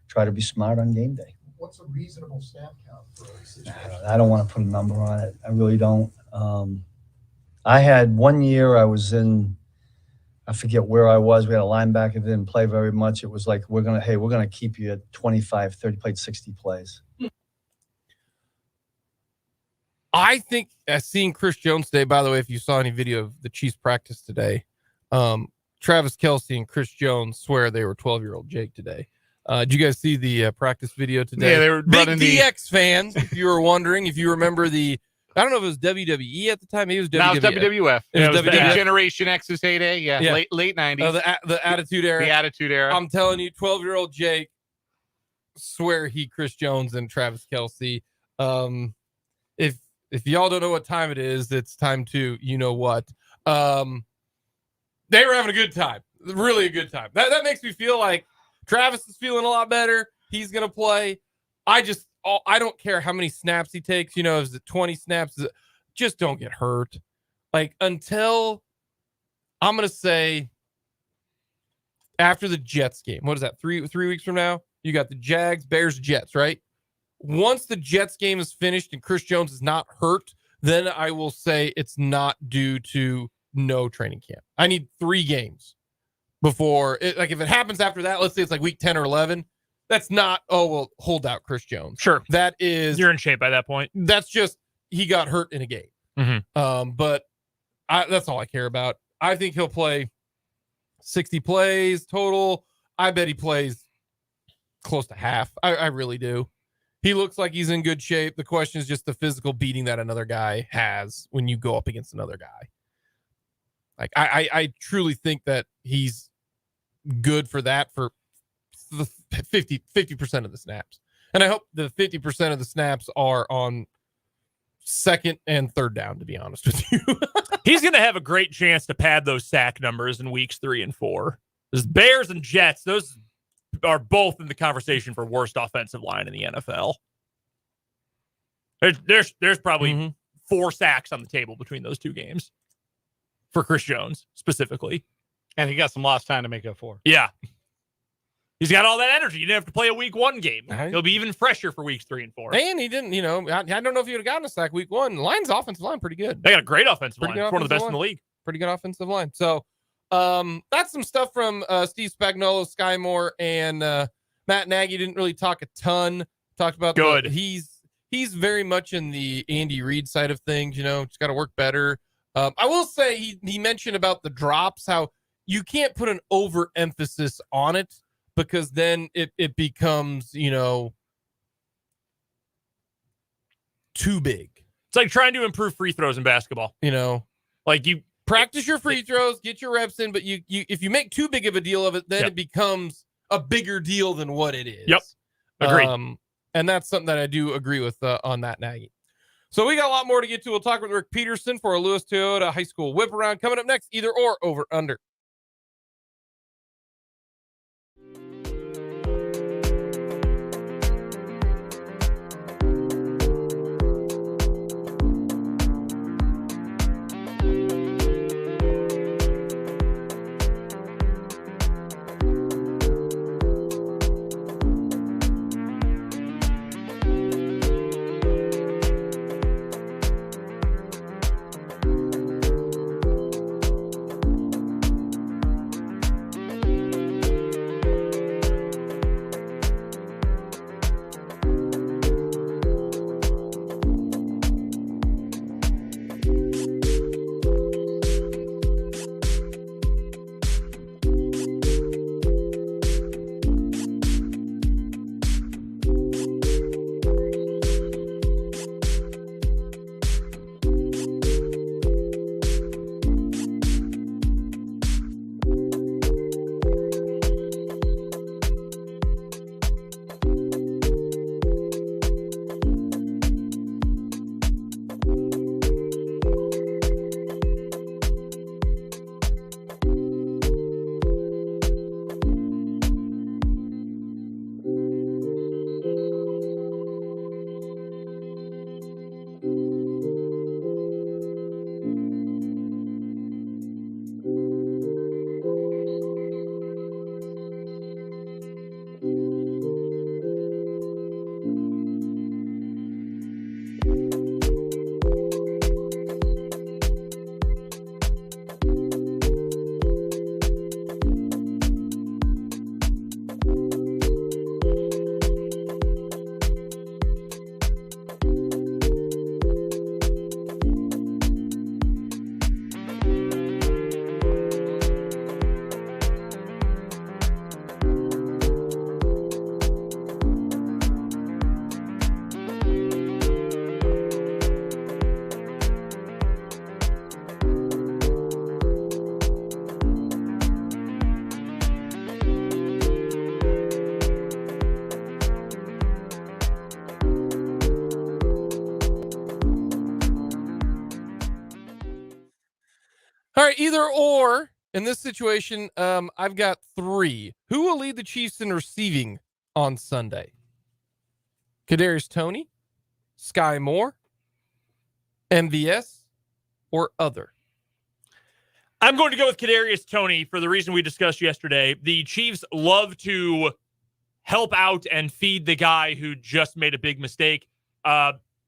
try to be smart on game day. What's a reasonable snap count for a situation? I don't want to put a number on it. I really don't. I had 1 year I was in, I forget where I was. We had a linebacker that didn't play very much. It was like, we're going to keep you at 25, 30, played 60 plays. I think seeing Chris Jones today, by the way, if you saw any video of the Chiefs practice today, Travis Kelce and Chris Jones swear they were 12-year-old Jake today. Did you guys see the practice video today? Yeah, they were big running DX fans. If you were wondering, if you remember I don't know if it was WWE at the time. It was WWF. Now it's WWF. It was WWF. Generation X's heyday. Yeah. Late 90s. The Attitude Era. The Attitude Era. I'm telling you, 12-year-old Jake swear he Chris Jones and Travis Kelce. If y'all don't know what time it is, it's time to, you know what. They were having a good time. Really a good time. That makes me feel like Travis is feeling a lot better. He's going to play. I don't care how many snaps he takes. Is it 20 snaps? Just don't get hurt. Like, until, I'm going to say, after the Jets game. What is that? 3 weeks from now? You got the Jags, Bears, Jets, right? Once the Jets game is finished and Chris Jones is not hurt, then I will say it's not due to no training camp. I need 3 games before it. Like, if it happens after that, let's say it's like week 10 or 11, that's not, hold out Chris Jones. Sure. That is, you're in shape by that point. That's just, he got hurt in a game. Mm-hmm. But that's all I care about. I think he'll play 60 plays total. I bet he plays close to half. I really do. He looks like he's in good shape. The question is just the physical beating that another guy has when you go up against another guy. Like, I truly think that he's good for that for the 50% of the snaps. And I hope the 50% of the snaps are on second and third down, to be honest with you. He's going to have a great chance to pad those sack numbers in weeks 3 and 4. There's Bears and Jets. Those are both in the conversation for worst offensive line in the NFL. There's probably 4 sacks on the table between those 2 games for Chris Jones specifically. And he got some lost time to make up for. Yeah. He's got all that energy. You didn't have to play a week 1 game. Right. He'll be even fresher for weeks 3 and 4. And he didn't, I don't know if he would have gotten a sack week 1. Lions offensive line pretty good. They got a great offensive Pretty line. good It's one of the best offensive in the league. Pretty good offensive line. So that's some stuff from Steve Spagnuolo, Sky Moore, and Matt Nagy. Didn't really talk a ton. Talked about Good. He's very much in the Andy Reid side of things. Just got to work better. I will say he mentioned about the drops, how you can't put an overemphasis on it because then it becomes too big. It's like trying to improve free throws in basketball. Like you Practice your free throws, get your reps in, but you if you make too big of a deal of it, then Yep. it becomes a bigger deal than what it is. Yep. Agreed. And that's something that I do agree with on that, Nagy. So we got a lot more to get to. We'll talk with Rick Peterson for a Lewis Toyota High School Whip Around coming up next. Either or, over under. All right, either or. In this situation, I've got 3. Who will lead the Chiefs in receiving on Sunday? Kadarius Toney, Sky Moore, MVS, or other? I'm going to go with Kadarius Toney for the reason we discussed yesterday. The Chiefs love to help out and feed the guy who just made a big mistake.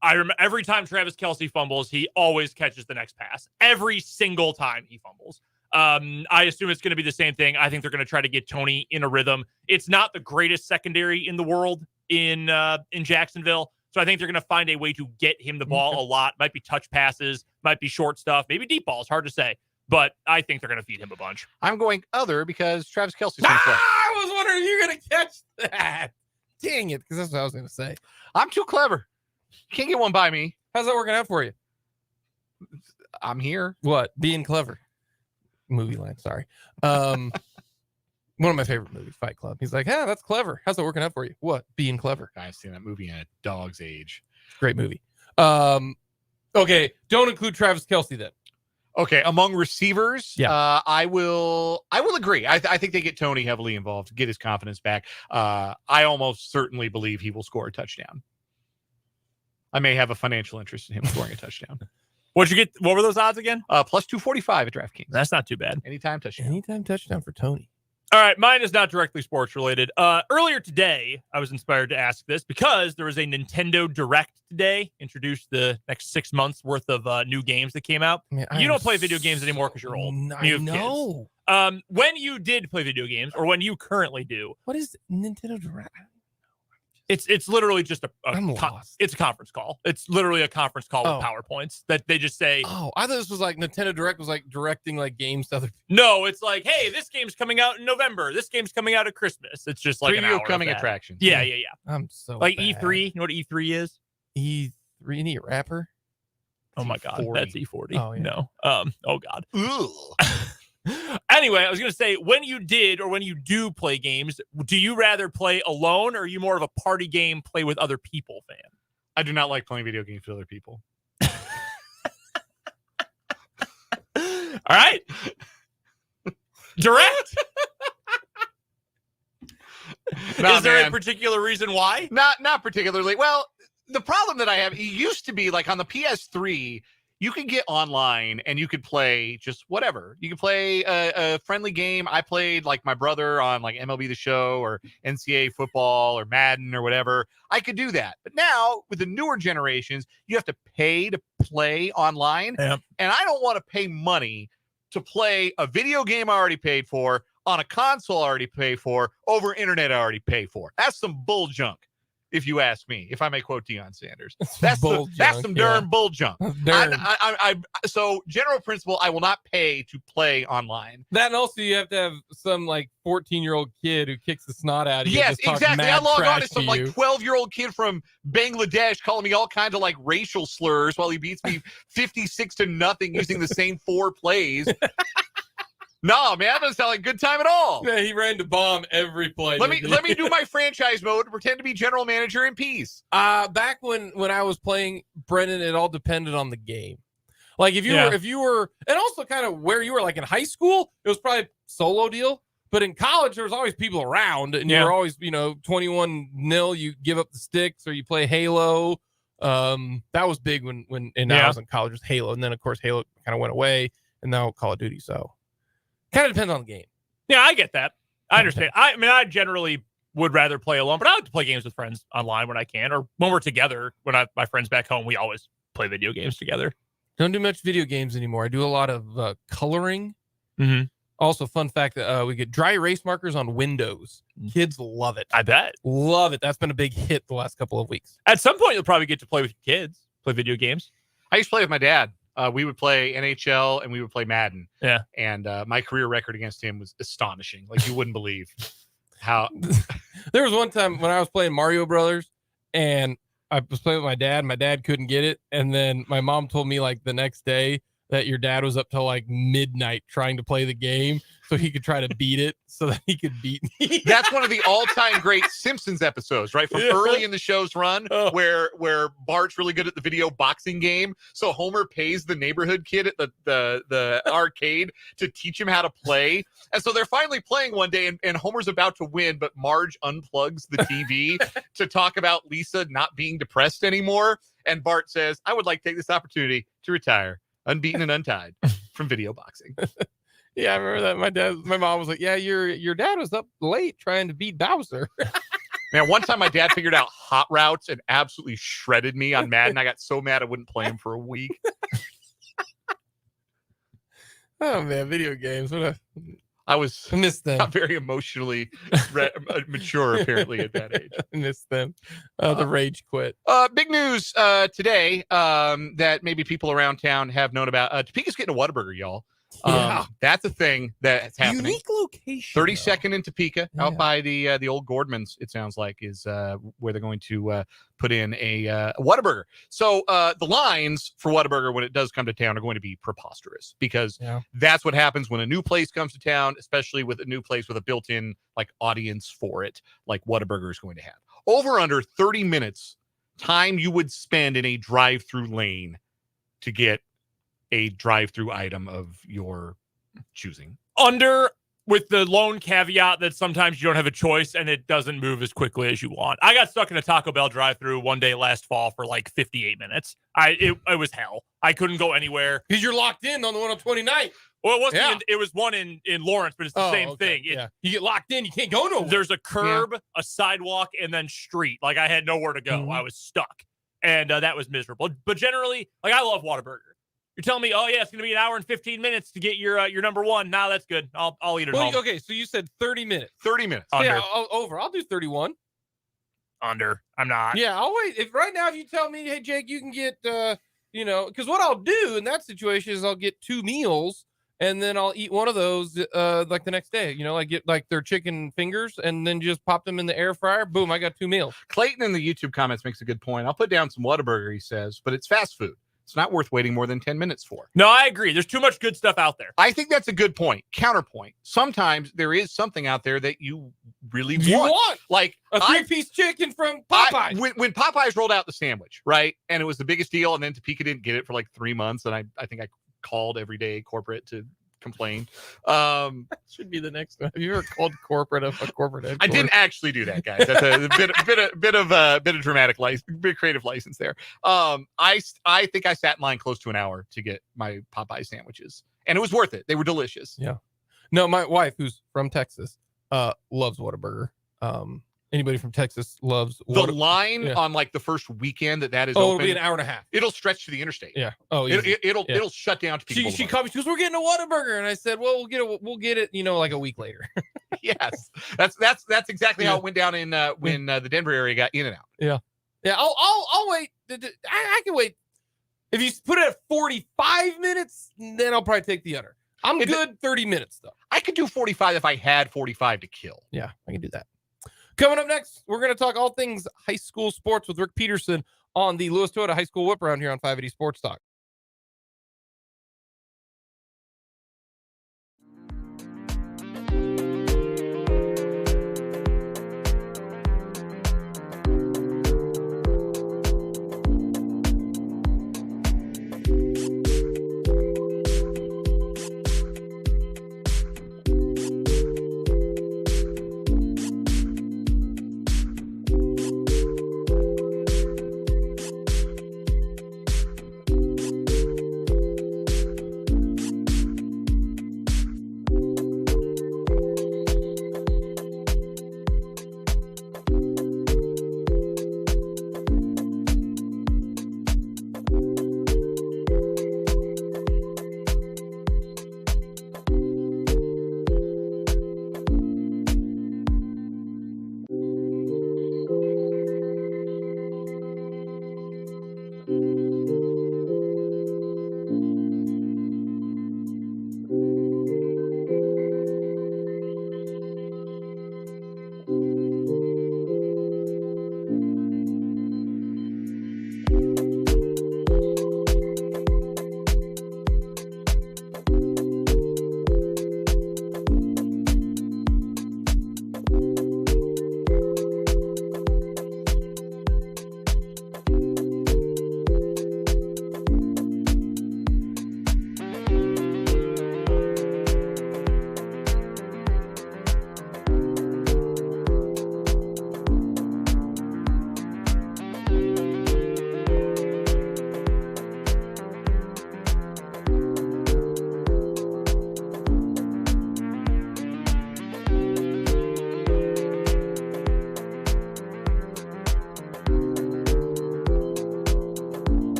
I remember every time Travis Kelce fumbles, he always catches the next pass. Every single time he fumbles. I assume it's going to be the same thing. I think they're going to try to get Toney in a rhythm. It's not the greatest secondary in the world in Jacksonville. So I think they're going to find a way to get him the ball a lot. Might be touch passes, might be short stuff, maybe deep balls. Hard to say. But I think they're going to feed him a bunch. I'm going other because Travis Kelce's going to play. I was wondering if you're going to catch that. Dang it, because that's what I was going to say. I'm too clever. You can't get one by me. How's that working out for you? I'm here. What? Being clever. Movie line, sorry. One of my favorite movies, Fight Club. He's like, that's clever. How's that working out for you? What? Being clever. I've seen that movie in a dog's age. Great movie. Okay, don't include Travis Kelce then. Okay, among receivers, Yeah. I will agree. I think they get Toney heavily involved to get his confidence back. I almost certainly believe he will score a touchdown. I may have a financial interest in him scoring a touchdown. What'd you get? What were those odds again? Plus 245 at DraftKings. That's not too bad. Anytime touchdown. Anytime touchdown for Toney. All right, mine is not directly sports related. Earlier today, I was inspired to ask this because there was a Nintendo Direct today, introduced the next 6 months worth of new games that came out. Man, You don't play video games anymore because you're old. I You have know. kids. When you did play video games, or when you currently do, What is Nintendo Direct? it's literally just I'm lost. it's a conference call. It's literally a conference call Oh. with PowerPoints that they just say, Oh, I thought this was like Nintendo Direct was like directing like games to other. no, it's like, hey, this game's coming out in November. This game's coming out at Christmas. It's just like an Preview hour of coming of that. attractions. Yeah. I'm so Like bad. E3. You know what E3 is? E3. You need a rapper? Oh my God, E40. that's E40. Oh, yeah. No. Oh God. Anyway, I was going to say, when you did or when you do play games, do you rather play alone, or are you more of a party game, play with other people fan? I do not like playing video games with other people. All right. Direct. Is there a particular reason why? Not particularly. Well, the problem that I have, it used to be like on the PS3, you could get online and you could play just whatever. You could play a friendly game. I played like my brother on like MLB The Show or NCAA football or Madden or whatever. I could do that. But now with the newer generations, you have to pay to play online. Yep. And I don't want to pay money to play a video game I already paid for on a console I already paid for over internet I already paid for. That's some bull junk, if you ask me, if I may quote Deion Sanders. That's some darn bull junk. Darn. So general principle, I will not pay to play online. That, and also you have to have some like 14-year-old kid who kicks the snot out of you. Yes, and just talks exactly. mad I log on trash to some you. like 12-year-old kid from Bangladesh calling me all kinds of like racial slurs while he beats me 56-0 using the same 4 plays. No, man, that doesn't sound like a good time at all. Yeah, he ran to bomb every play. Let me do my franchise mode and pretend to be general manager in peace. Back when I was playing, Brendan, it all depended on the game. Like if you were, and also kind of where you were, like in high school, it was probably solo deal. But in college, there was always people around, and you were always, 21-0. You give up the sticks, or you play Halo. That was big when I was in college, was Halo, and then of course Halo kind of went away, and now Call of Duty. So kind of depends on the game. Yeah, I get that. I understand. I mean, I generally would rather play alone, but I like to play games with friends online when I can, or when we're together. When I have my friends back home, we always play video games together. Don't do much video games anymore. I do a lot of coloring. Mm-hmm. Also, fun fact that we get dry erase markers on Windows. Kids love it. I bet. Love it. That's been a big hit the last couple of weeks. At some point, you'll probably get to play with your kids, play video games. I used to play with my dad. We would play NHL and we would play Madden. Yeah. And my career record against him was astonishing. Like you wouldn't believe how. There was one time when I was playing Mario Brothers and I was playing with my dad. My dad couldn't get it. And then my mom told me like the next day that your dad was up till like midnight trying to play the game so he could try to beat it so that he could beat me. That's one of the all-time great Simpsons episodes, right? From early in the show's run, where Bart's really good at the video boxing game. So Homer pays the neighborhood kid at the arcade to teach him how to play. And so they're finally playing one day, and Homer's about to win, but Marge unplugs the TV to talk about Lisa not being depressed anymore. And Bart says, I would like to take this opportunity to retire, unbeaten and untied, from video boxing. Yeah, I remember that. My mom was like, yeah, your dad was up late trying to beat Bowser. Man, one time my dad figured out hot routes and absolutely shredded me on Madden. I got so mad I wouldn't play him for a week. Oh, man, video games. I was I miss them. not very emotionally mature, apparently, at that age. I miss them. The rage quit. Big news today that maybe people around town have known about. Topeka's getting a Whataburger, y'all. Yeah. That's a thing that's happening. Unique location. 32nd in Topeka, out Yeah. by the old Gordman's, it sounds like, is where they're going to put in a Whataburger. So the lines for Whataburger when it does come to town are going to be preposterous, because that's what happens when a new place comes to town, especially with a new place with a built-in like audience for it, like Whataburger is going to have. Over under 30 minutes time you would spend in a drive-through lane to get a drive-through item of your choosing. Under, with the lone caveat that sometimes you don't have a choice and it doesn't move as quickly as you want. I got stuck in a Taco Bell drive-through one day last fall for like 58 minutes. It was hell. I couldn't go anywhere. Because you're locked in on the one on 29th. Well, it wasn't. Yeah. It was one in Lawrence, but it's the same thing. Yeah. You get locked in, you can't go nowhere. There's a curb, a sidewalk, and then street. Like, I had nowhere to go. I was stuck, and that was miserable. But generally, like, I love Whataburger. You're telling me, oh yeah, it's going to be an hour and 15 minutes to get your number one. Nah, that's good. I'll eat it home. Okay, so you said 30 minutes. 30 minutes. Under. Yeah, over. I'll do 31. Under. I'm not. Yeah, I'll wait. If you tell me, hey Jake, you can get because what I'll do in that situation is I'll get 2 meals and then I'll eat one of those like the next day. I get like their chicken fingers and then just pop them in the air fryer. Boom, I got 2 meals. Clayton in the YouTube comments makes a good point. I'll put down some Whataburger, he says, but it's fast food. It's not worth waiting more than 10 minutes for. No, I agree. There's too much good stuff out there. I think that's a good point. Counterpoint. Sometimes there is something out there that you really You want. want Like a 3-piece chicken from Popeyes. When Popeyes rolled out the sandwich, right? And it was the biggest deal. And then Topeka didn't get it for like 3 months. And I think I called every day corporate to complain. Should be the next one. Have you ever called corporate a corporate headquarters? I didn't actually do that, guys. That's a bit of dramatic license, bit of creative license there. I think I sat in line close to an hour to get my Popeye sandwiches, and it was worth it. They were delicious. Yeah. No, my wife, who's from Texas, loves Whataburger. Anybody from Texas loves the line on like the first weekend that is open. It'll be an hour and a half. It'll stretch to the interstate. Yeah. Oh, it'll shut down to people. She called me. She goes, "We're getting a Whataburger," and I said, "Well, we'll get it. Like a week later." Yes, that's exactly how it went down in when the Denver area got In and Out. Yeah. I'll wait. I can wait. If you put it at 45 minutes, then I'll probably take the under. I'm good 30 minutes though. I could do 45 if I had 45 to kill. Yeah, I can do that. Coming up next, we're going to talk all things high school sports with Rick Peterson on the Lewis Toyota High School Whip Around here on 580 Sports Talk.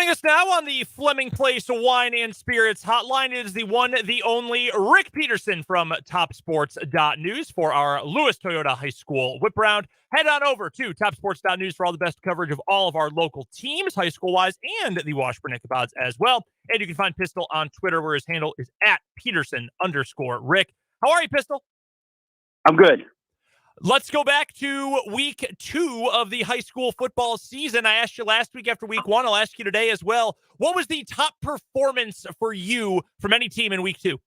Joining us now on the Fleming Place Wine and Spirits hotline is the one, the only Rick Peterson from TopSports.news for our Lewis Toyota High School Whip Round. Head on over to TopSports.news for all the best coverage of all of our local teams, high school-wise, and the Washburn Ichabods as well. And you can find Pistol on Twitter, where his handle is @Peterson_Rick. How are you, Pistol? I'm good. Let's go back to week 2 of the high school football season. I asked you last week after week 1. I'll ask you today as well. What was the top performance for you from any team in week 2?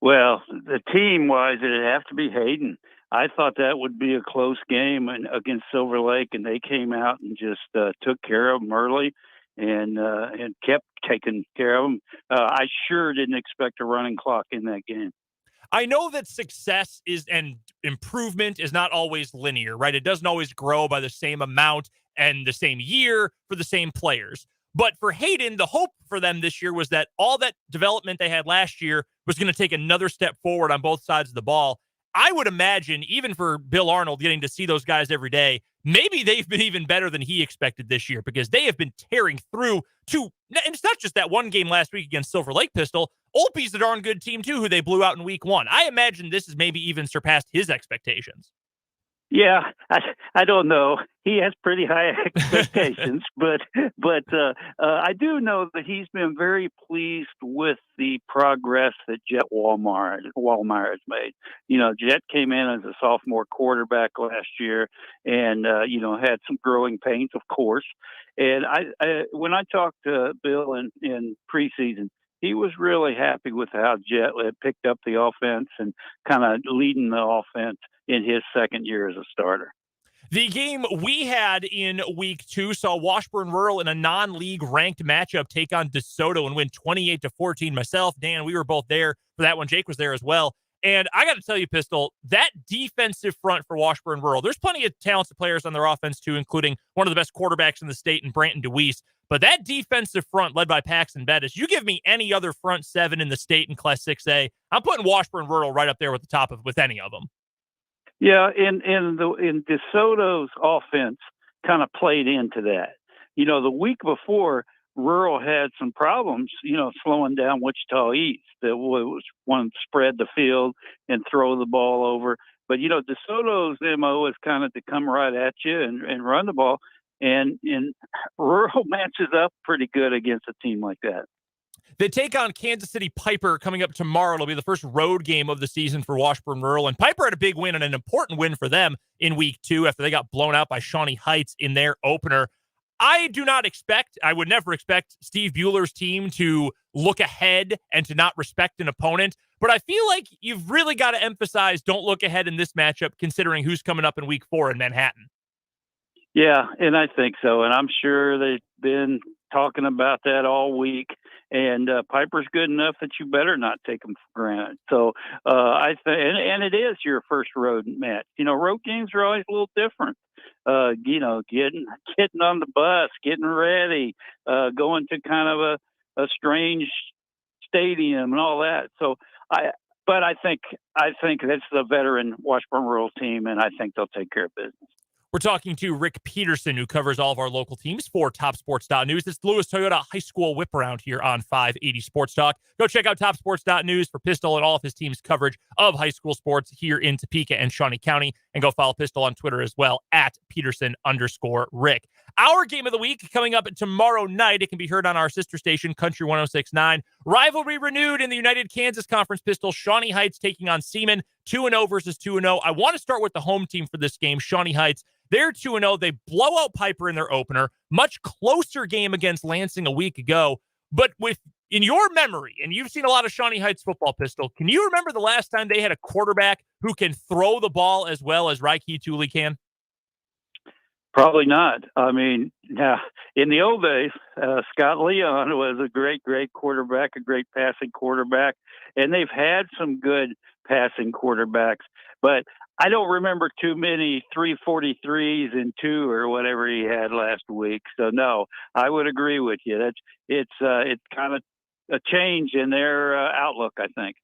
Well, the team-wise, it'd have to be Hayden. I thought that would be a close game against Silver Lake, and they came out and just took care of them early and kept taking care of them. I sure didn't expect a running clock in that game. I know that success and improvement is not always linear, right? It doesn't always grow by the same amount and the same year for the same players. But for Hayden, the hope for them this year was that all that development they had last year was going to take another step forward on both sides of the ball. I would imagine, even for Bill Arnold, getting to see those guys every day, maybe they've been even better than he expected this year, because they have been tearing through and it's not just that one game last week against Silver Lake, Pistol. Olpe's a darn good team, too, who they blew out in week 1. I imagine this has maybe even surpassed his expectations. Yeah, I don't know. He has pretty high expectations, but I do know that he's been very pleased with the progress that Jet Wallmeyer has made. You know, Jet came in as a sophomore quarterback last year, and had some growing pains, of course. And I when I talked to Bill in preseason, he was really happy with how Jet had picked up the offense and kind of leading the offense in his second year as a starter. The game we had in week 2 saw Washburn Rural in a non-league ranked matchup take on DeSoto and win 28-14. Myself, Dan, we were both there for that one. Jake was there as well. And I got to tell you, Pistol, that defensive front for Washburn Rural, there's plenty of talented players on their offense too, including one of the best quarterbacks in the state in Branton DeWeese. But that defensive front led by Paxton Bettis, you give me any other front 7 in the state in Class 6A, I'm putting Washburn Rural right up there with the top of with any of them. Yeah, in DeSoto's offense kind of played into that. You know, the week before, Rural had some problems, slowing down Wichita East. That was one spread the field and throw the ball over. But, DeSoto's MO is kind of to come right at you and run the ball. And Rural matches up pretty good against a team like that. They take on Kansas City Piper coming up tomorrow. It'll be the first road game of the season for Washburn Rural. And Piper had a big win and an important win for them in week 2 after they got blown out by Shawnee Heights in their opener. I would never expect Steve Bueller's team to look ahead and to not respect an opponent. But I feel like you've really got to emphasize don't look ahead in this matchup, considering who's coming up in week 4 in Manhattan. Yeah, and I think so. And I'm sure they've been talking about that all week. And Piper's good enough that you better not take them for granted. So I think, and it is your first road match. Road games are always a little different. Getting on the bus, getting ready, going to kind of a strange stadium and all that. So I think that's the veteran Washburn Rural team, and I think they'll take care of business. We're talking to Rick Peterson, who covers all of our local teams for TopSports.news. It's Lewis Toyota High School Whip Around here on 580 Sports Talk. Go check out TopSports.news for Pistol and all of his team's coverage of high school sports here in Topeka and Shawnee County. And go follow Pistol on Twitter as well, @Peterson_Rick. Our game of the week coming up tomorrow night. It can be heard on our sister station, Country 106.9. Rivalry renewed in the United Kansas Conference. Pistol, Shawnee Heights taking on Seaman, 2-0 versus 2-0. I want to start with the home team for this game, Shawnee Heights. They're 2-0. They blow out Piper in their opener. Much closer game against Lansing a week ago. But in your memory, and you've seen a lot of Shawnee Heights football, Pistol, can you remember the last time they had a quarterback who can throw the ball as well as Raiki Tooley can? Probably not. I mean, in the old days, Scott Leon was a great, great quarterback, a great passing quarterback, and they've had some good passing quarterbacks. But I don't remember too many 343s and 2 or whatever he had last week. So no, I would agree with you. It's kind of a change in their outlook, I think.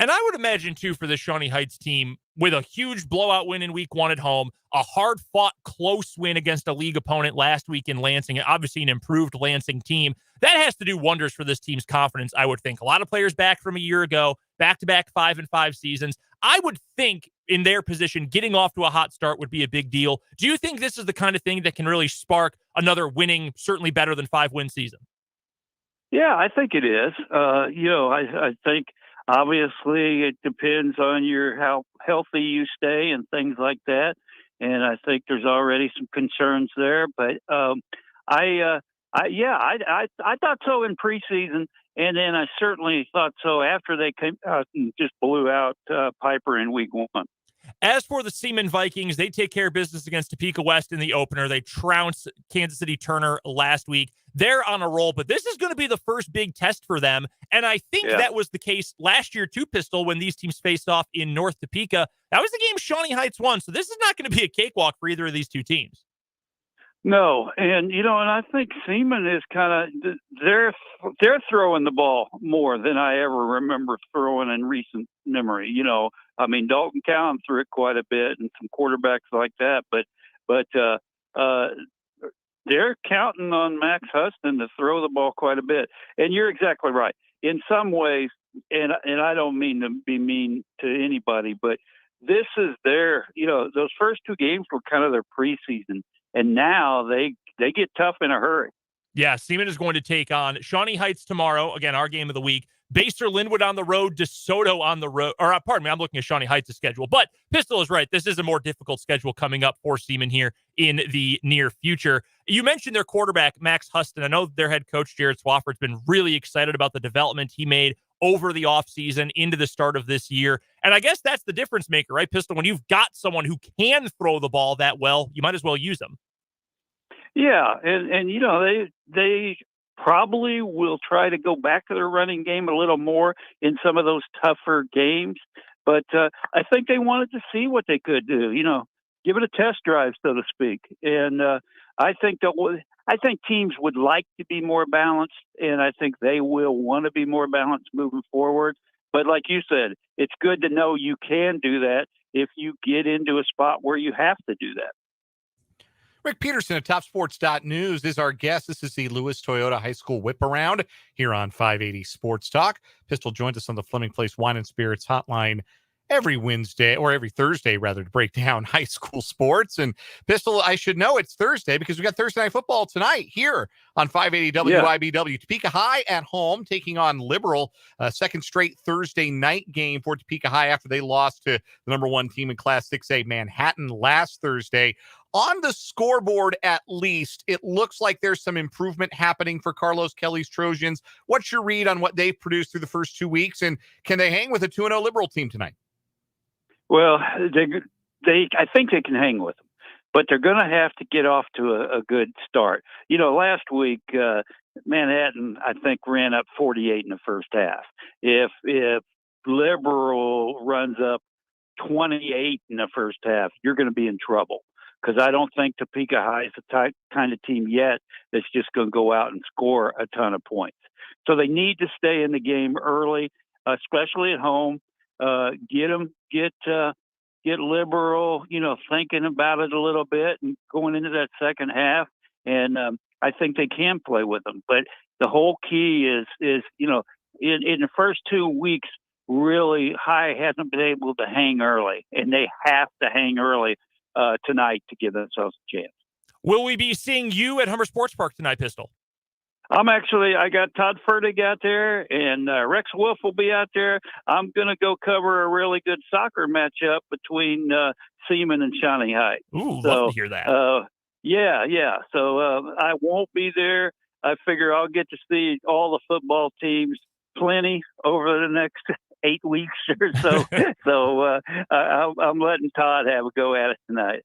And I would imagine, too, for the Shawnee Heights team, with a huge blowout win in week 1 at home, a hard-fought, close win against a league opponent last week in Lansing, and obviously an improved Lansing team, that has to do wonders for this team's confidence, I would think. A lot of players back from a year ago, back-to-back 5-5 seasons. I would think in their position, getting off to a hot start would be a big deal. Do you think this is the kind of thing that can really spark another winning, certainly better than 5-win season? Yeah, I think it is. I think obviously it depends on how healthy you stay and things like that. And I think there's already some concerns there. But I thought so in preseason, and then I certainly thought so after they came out and just blew out Piper in week 1. As for the Seaman Vikings, they take care of business against Topeka West in the opener. They trounced Kansas City Turner last week. They're on a roll, but this is going to be the first big test for them. And I think that was the case last year, too, Pistol, when these teams faced off in North Topeka. That was the game Shawnee Heights won. So this is not going to be a cakewalk for either of these two teams. No, and I think Seaman is kind of they're throwing the ball more than I ever remember throwing in recent memory. Dalton Cowan threw it quite a bit, and some quarterbacks like that. But they're counting on Max Huston to throw the ball quite a bit. And you're exactly right. In some ways, and I don't mean to be mean to anybody, but this is those first 2 games were kind of their preseason. And now they get tough in a hurry. Yeah, Seaman is going to take on Shawnee Heights tomorrow. Again, our game of the week. Baser Linwood on the road, DeSoto on the road. Or, pardon me, I'm looking at Shawnee Heights' schedule. But Pistol is right. This is a more difficult schedule coming up for Seaman here in the near future. You mentioned their quarterback, Max Huston. I know their head coach, Jared Swafford's been really excited about the development he made over the offseason into the start of this year. And I guess that's the difference maker, right, Pistol? When you've got someone who can throw the ball that well, you might as well use them. Yeah, and they probably will try to go back to their running game a little more in some of those tougher games. But I think they wanted to see what they could do, give it a test drive, so to speak. And I think teams would like to be more balanced, and I think they will want to be more balanced moving forward. But like you said, it's good to know you can do that if you get into a spot where you have to do that. Rick Peterson of TopSports.News is our guest. This is the Lewis Toyota High School Whip Around here on 580 Sports Talk. Pistol joins us on the Fleming Place Wine and Spirits hotline every Wednesday, or every Thursday, rather, to break down high school sports. And Pistol, I should know it's Thursday because we got Thursday Night Football tonight here on 580 WIBW. Topeka High at home taking on Liberal, second straight Thursday night game for Topeka High after they lost to the number 1 team in Class 6A, Manhattan, last Thursday. On the scoreboard, at least, it looks like there's some improvement happening for Carlos Kelly's Trojans. What's your read on what they've produced through the first 2 weeks, and can they hang with a 2-0 Liberal team tonight? Well, I think they can hang with them, but they're going to have to get off to a good start. Last week, Manhattan, I think, ran up 48 in the first half. If Liberal runs up 28 in the first half, you're going to be in trouble. Because I don't think Topeka High is the kind of team yet that's just going to go out and score a ton of points. So they need to stay in the game early, especially at home. Get Liberal, thinking about it a little bit and going into that second half. And I think they can play with them. But the whole key is in the first 2 weeks, really High hasn't been able to hang early, and they have to hang early tonight to give themselves a chance. Will we be seeing you at Humber Sports Park tonight, Pistol? I got Todd Fertig out there, and Rex Wolf will be out there. I'm going to go cover a really good soccer matchup between Seaman and Shawnee High. Ooh, love to hear that. Yeah. So I won't be there. I figure I'll get to see all the football teams plenty over the next 8 weeks or so. So I'm letting Todd have a go at it tonight.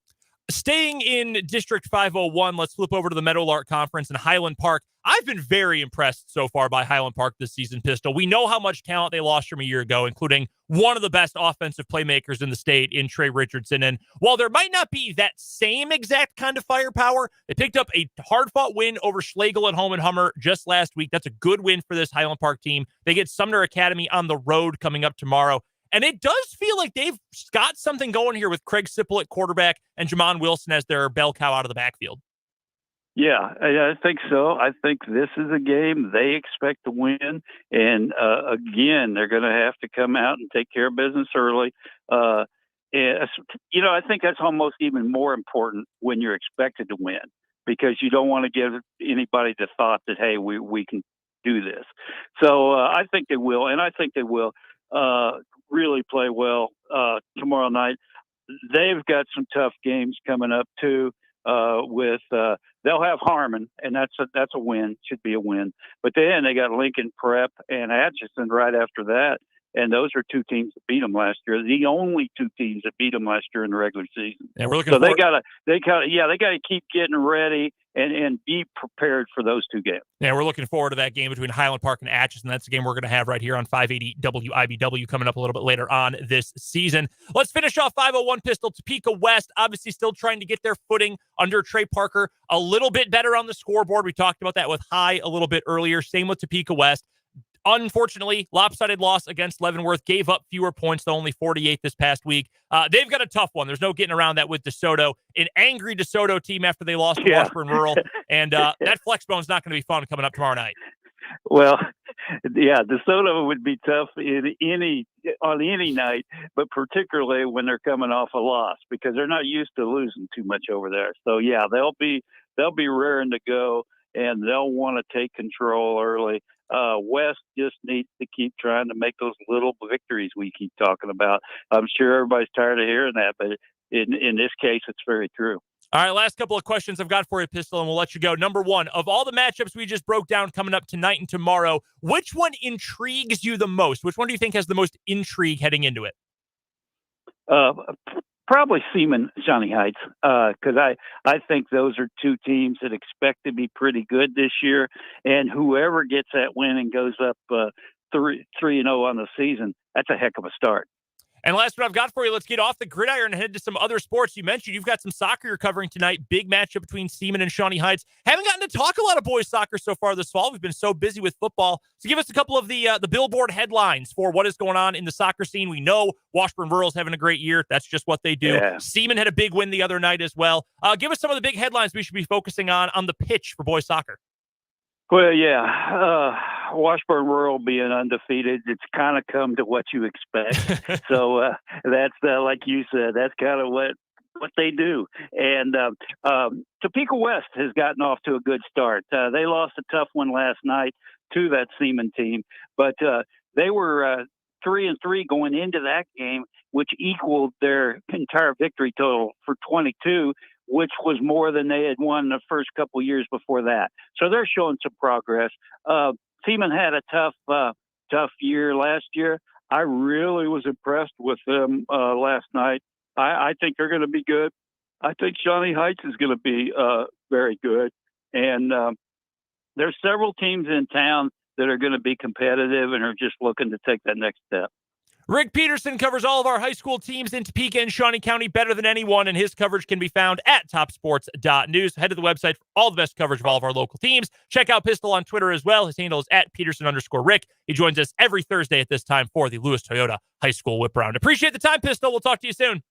Staying in District 501, let's flip over to the Meadowlark Conference in Highland Park. I've been very impressed so far by Highland Park this season, Pistol. We know how much talent they lost from a year ago, including one of the best offensive playmakers in the state in Trey Richardson. And while there might not be that same exact kind of firepower, they picked up a hard-fought win over Schlegel at home in Hummer just last week. That's a good win for this Highland Park team. They get Sumner Academy on the road coming up tomorrow. And it does feel like they've got something going here with Craig Sipple at quarterback and Jamon Wilson as their bell cow out of the backfield. Yeah, I think so. I think this is a game they expect to win. And again, they're going to have to come out and take care of business early. And, I think that's almost even more important when you're expected to win, because you don't want to give anybody the thought that, hey, we can do this. So I think they will. And I think they will really play well tomorrow night. They've got some tough games coming up too. They'll have Harmon, and that's a win. Should be a win. But then they got Lincoln Prep and Atchison right after that, and those are two teams that beat them last year. The only two teams that beat them last year in the regular season. Yeah, we're looking. So they gotta keep getting ready and be prepared for those two games. Yeah, we're looking forward to that game between Highland Park and Atchison. That's the game we're going to have right here on 580 WIBW coming up a little bit later on this season. Let's finish off 501 Pistol. Topeka West, obviously still trying to get their footing under Trey Parker. A little bit better on the scoreboard. We talked about that with High a little bit earlier. Same with Topeka West. Unfortunately, lopsided loss against Leavenworth. Gave up fewer points, though only 48 this past week. They've got a tough one. There's no getting around that with DeSoto. An angry DeSoto team after they lost to Washburn Rural. And that flex bone's not going to be fun coming up tomorrow night. Well, yeah, DeSoto would be tough on any night, but particularly when they're coming off a loss, because they're not used to losing too much over there. So yeah, they'll be raring to go, and they'll want to take control early. West just needs to keep trying to make those little victories we keep talking about. I'm sure everybody's tired of hearing that, but in this case, it's very true. All right, last couple of questions I've got for you, Pistol, and we'll let you go. Number one, of all the matchups we just broke down coming up tonight and tomorrow, which one intrigues you the most? Which one do you think has the most intrigue heading into it? Probably Seaman, Shawnee Heights, because I think those are two teams that expect to be pretty good this year, and whoever gets that win and goes up 3-0 on the season, that's a heck of a start. And last one I've got for you, let's get off the gridiron and head to some other sports. You mentioned you've got some soccer you're covering tonight. Big matchup between Seaman and Shawnee Heights. Haven't gotten to talk a lot of boys soccer so far this fall. We've been so busy with football. So give us a couple of the Billboard headlines for what is going on in the soccer scene. We know Washburn Rural's having a great year. That's just what they do. Yeah. Seaman had a big win the other night as well. Give us some of the big headlines we should be focusing on the pitch for boys soccer. Well, yeah, Washburn Rural being undefeated, it's kind of come to what you expect. So that's like you said, that's kind of what they do. And Topeka West has gotten off to a good start. They lost a tough one last night to that Seaman team, but they were 3-3 going into that game, which equaled their entire victory total for 22. Which was more than they had won the first couple years before that. So they're showing some progress. Seaman had a tough year last year. I really was impressed with them last night. I think they're going to be good. I think Shawnee Heights is going to be very good. And there's several teams in town that are going to be competitive and are just looking to take that next step. Rick Peterson covers all of our high school teams in Topeka and Shawnee County better than anyone, and his coverage can be found at topsports.news. Head to the website for all the best coverage of all of our local teams. Check out Pistol on Twitter as well. His handle is at Peterson_Rick. He joins us every Thursday at this time for the Lewis Toyota High School Whip Round. Appreciate the time, Pistol. We'll talk to you soon.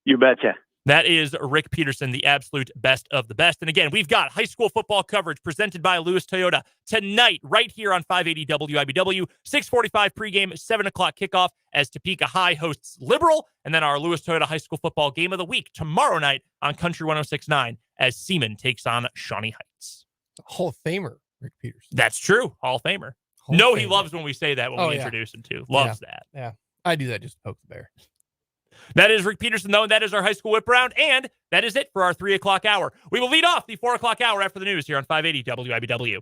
You betcha. That is Rick Peterson, the absolute best of the best. And again, we've got high school football coverage presented by Lewis Toyota tonight, right here on 580 WIBW, 6:45 pregame, 7 o'clock kickoff as Topeka High hosts Liberal, and then our Lewis Toyota high school football game of the week tomorrow night on Country 106.9 as Seaman takes on Shawnee Heights. Hall of Famer, Rick Peterson. That's true. Hall of Famer. He loves when we say that when we introduce him to. Loves that. Yeah, I do that just to poke the bear. That is Rick Peterson, though, and that is our high school whip round, and that is it for our 3 o'clock hour. We will lead off the 4 o'clock hour after the news here on 580 WIBW.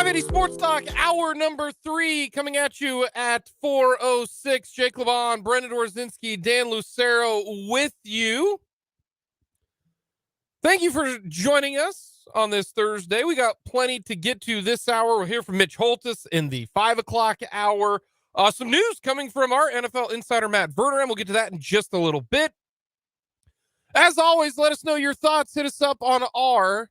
580 Sports Talk, hour number 3, coming at you at 4:06. Jake LeBon, Brendan Dorzinski, Dan Lucero with you. Thank you for joining us on this Thursday. We got plenty to get to this hour. We'll hear from Mitch Holthus in the 5 o'clock hour. Some news coming from our NFL insider, Matt Verderame. We'll get to that in just a little bit. As always, let us know your thoughts. Hit us up on our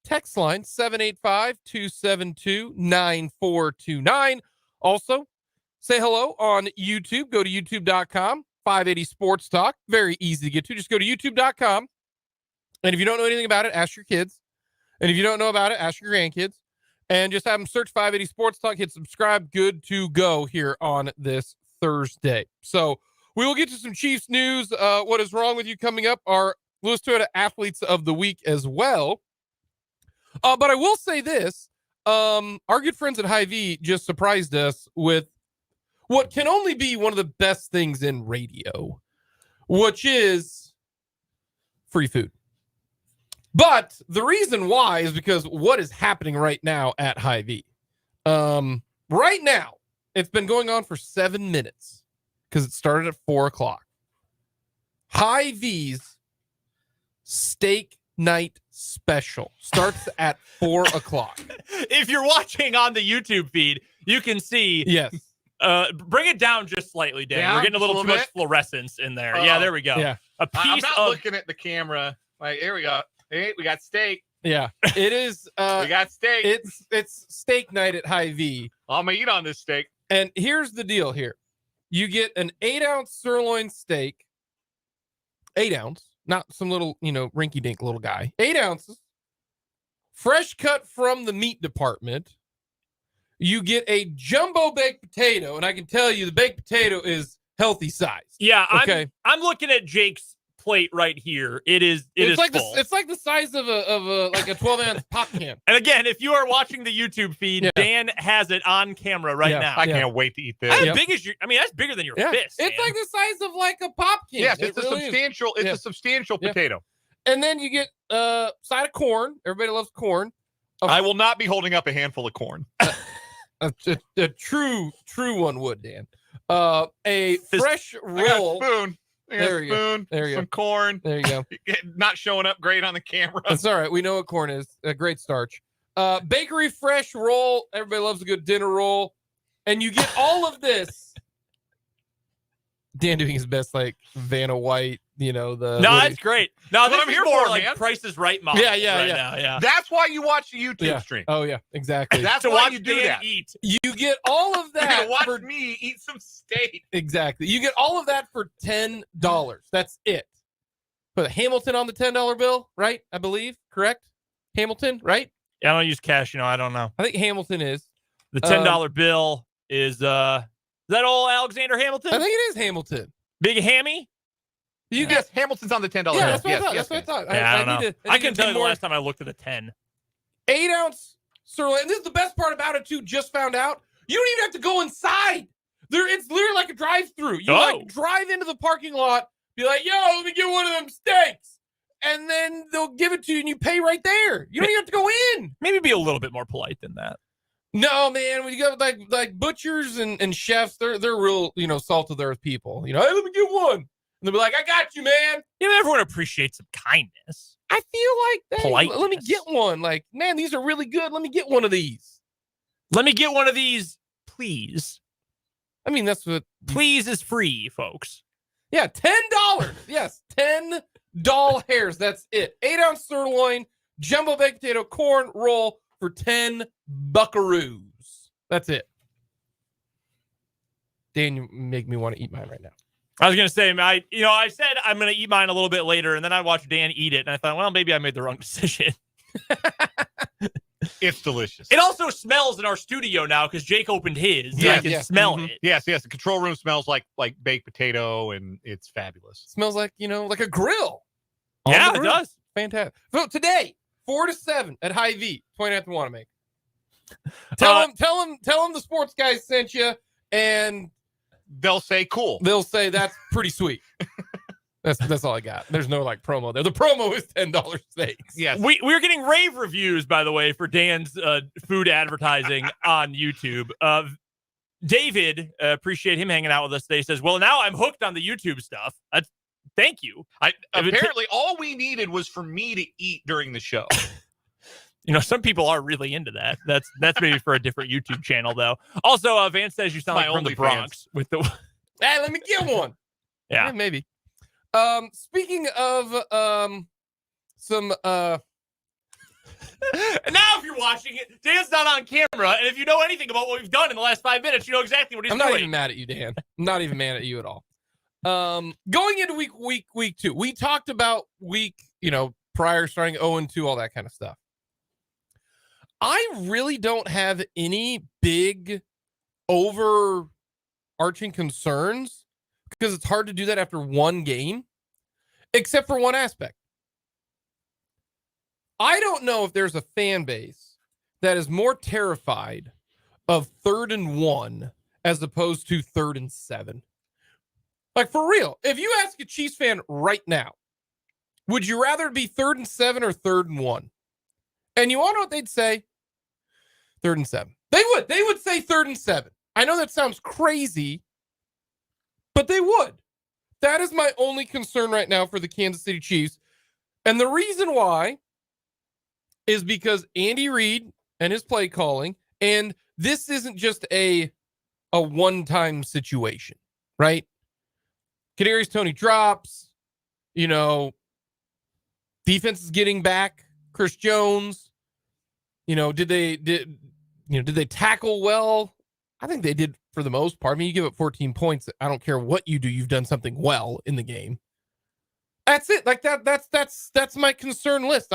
text line, 785-272-9429. Also, say hello on YouTube. Go to youtube.com, 580 Sports Talk. Very easy to get to. Just go to youtube.com. And if you don't know anything about it, ask your kids. And if you don't know about it, ask your grandkids. And just have them search 580 Sports Talk, hit subscribe. Good to go here on this Thursday. So we will get to some Chiefs news. What is wrong with you coming up? Our Lewis Toyota Athletes of the Week as well. But I will say this. Our good friends at Hy-Vee just surprised us with what can only be one of the best things in radio, which is free food. But the reason why is because what is happening right now at Hy-Vee. Right now, it's been going on for 7 minutes because it started at 4 o'clock. Hy-Vee's steak night special starts at 4 o'clock. If you're watching on the YouTube feed, you can see. Yes. Bring it down just slightly, Dan. Down We're getting a little just too a much bit? fluorescence in there. Oh. Yeah, there we go. Yeah. A I'm piece not of looking at the camera. Like, here we go. Hey, we got steak. Yeah. It is. We got steak. It's steak night at Hy-Vee. I'm going to eat on this steak. And here's the deal here. You get an 8-ounce sirloin steak. 8 ounce. Not some little, rinky-dink little guy. 8 ounces. Fresh cut from the meat department. You get a jumbo baked potato. And I can tell you the baked potato is healthy size. Yeah, Okay. I'm looking at Jake's plate right here. It's like full. it's like the size of a 12-ounce pop can. And again, if you are watching the YouTube feed, Yeah. Dan has it on camera right Yeah. now. I can't wait to eat this. How Yep. big is that's bigger than your Yeah. fist. It's man. like the size of like a pop can. Yes, It it's a really is. substantial. It's Yeah. a substantial Yeah. potato. And then you get side of corn. Everybody loves corn. I will not be holding up a handful of corn. A true one would, Dan. A fresh I got a roll. spoon. I got There a you go. spoon. There you some go. corn. There you go. Not showing up great on the camera. That's all right. We know what corn is. A great starch. Bakery fresh roll. Everybody loves a good dinner roll. And you get all of this. Dan doing his best, like Vanna White, No, that's great. No, That's this what I'm is here more for, like man. Price is Right model. Yeah, yeah, right yeah. now, yeah. That's why you watch the YouTube Yeah. stream. Oh, yeah, exactly. That's To why watch you do Dan that. eat. You get all of You're that gonna watch for me eat some steak. exactly. You get all of that for $10. That's it. Put Hamilton on the $10 bill, right? I believe, correct? Hamilton, right? Yeah, I don't use cash. I don't know. I think Hamilton is. The $10 bill is that old Alexander Hamilton? I think it is Hamilton. Big Hammy? You Yes, Hamilton's on the $10 bill. Yeah, that's what yes, I thought. yes, That's what I yes. thought. Yeah, I don't know. need to- I need can to tell do you the more. last time I looked at a 10. 8-ounce sirloin. And this is the best part about it too. Just found out. You don't even have to go inside. It's literally like a drive-through. You like drive into the parking lot, be like, "Yo, let me get one of them steaks," and then they'll give it to you, and you pay right there. You don't even have to go in. Maybe be a little bit more polite than that. No, man. When you go like butchers and chefs, they're real, salt of the earth people. Hey, let me get one, and they'll be like, "I got you, man." Everyone appreciates some kindness. I feel like that. Let me Politeness. get one. Like, man, these are really good. Let me get one of these. Let me get one of these, please. I mean, that's what. Please is free, folks. Yeah, $10. Yes, $10 hairs. That's it. 8-ounce sirloin, jumbo baked potato, corn roll for 10 buckaroos. That's it. Dan, you make me want to eat mine right now. I was gonna say, I said I'm gonna eat mine a little bit later, and then I watched Dan eat it, and I thought, well, maybe I made the wrong decision. It's delicious. It also smells in our studio now because Jake opened his. Yeah, I can yeah. smell Mhm. it. Yes. The control room smells like baked potato, and it's fabulous. Smells like, like a grill. On Yeah, the it grill. does. Fantastic. So today, 4 to 7 at Hy-Vee. Point out to Wanamaker. Tell them the sports guys sent you, and They'll say cool. they'll say that's pretty sweet. That's all I got. There's no like promo there. The promo is $10 steaks. Yes. We're getting rave reviews, by the way, for Dan's food advertising on YouTube. David, appreciate him hanging out with us today, says, well, now I'm hooked on the YouTube stuff. Thank you. Apparently, all we needed was for me to eat during the show. Some people are really into that. That's maybe for a different YouTube channel, though. Also, Vance says you sound like from the Bronx with the. Hey, let me get one. Yeah, maybe. Speaking of some now if you're watching it, Dan's not on camera, and if you know anything about what we've done in the last 5 minutes, you know exactly what he's I'm doing. not even mad at you, Dan. I'm not even mad at you at all. Going into week 2, we talked about week, prior starting 0-2, all that kind of stuff. I really don't have any big overarching concerns because it's hard to do that after one game, except for one aspect. I don't know if there's a fan base that is more terrified of 3rd and 1 as opposed to 3rd and 7. Like, for real, if you ask a Chiefs fan right now, would you rather be 3rd and 7 or 3rd and 1? And you want to know what they'd say? 3rd and 7. They would say 3rd and 7. I know that sounds crazy, but they would. That is my only concern right now for the Kansas City Chiefs. And the reason why is because Andy Reid and his play calling, and this isn't just a one-time situation, right? Kadarius Toney drops, defense is getting back. Chris Jones, did they tackle well? I think they did for the most part. I mean, you give up 14 points. I don't care what you do. You've done something well in the game. That's it. Like that's my concern list.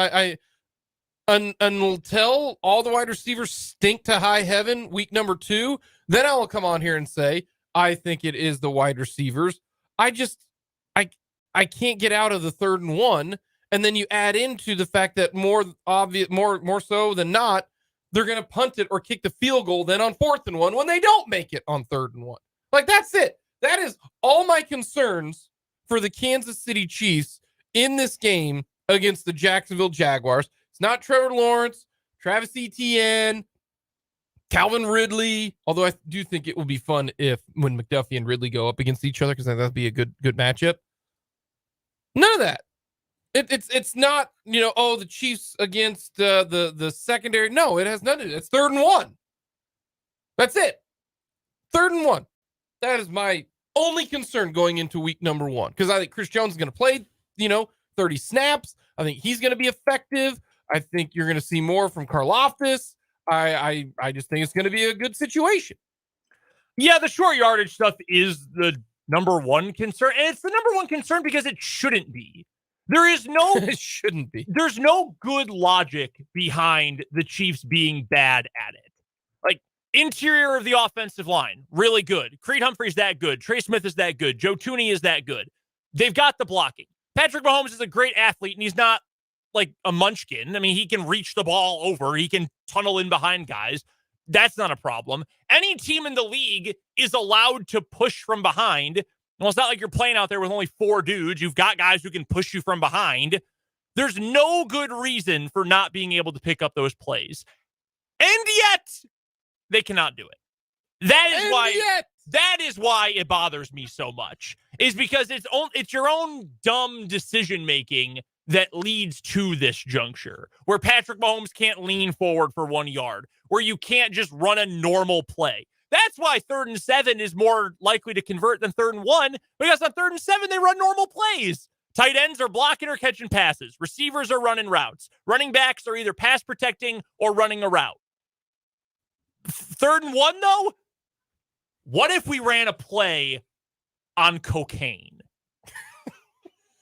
Until all the wide receivers stink to high heaven week number 2, then I will come on here and say, I think it is the wide receivers. I can't get out of the 3rd and 1. And then you add into the fact that more so than not, they're going to punt it or kick the field goal then on 4th and 1 when they don't make it on 3rd and 1. Like, that's it. That is all my concerns for the Kansas City Chiefs in this game against the Jacksonville Jaguars. It's not Trevor Lawrence, Travis Etienne, Calvin Ridley, although I do think it will be fun when McDuffie and Ridley go up against each other, because that'd be a good matchup. None of that. It's not, the Chiefs against the secondary. No, it has nothing to do. It's 3rd and 1. That's it. 3rd and 1. That is my only concern going into week number 1, because I think Chris Jones is going to play, 30 snaps. I think he's going to be effective. I think you're going to see more from Karlaftis. I just think it's going to be a good situation. Yeah, the short yardage stuff is the number one concern. And it's the number one concern because it shouldn't be. There is no it shouldn't be. There's no good logic behind the Chiefs being bad at it. Like, interior of the offensive line, really good. Creed Humphrey's that good. Trey Smith is that good. Joe Tooney is that good. They've got the blocking. Patrick Mahomes is a great athlete, and he's not like a munchkin. I mean, he can reach the ball over. He can tunnel in behind guys. That's not a problem. Any team in the league is allowed to push from behind. Well, it's not like you're playing out there with only 4 dudes. You've got guys who can push you from behind. There's no good reason for not being able to pick up those plays. And yet, they cannot do it. That is why it bothers me so much, is because it's your own dumb decision-making that leads to this juncture, where Patrick Mahomes can't lean forward for 1 yard, where you can't just run a normal play. That's why 3rd and 7 is more likely to convert than 3rd and 1, because on 3rd and 7, they run normal plays. Tight ends are blocking or catching passes. Receivers are running routes. Running backs are either pass protecting or running a route. 3rd and 1, though? What if we ran a play on cocaine?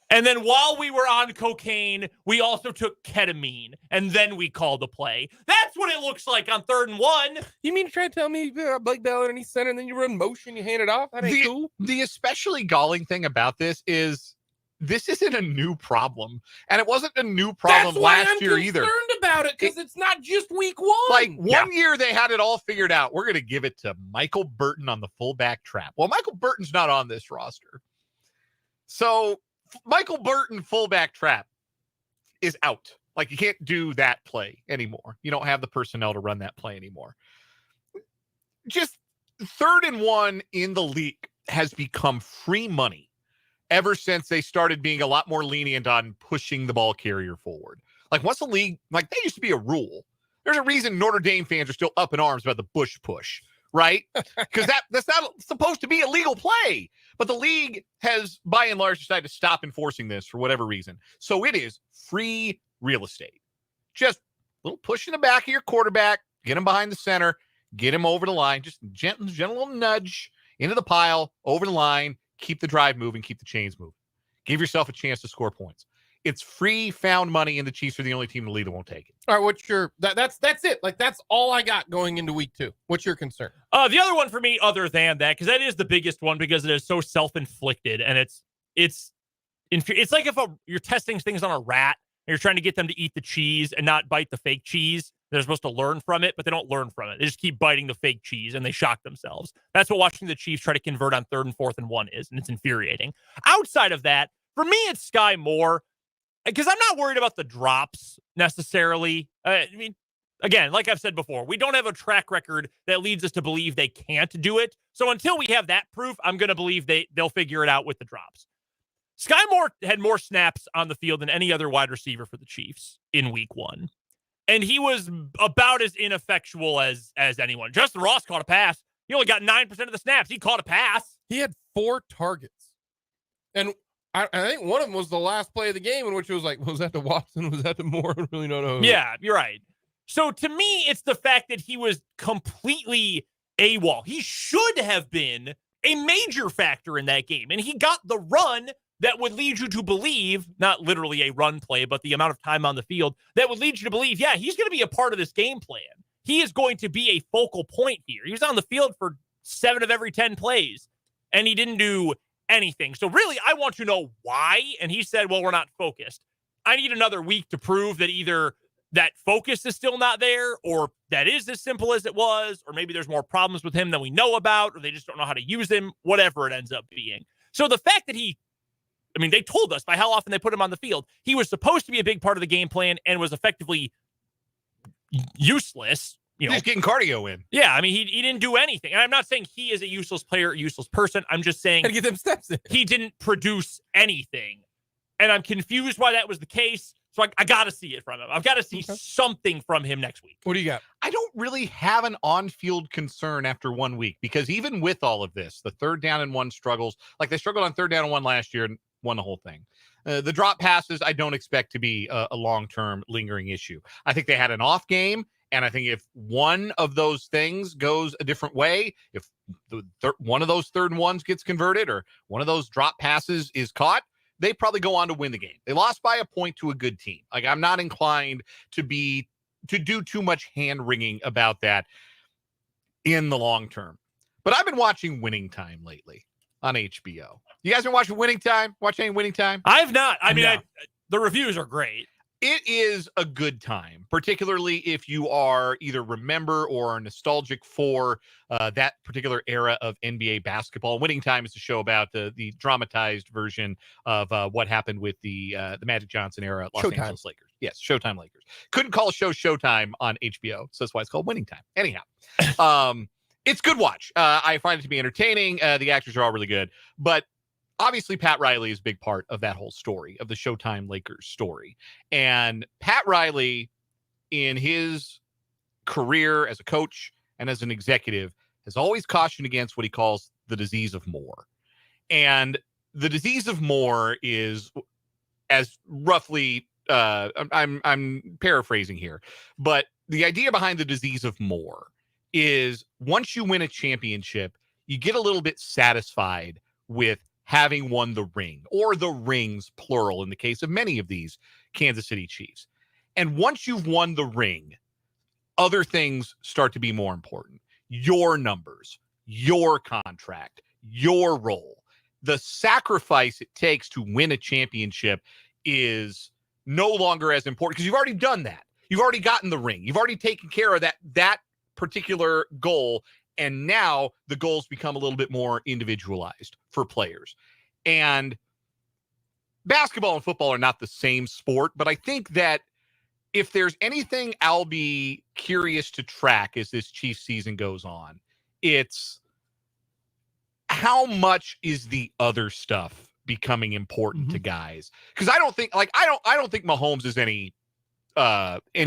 And then while we were on cocaine, we also took ketamine, and then we called the play. That's what it looks like on 3rd and 1. You mean to try to tell me Blake Bell underneath center, and then you run motion, you hand it off? That ain't cool. The especially galling thing about this is this isn't a new problem, and it wasn't a new problem last year either. I'm concerned about it, because it's not just week 1. Like, one year they had it all figured out. We're going to give it to Michael Burton on the fullback trap. Well, Michael Burton's not on this roster. So Michael Burton fullback trap is out. Like, you can't do that play anymore. You don't have the personnel to run that play anymore. Just 3rd and 1 in the league has become free money ever since they started being a lot more lenient on pushing the ball carrier forward. Like, once the league, like, that used to be a rule. There's a reason Notre Dame fans are still up in arms about the Bush push, right? Because that's not supposed to be a legal play. But the league has, by and large, decided to stop enforcing this for whatever reason. So it is free real estate. Just a little push in the back of your quarterback, get him behind the center, get him over the line, just gentle little nudge into the pile, over the line, keep the drive moving, keep the chains moving. Give yourself a chance to score points. It's free found money, and the Chiefs are the only team in the league that won't take it. All right, what's your that's it. Like, that's all I got going into week 2. What's your concern? The other one for me, other than that, because that is the biggest one, because it is so self-inflicted, and it's like if you're testing things on a rat and you're trying to get them to eat the cheese and not bite the fake cheese. They're supposed to learn from it, but they don't learn from it. They just keep biting the fake cheese, and they shock themselves. That's what watching the Chiefs try to convert on 3rd and 4th and 1 is, and it's infuriating. Outside of that, for me, it's Sky Moore, because I'm not worried about the drops necessarily. I mean, again, like I've said before, we don't have a track record that leads us to believe they can't do it. So until we have that proof, I'm going to believe they'll figure it out with the drops. Sky Moore had more snaps on the field than any other wide receiver for the Chiefs in week 1. And he was about as ineffectual as anyone. Justin Ross caught a pass. He only got 9% of the snaps. He caught a pass. He had 4 targets. And I think one of them was the last play of the game, in which it was like, was that to Watson? Was that to Moore? I really don't know. Yeah, you're right. So to me, it's the fact that he was completely AWOL. He should have been a major factor in that game. And he got the run that would lead you to believe, not literally a run play, but the amount of time on the field that would lead you to believe, yeah, he's going to be a part of this game plan. He is going to be a focal point here. He was on the field for 7 of every 10 plays, and he didn't do anything. So really, I want to know why. And he said, well, we're not focused. I need another week to prove that either that focus is still not there, or that is as simple as it was, or maybe there's more problems with him than we know about, or they just don't know how to use him, whatever it ends up being. So the fact that they told us by how often they put him on the field, he was supposed to be a big part of the game plan and was effectively useless. He's getting cardio in. Yeah, I mean, he didn't do anything. And I'm not saying he is a useless player, a useless person. I'm just saying Gotta get them steps in. He didn't produce anything. And I'm confused why that was the case. So I got to see it from him. I've got to see something from him next week. What do you got? I don't really have an on-field concern after 1 week, because even with all of this, the 3rd down and 1 struggles, like they struggled on 3rd down and 1 last year and won the whole thing. The drop passes, I don't expect to be a long-term lingering issue. I think they had an off game, and I think if one of those things goes a different way, if one of those 3rd and 1s gets converted or one of those drop passes is caught, they probably go on to win the game. They lost by a point to a good team. Like, I'm not inclined to do too much hand-wringing about that in the long term. But I've been watching Winning Time lately on HBO. You guys been watching Winning Time? Watch any Winning Time? I have not. I mean, the reviews are great. It is a good time, particularly if you are either remember or are nostalgic for that particular era of NBA basketball. Winning Time is a show about the dramatized version of what happened with the Magic Johnson era Los Angeles Lakers. Yes, Showtime Lakers. Couldn't call a show Showtime on HBO, so that's why it's called Winning Time. Anyhow, it's good watch. I find it to be entertaining. The actors are all really good, but obviously, Pat Riley is a big part of that whole story, of the Showtime Lakers story. And Pat Riley, in his career as a coach and as an executive, has always cautioned against what he calls the disease of more. And the disease of more is, as roughly, I'm paraphrasing here, but the idea behind the disease of more is once you win a championship, you get a little bit satisfied with having won the ring, or the rings, plural, in the case of many of these Kansas City Chiefs. And once you've won the ring, other things start to be more important. Your numbers, your contract, your role. The sacrifice it takes to win a championship is no longer as important, because you've already done that. You've already gotten the ring. You've already taken care of that particular goal. And now the goals become a little bit more individualized for players. And basketball and football are not the same sport, but I think that if there's anything I'll be curious to track as this Chiefs season goes on, it's how much is the other stuff becoming important to guys? Because I don't think Mahomes is any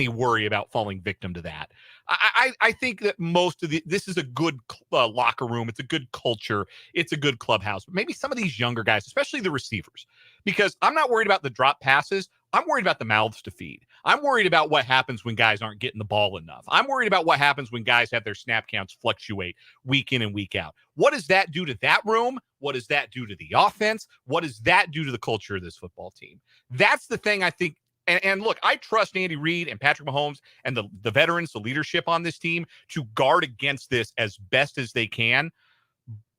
worry about falling victim to that. I think that most of this is a good locker room. It's a good culture. It's a good clubhouse. But maybe some of these younger guys, especially the receivers, because I'm not worried about the drop passes. I'm worried about the mouths to feed. I'm worried about what happens when guys aren't getting the ball enough. I'm worried about what happens when guys have their snap counts fluctuate week in and week out. What does that do to that room? What does that do to the offense? What does that do to the culture of this football team? That's the thing I think. And look, I trust Andy Reid and Patrick Mahomes and the veterans, the leadership on this team to guard against this as best as they can.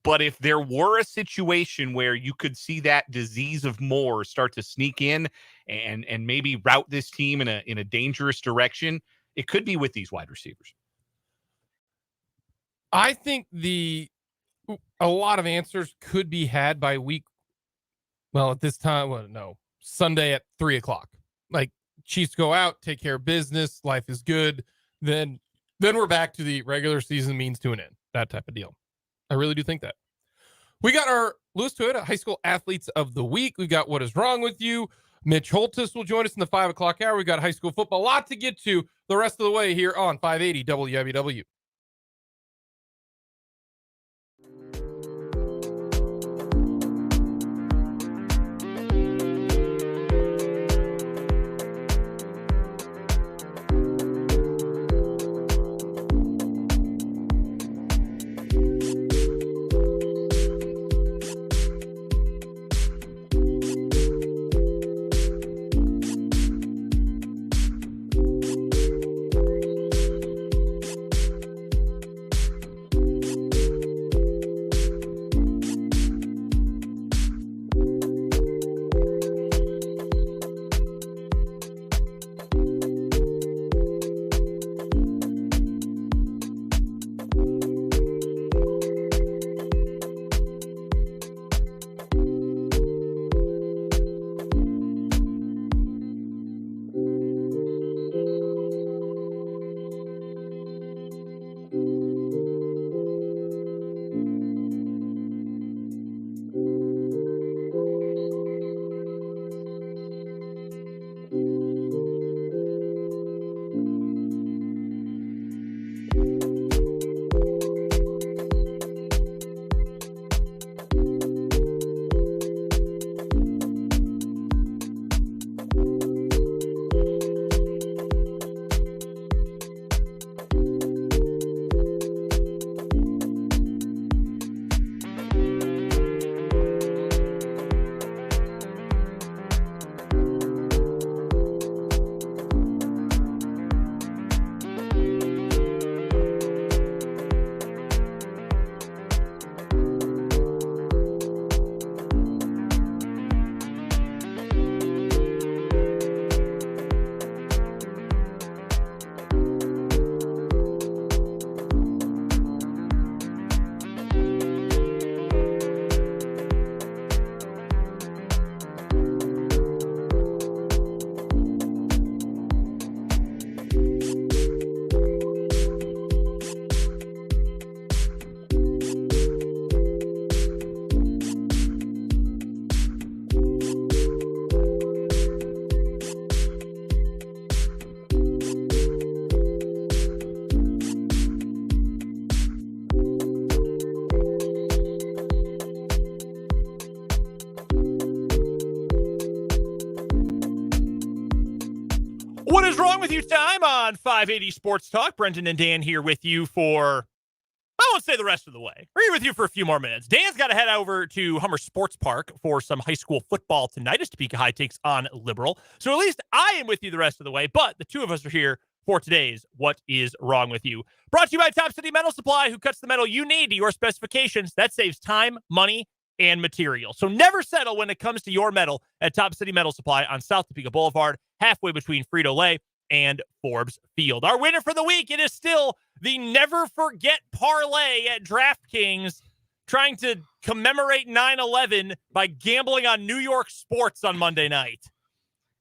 But if there were a situation where you could see that disease of more start to sneak in and maybe route this team in a dangerous direction, it could be with these wide receivers. I think a lot of answers could be had by at this time, Sunday at 3:00. Like, Chiefs go out, take care of business, life is good. Then we're back to the regular season means to an end, that type of deal. I really do think that. We got our Lewis Toyota High School Athletes of the Week. We got What Is Wrong With You. Mitch Holthus will join us in the 5:00 hour. We got high school football, a lot to get to the rest of the way here on 580 WIBW. What is wrong with you time on 580 Sports Talk? Brendan and Dan here with you for, I won't say the rest of the way. We're here with you for a few more minutes. Dan's got to head over to Hummer Sports Park for some high school football tonight as Topeka High takes on Liberal. So at least I am with you the rest of the way, but the two of us are here for today's What is Wrong with You? Brought to you by Top City Metal Supply, who cuts the metal you need to your specifications. That saves time, money, and material. So never settle when it comes to your metal at Top City Metal Supply on South Topeka Boulevard, halfway between Frito-Lay and Forbes Field. Our winner for the week, it is still the Never Forget Parlay at DraftKings. trying to commemorate 9/11 by gambling on New York sports on Monday night.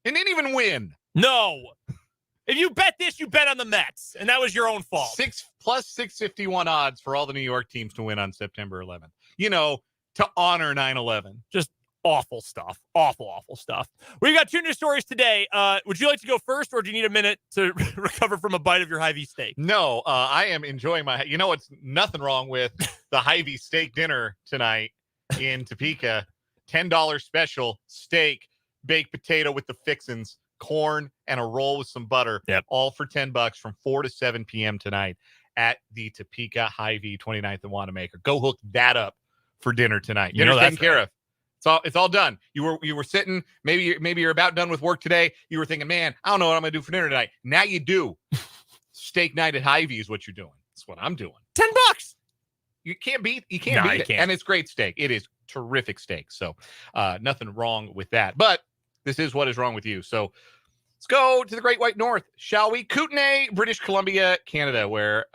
And didn't even win. No. If you bet this, you bet on the Mets, and that was your own fault. 6+651 odds for all the New York teams to win on September 11th. You know, to honor 9/11. Just awful stuff. Awful stuff. We've got 2 news stories today. Would you like to go first, or do you need a minute to recover from a bite of your Hy-Vee steak? No, I am enjoying you know what's nothing wrong with the Hy-Vee steak dinner tonight in Topeka. $10 special steak, baked potato with the fixins, corn, and a roll with some butter. Yep. All for $10 from 4 to 7 p.m. tonight at the Topeka Hy-Vee 29th and Wanamaker. Go hook that up for dinner tonight. You know Dinner's that's taken care of. It's all done. You were sitting, maybe you're about done with work today. You were thinking, man, I don't know what I'm gonna do for dinner tonight. Now you do. Steak night at Hy-Vee is what you're doing. That's what I'm doing. $10. You can't beat it. Can't. And it's great steak. It is terrific steak. So nothing wrong with that. But this is what is wrong with you. So let's go to the Great White North, shall we? Kootenay, British Columbia, Canada, where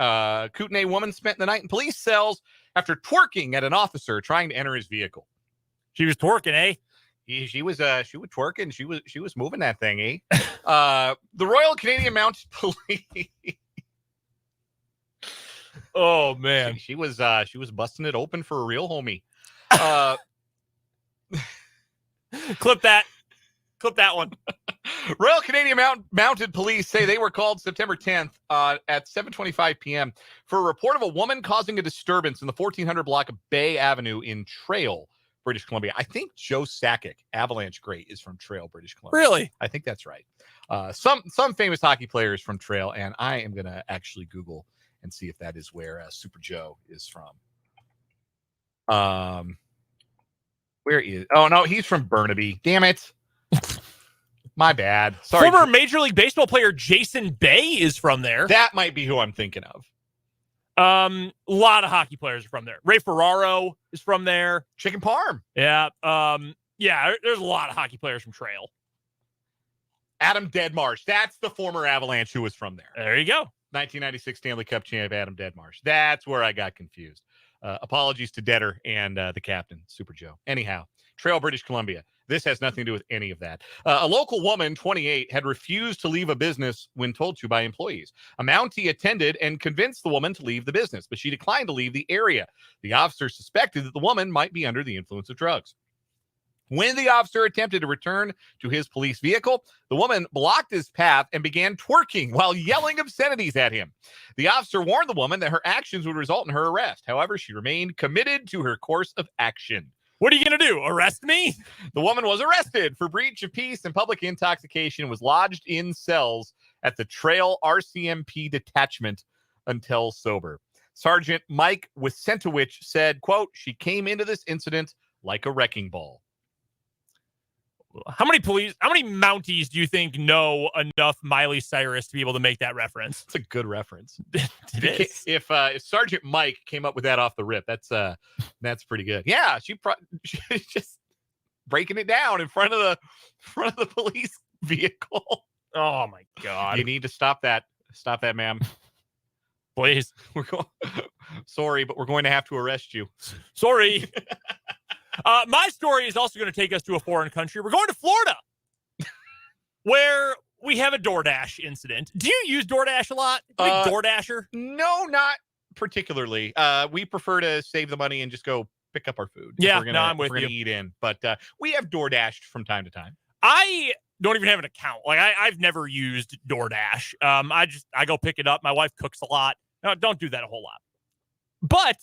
Kootenay woman spent the night in police cells after twerking at an officer trying to enter his vehicle. She was twerking, eh? She was twerking. She was moving that thing, eh? The Royal Canadian Mounted Police. Oh man, she was busting it open for a real homie. Clip that one. Royal Canadian Mounted Police say they were called September 10th at 7:25 p.m. for a report of a woman causing a disturbance in the 1400 block of Bay Avenue in Trail, British Columbia. I think Joe Sakic, Avalanche great, is from Trail, British Columbia. Really? I think that's right. Some famous hockey players from Trail, and I am going to actually Google and see if that is where Super Joe is from. Where is? Oh no, he's from Burnaby. Damn it. My bad. Sorry. Former Major League Baseball player Jason Bay is from there. That might be who I'm thinking of. A lot of hockey players are from there. Ray Ferraro is from there. Chicken Parm. Yeah. There's a lot of hockey players from Trail. Adam Deadmarsh. That's the former Avalanche who was from there. There you go. 1996 Stanley Cup champ Adam Deadmarsh. That's where I got confused. Apologies to Deader and the captain, Super Joe. Anyhow, Trail, British Columbia. This has nothing to do with any of that. A local woman, 28, had refused to leave a business when told to by employees. A Mountie attended and convinced the woman to leave the business, but she declined to leave the area. The officer suspected that the woman might be under the influence of drugs. When the officer attempted to return to his police vehicle, the woman blocked his path and began twerking while yelling obscenities at him. The officer warned the woman that her actions would result in her arrest. However, she remained committed to her course of action. What are you going to do? Arrest me? The woman was arrested for breach of peace and public intoxication and was lodged in cells at the Trail RCMP detachment until sober. Sergeant Mike Wicentowicz said, quote, "She came into this incident like a wrecking ball." How many Mounties do you think know enough Miley Cyrus to be able to make that reference? It's a good reference. If If Sergeant Mike came up with that off the rip, that's pretty good. Yeah, she's just breaking it down in front of the police vehicle. Oh my God! You need to stop that. Stop that, ma'am. Please. Sorry, but we're going to have to arrest you. Sorry. My story is also going to take us to a foreign country. We're going to Florida, where we have a DoorDash incident. Do you use DoorDash a lot? Big DoorDasher? No, not particularly. We prefer to save the money and just go pick up our food. Yeah, I'm with you. We're going to eat in, but we have DoorDashed from time to time. I don't even have an account. Like I've never used DoorDash. I go pick it up. My wife cooks a lot. No, don't do that a whole lot. But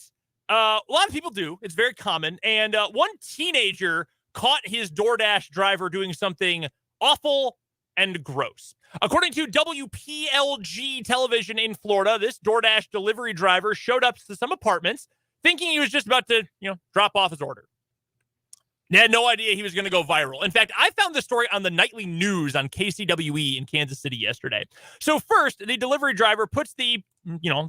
a lot of people do. It's very common. And one teenager caught his DoorDash driver doing something awful and gross. According to WPLG television in Florida, this DoorDash delivery driver showed up to some apartments thinking he was just about to, drop off his order. He had no idea he was going to go viral. In fact, I found this story on the nightly news on KCWE in Kansas City yesterday. So first, the delivery driver puts the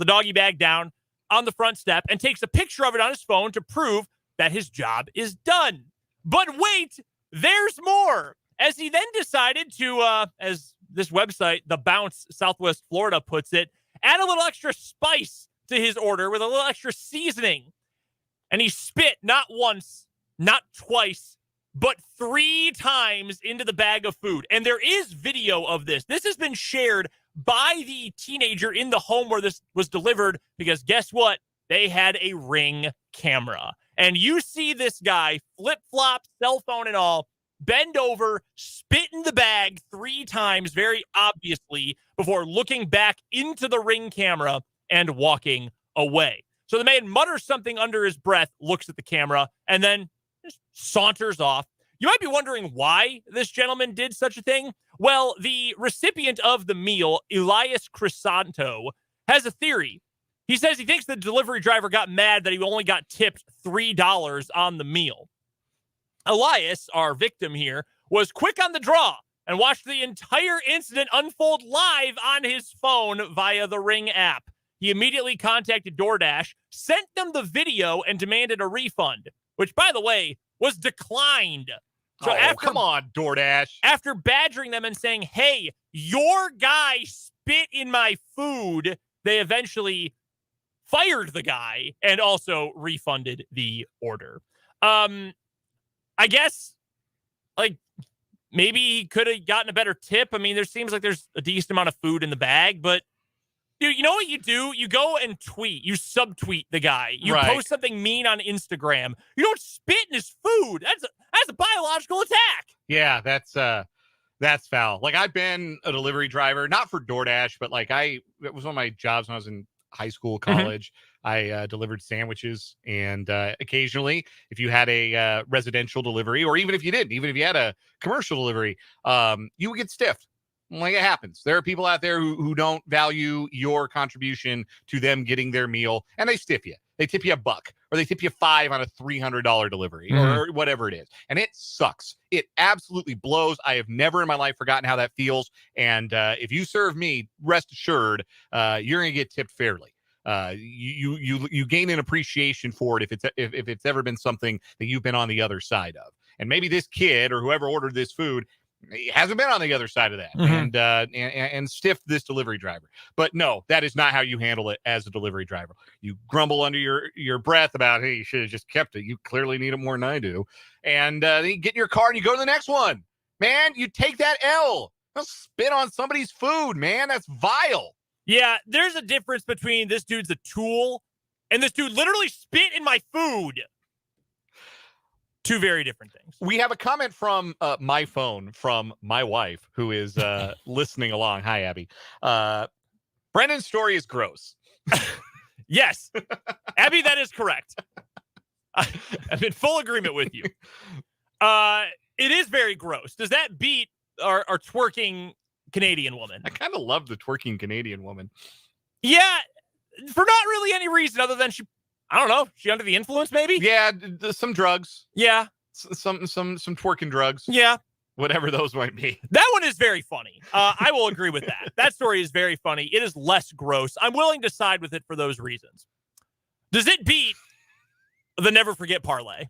doggy bag down on the front step and takes a picture of it on his phone to prove that his job is done. But wait, there's more. As he then decided to, as this website, The Bounce Southwest Florida puts it, add a little extra spice to his order with a little extra seasoning. and he spit not once, not twice, but 3 times into the bag of food. And there is video of this. This has been shared by the teenager in the home where this was delivered, because guess what? They had a Ring camera. And you see this guy, flip-flop, cell phone and all, bend over, spit in the bag 3 times, very obviously, before looking back into the Ring camera and walking away. So the man mutters something under his breath, looks at the camera, and then just saunters off. You might be wondering why this gentleman did such a thing. Well, the recipient of the meal, Elias Crisanto, has a theory. He says he thinks the delivery driver got mad that he only got tipped $3 on the meal. Elias, our victim here, was quick on the draw and watched the entire incident unfold live on his phone via the Ring app. He immediately contacted DoorDash, sent them the video, and demanded a refund, which, by the way, was declined. So come on, DoorDash. After badgering them and saying, hey, your guy spit in my food, they eventually fired the guy and also refunded the order. I guess, like, maybe he could have gotten a better tip. I mean, there seems like there's a decent amount of food in the bag, but dude, you know what you do? You go and tweet. You subtweet the guy. You post something mean on Instagram. You don't spit in his food. That's a biological attack. Yeah, that's foul. Like, I've been a delivery driver, not for DoorDash, but like it was one of my jobs when I was in high school, college. I delivered sandwiches, and occasionally, if you had a residential delivery, or even if you didn't, even if you had a commercial delivery, you would get stiffed. Like, it happens. There are people out there who don't value your contribution to them getting their meal, and they stiff you. They tip you $1, or they tip you $5 on a $300 delivery, or whatever it is. And it sucks. It absolutely blows. I have never in my life forgotten how that feels. And if you serve me, rest assured, you're going to get tipped fairly. You gain an appreciation for it if it's ever been something that you've been on the other side of. And maybe this kid or whoever ordered this food hasn't been on the other side of that, and stiffed this delivery driver. But no, that is not how you handle it as a delivery driver. You grumble under your breath about, hey, you should have just kept it. You clearly need it more than I do. And then you get in your car and you go to the next one. Man, you take that L. Don't spit on somebody's food, man. That's vile. Yeah, there's a difference between this dude's a tool and this dude literally spit in my food. Two very different things. We have a comment from my phone from my wife, who is listening along. Hi, Abby. Brendan's story is gross. Yes. Abby, that is correct. I'm in full agreement with you. It is very gross. Does that beat our twerking Canadian woman? I kind of love the twerking Canadian woman. Yeah, for not really any reason other than I don't know. She under the influence, maybe? Yeah, some drugs. Yeah. Some twerking drugs. Yeah. Whatever those might be. That one is very funny. I will agree with that. That story is very funny. It is less gross. I'm willing to side with it for those reasons. Does it beat the never forget parlay?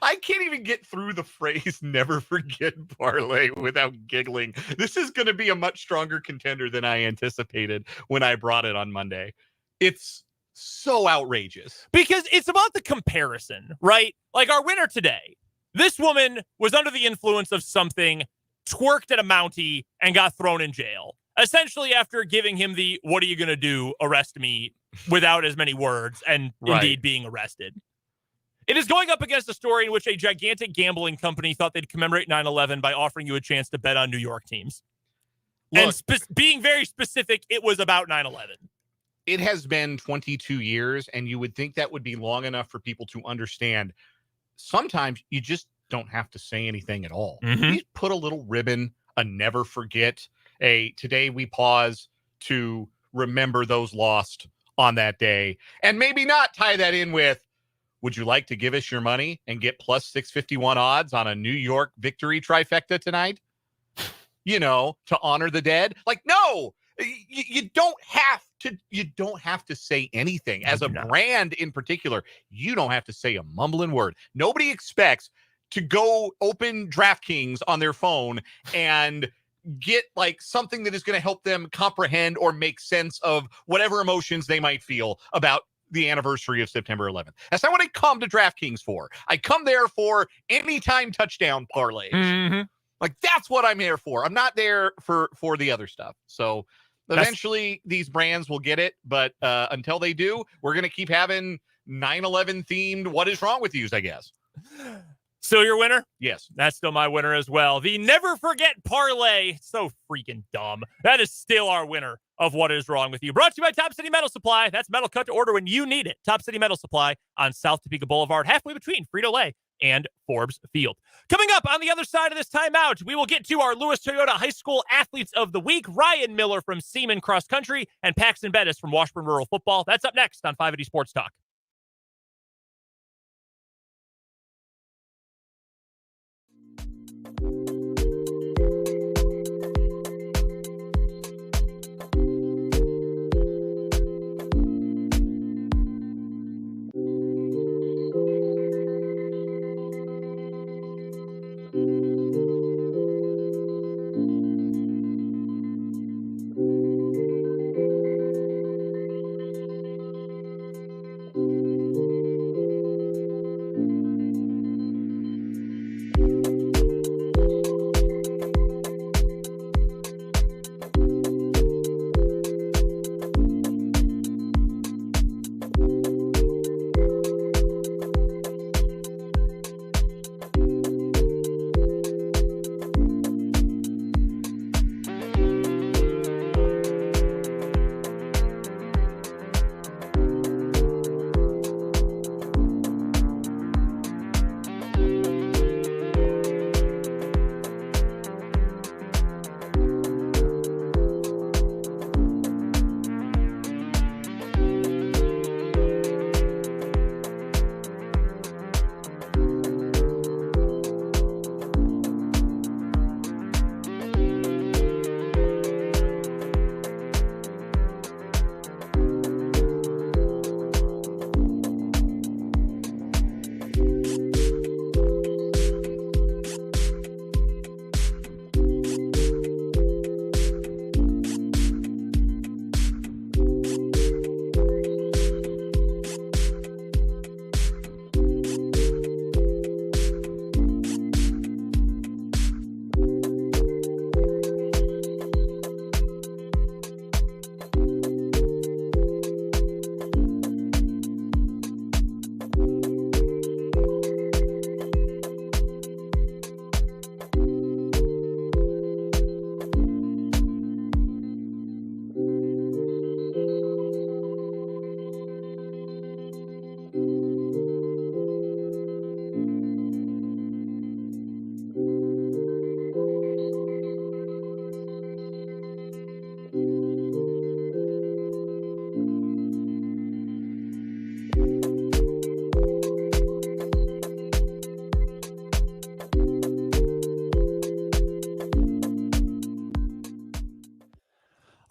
I can't even get through the phrase never forget parlay without giggling. This is going to be a much stronger contender than I anticipated when I brought it on Monday. It's so outrageous. Because it's about the comparison, right? Like our winner today. This woman was under the influence of something, twerked at a Mountie, and got thrown in jail. Essentially after giving him the, what are you going to do, arrest me, without as many words, and indeed being arrested. It is going up against a story in which a gigantic gambling company thought they'd commemorate 9/11 by offering you a chance to bet on New York teams. Look, and being very specific, it was about 9/11. It has been 22 years, and you would think that would be long enough for people to understand. Sometimes you just don't have to say anything at all. You put a little ribbon, a never forget, a today we pause to remember those lost on that day, and maybe not tie that in with, would you like to give us your money and get plus 651 odds on a New York victory trifecta tonight? You know, to honor the dead? Like, no, you don't have to. You don't have to say anything. As a brand in particular, you don't have to say a mumbling word. Nobody expects to go open DraftKings on their phone and get like something that is going to help them comprehend or make sense of whatever emotions they might feel about the anniversary of September 11th. That's not what I come to DraftKings for. I come there for anytime touchdown parlays. Mm-hmm. Like, that's what I'm here for. I'm not there for the other stuff. So eventually these brands will get it, but until they do, we're going to keep having 9/11 themed what is wrong with yous, I guess. Still your winner? Yes. That's still my winner as well. The Never Forget Parlay. So freaking dumb. That is still our winner of What Is Wrong With You. Brought to you by Top City Metal Supply. That's metal cut to order when you need it. Top City Metal Supply on South Topeka Boulevard, halfway between Frito-Lay and Forbes Field. Coming up on the other side of this timeout, we will get to our Lewis Toyota High School Athletes of the Week, Ryan Miller from Seaman Cross Country, and Paxton Bettis from Washburn Rural Football. That's up next on 580 Sports Talk.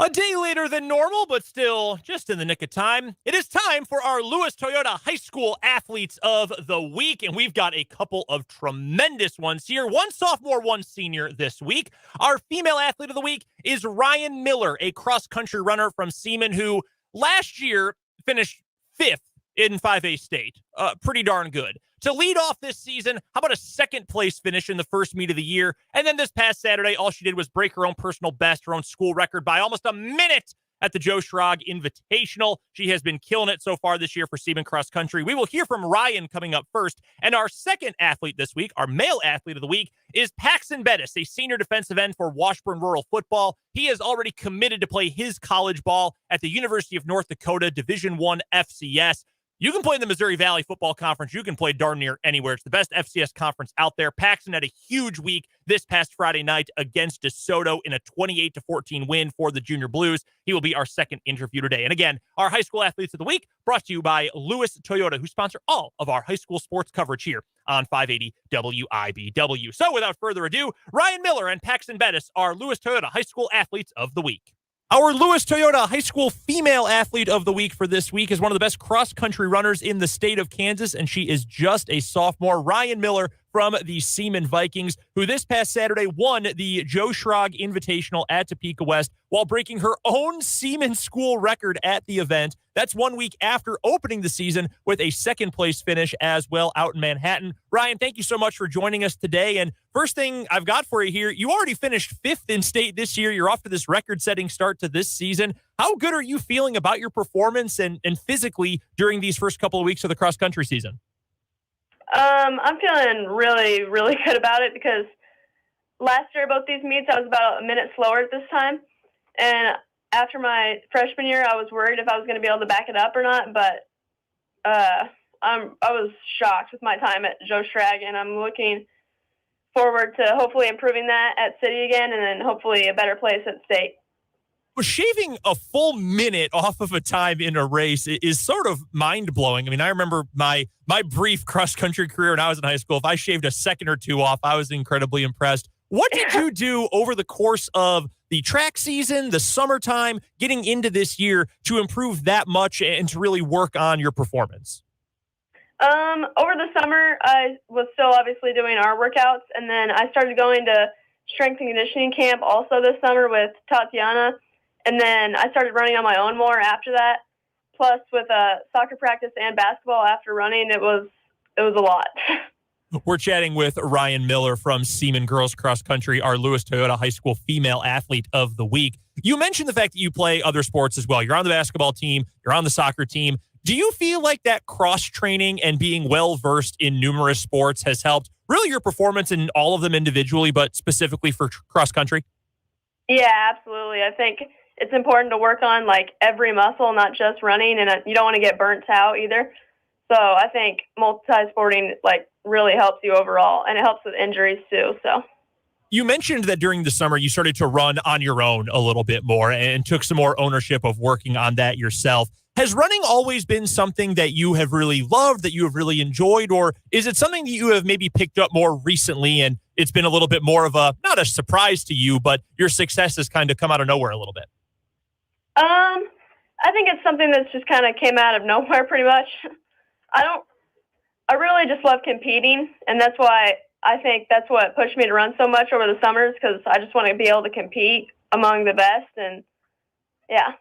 A day later than normal, but still just in the nick of time. It is time for our Lewis Toyota High School Athletes of the Week, and we've got a couple of tremendous ones here. One sophomore, one senior this week. Our female athlete of the week is Ryan Miller, a cross-country runner from Seaman who last year finished 5th in 5A state. Pretty darn good. To lead off this season, how about a second place finish in the first meet of the year? And then this past Saturday, all she did was break her own personal best, her own school record by almost a minute at the Joe Schrag Invitational. She has been killing it so far this year for Seaman Cross Country. We will hear from Ryan coming up first. And our second athlete this week, our male athlete of the week, is Paxton Bettis, a senior defensive end for Washburn Rural Football. He has already committed to play his college ball at the University of North Dakota Division I FCS. You can play in the Missouri Valley Football Conference. You can play darn near anywhere. It's the best FCS conference out there. Paxton had a huge week this past Friday night against DeSoto in a 28-14 win for the Junior Blues. He will be our second interview today. And again, our high school athletes of the week brought to you by Lewis Toyota, who sponsor all of our high school sports coverage here on 580 WIBW. So without further ado, Ryan Miller and Paxton Bettis are Lewis Toyota High School Athletes of the Week. Our Lewis Toyota High School Female Athlete of the Week for this week is one of the best cross-country runners in the state of Kansas, and she is just a sophomore. Ryan Miller from the Seaman Vikings, who this past Saturday won the Joe Schrag Invitational at Topeka West while breaking her own Seaman school record at the event. That's 1 week after opening the season with a second-place finish as well out in Manhattan. Ryan, thank you so much for joining us today. And first thing I've got for you here, you already finished 5th in state this year. You're off to this record-setting start to this season. How good are you feeling about your performance and physically during these first couple of weeks of the cross-country season? I'm feeling really, really good about it because last year, both these meets, I was about a minute slower at this time. And after my freshman year, I was worried if I was going to be able to back it up or not. But I was shocked with my time at Joe Schrag, and I'm looking forward to hopefully improving that at City again and then hopefully a better place at State. Well, shaving a full minute off of a time in a race is sort of mind-blowing. I mean, I remember my brief cross-country career when I was in high school. If I shaved a second or two off, I was incredibly impressed. What did you do over the course of the track season, the summertime, getting into this year to improve that much and to really work on your performance? Over the summer, I was still obviously doing our workouts, and then I started going to strength and conditioning camp also this summer with Tatiana. And then I started running on my own more after that. Plus, with soccer practice and basketball after running, it was a lot. We're chatting with Ryan Miller from Seaman Girls Cross Country, our Lewis Toyota High School Female Athlete of the Week. You mentioned the fact that you play other sports as well. You're on the basketball team. You're on the soccer team. Do you feel like that cross-training and being well-versed in numerous sports has helped really your performance in all of them individually, but specifically for cross-country? Yeah, absolutely. I think it's important to work on like every muscle, not just running, and you don't want to get burnt out either. So I think multi-sporting like really helps you overall, and it helps with injuries too. So you mentioned that during the summer you started to run on your own a little bit more and took some more ownership of working on that yourself. Has running always been something that you have really loved, that you have really enjoyed, or is it something that you have maybe picked up more recently and it's been a little bit more of a, not a surprise to you, but your success has kind of come out of nowhere a little bit? I think it's something that's just kind of came out of nowhere pretty much. I really just love competing, and that's why I think that's what pushed me to run so much over the summers, because I just want to be able to compete among the best, and yeah.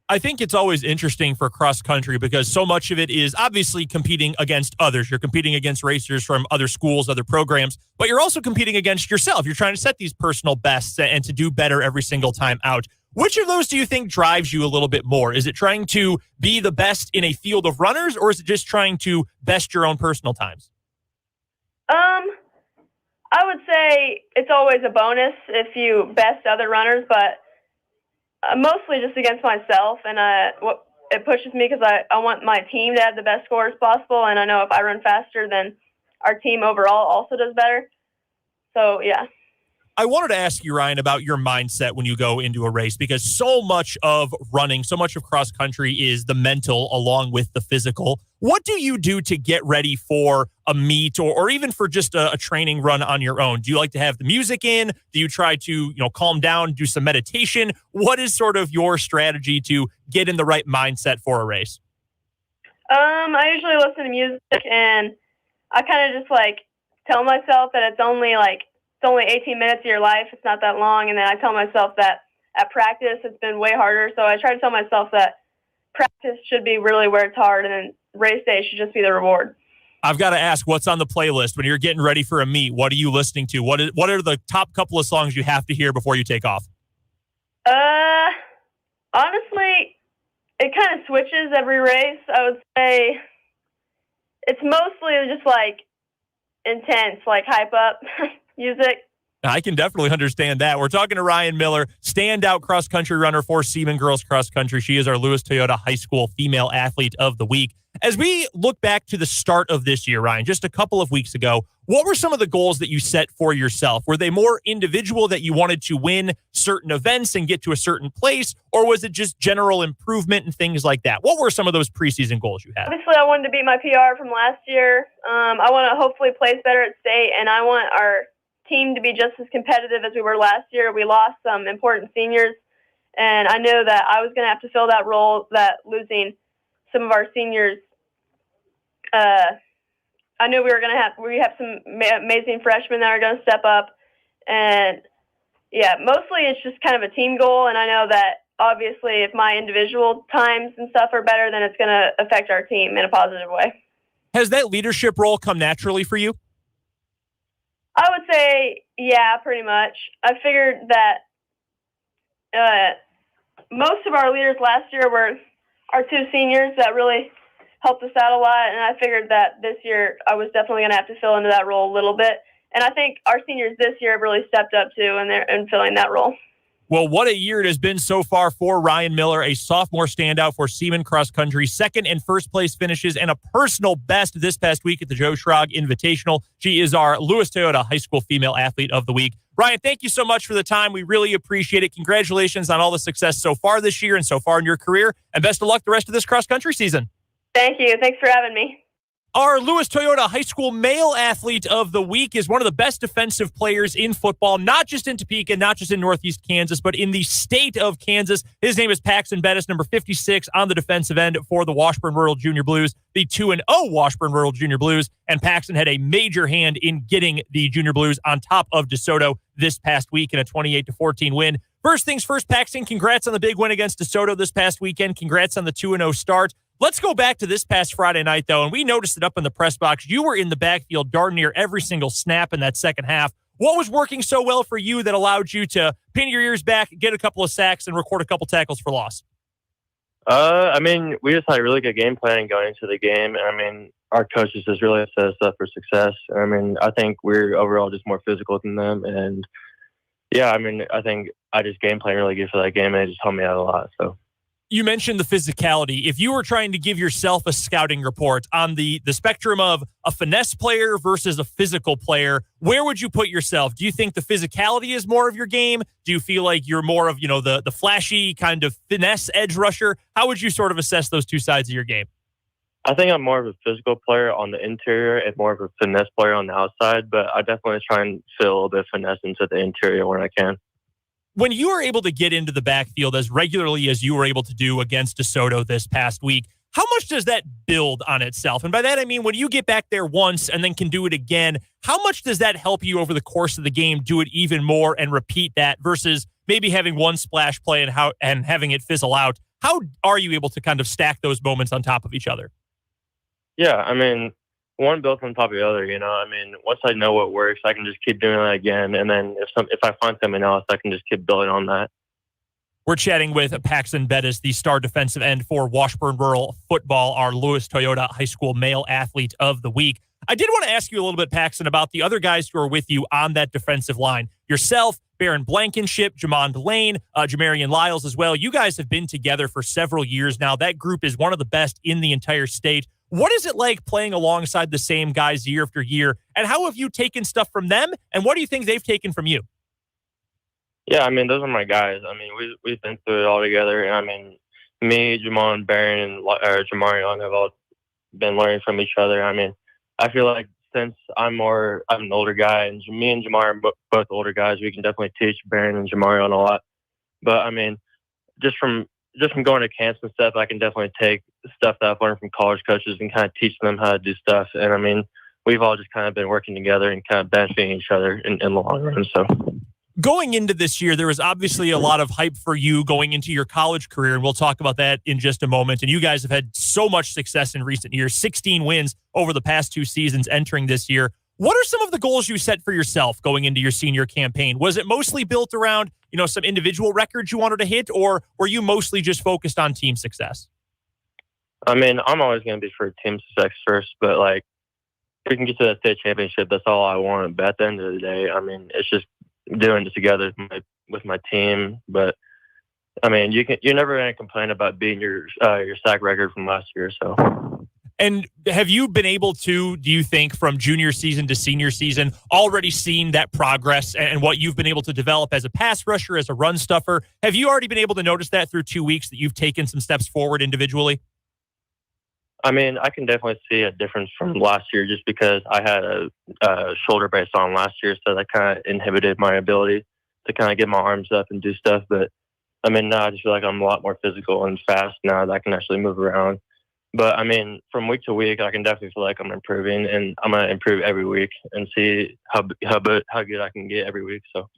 I think it's always interesting for cross country because so much of it is obviously competing against others. You're competing against racers from other schools, other programs, but you're also competing against yourself. You're trying to set these personal bests and to do better every single time out. Which of those do you think drives you a little bit more? Is it trying to be the best in a field of runners, or is it just trying to best your own personal times? I would say it's always a bonus if you best other runners, but mostly just against myself, and what it pushes me because I want my team to have the best scores possible, and I know if I run faster, then our team overall also does better. So, yeah. I wanted to ask you, Ryan, about your mindset when you go into a race, because so much of running, so much of cross country is the mental along with the physical. What do you do to get ready for a meet or even for just a training run on your own? Do you like to have the music in? Do you try to, calm down, do some meditation? What is sort of your strategy to get in the right mindset for a race? I usually listen to music, and I kind of just tell myself that it's only 18 minutes of your life. It's not that long. And then I tell myself that at practice, it's been way harder. So I try to tell myself that practice should be really where it's hard, and then race day should just be the reward. I've got to ask, what's on the playlist when you're getting ready for a meet? What are you listening to? What are the top couple of songs you have to hear before you take off? Honestly, it kind of switches every race. I would say it's mostly just intense, hype up music. I can definitely understand that. We're talking to Ryan Miller, standout cross-country runner for Seaman Girls Cross Country. She is our Lewis Toyota High School Female Athlete of the Week. As we look back to the start of this year, Ryan, just a couple of weeks ago, what were some of the goals that you set for yourself? Were they more individual, that you wanted to win certain events and get to a certain place, or was it just general improvement and things like that? What were some of those preseason goals you had? Obviously, I wanted to beat my PR from last year. I want to hopefully place better at state, and I want our team to be just as competitive as we were last year. We lost some important seniors, and I know that I was going to have to fill that role, that losing some of our seniors I knew we have some amazing freshmen that are going to step up. And yeah, mostly it's just kind of a team goal. And I know that obviously if my individual times and stuff are better, then it's going to affect our team in a positive way. Has that leadership role come naturally for you? I would say, yeah, pretty much. I figured that most of our leaders last year were our two seniors that really helped us out a lot, and I figured that this year I was definitely going to have to fill into that role a little bit. And I think our seniors this year have really stepped up too in filling that role. Well, what a year it has been so far for Ryan Miller, a sophomore standout for Seaman Cross Country, second and first place finishes, and a personal best this past week at the Joe Schrag Invitational. She is our Lewis Toyota High School Female Athlete of the Week. Ryan, thank you so much for the time. We really appreciate it. Congratulations on all the success so far this year and so far in your career, and best of luck the rest of this cross-country season. Thank you. Thanks for having me. Our Lewis Toyota High School Male Athlete of the Week is one of the best defensive players in football, not just in Topeka, not just in Northeast Kansas, but in the state of Kansas. His name is Paxton Bettis, number 56 on the defensive end for the Washburn Rural Junior Blues, the 2-0 Washburn Rural Junior Blues. And Paxton had a major hand in getting the Junior Blues on top of DeSoto this past week in a 28-14 win. First things first, Paxton, congrats on the big win against DeSoto this past weekend. Congrats on the 2-0 start. Let's go back to this past Friday night, though, and we noticed it up in the press box. You were in the backfield darn near every single snap in that second half. What was working so well for you that allowed you to pin your ears back, get a couple of sacks, and record a couple tackles for loss? We just had a really good game plan going into the game. Our coaches just really set us up for success. I think we're overall just more physical than them. And, yeah, I think I just game plan really good for that game, and it just helped me out a lot, so. You mentioned the physicality. If you were trying to give yourself a scouting report on the spectrum of a finesse player versus a physical player, where would you put yourself? Do you think the physicality is more of your game? Do you feel like you're more of, the flashy kind of finesse edge rusher? How would you sort of assess those two sides of your game? I think I'm more of a physical player on the interior and more of a finesse player on the outside, but I definitely try and fill a little bit of finesse into the interior when I can. When you were able to get into the backfield as regularly as you were able to do against DeSoto this past week, how much does that build on itself? And by that, I mean, when you get back there once and then can do it again, how much does that help you over the course of the game do it even more and repeat that versus maybe having one splash play and having it fizzle out? How are you able to kind of stack those moments on top of each other? Yeah, one built on top of the other, once I know what works, I can just keep doing that again. And then if I find something else, I can just keep building on that. We're chatting with Paxton Bettis, the star defensive end for Washburn Rural Football, our Lewis Toyota High School Male Athlete of the Week. I did want to ask you a little bit, Paxton, about the other guys who are with you on that defensive line. Yourself, Baron Blankenship, Jamond Lane, Jamarian Lyles as well. You guys have been together for several years now. That group is one of the best in the entire state. What is it like playing alongside the same guys year after year? And how have you taken stuff from them? And what do you think they've taken from you? Yeah, those are my guys. We've been through it all together. Me, Jamon, Baron, and Jamarian have all been learning from each other. I feel like since I'm an older guy, and me and Jamar are both older guys, we can definitely teach Baron and Jamarian a lot. But, just from going to camps and stuff, I can definitely take stuff that I've learned from college coaches and kind of teach them how to do stuff. And we've all just kind of been working together and kind of benefiting each other in the long run. So going into this year, there was obviously a lot of hype for you going into your college career. And we'll talk about that in just a moment. And you guys have had so much success in recent years, 16 wins over the past 2 seasons entering this year. What are some of the goals you set for yourself going into your senior campaign? Was it mostly built around, some individual records you wanted to hit, or were you mostly just focused on team success? I'm always going to be for team success first, but if we can get to that state championship, that's all I want. But at the end of the day, it's just doing it together with my team. But you're never going to complain about beating your sack record from last year. So. And have you been able to, do you think, from junior season to senior season, already seen that progress and what you've been able to develop as a pass rusher, as a run stuffer? Have you already been able to notice that through 2 weeks that you've taken some steps forward individually? I can definitely see a difference from last year just because I had a shoulder brace on last year, so that kind of inhibited my ability to kind of get my arms up and do stuff. But now I just feel like I'm a lot more physical and fast now that I can actually move around. But I mean, from week to week, I can definitely feel like I'm improving, and I'm gonna improve every week and see how good I can get every week. So.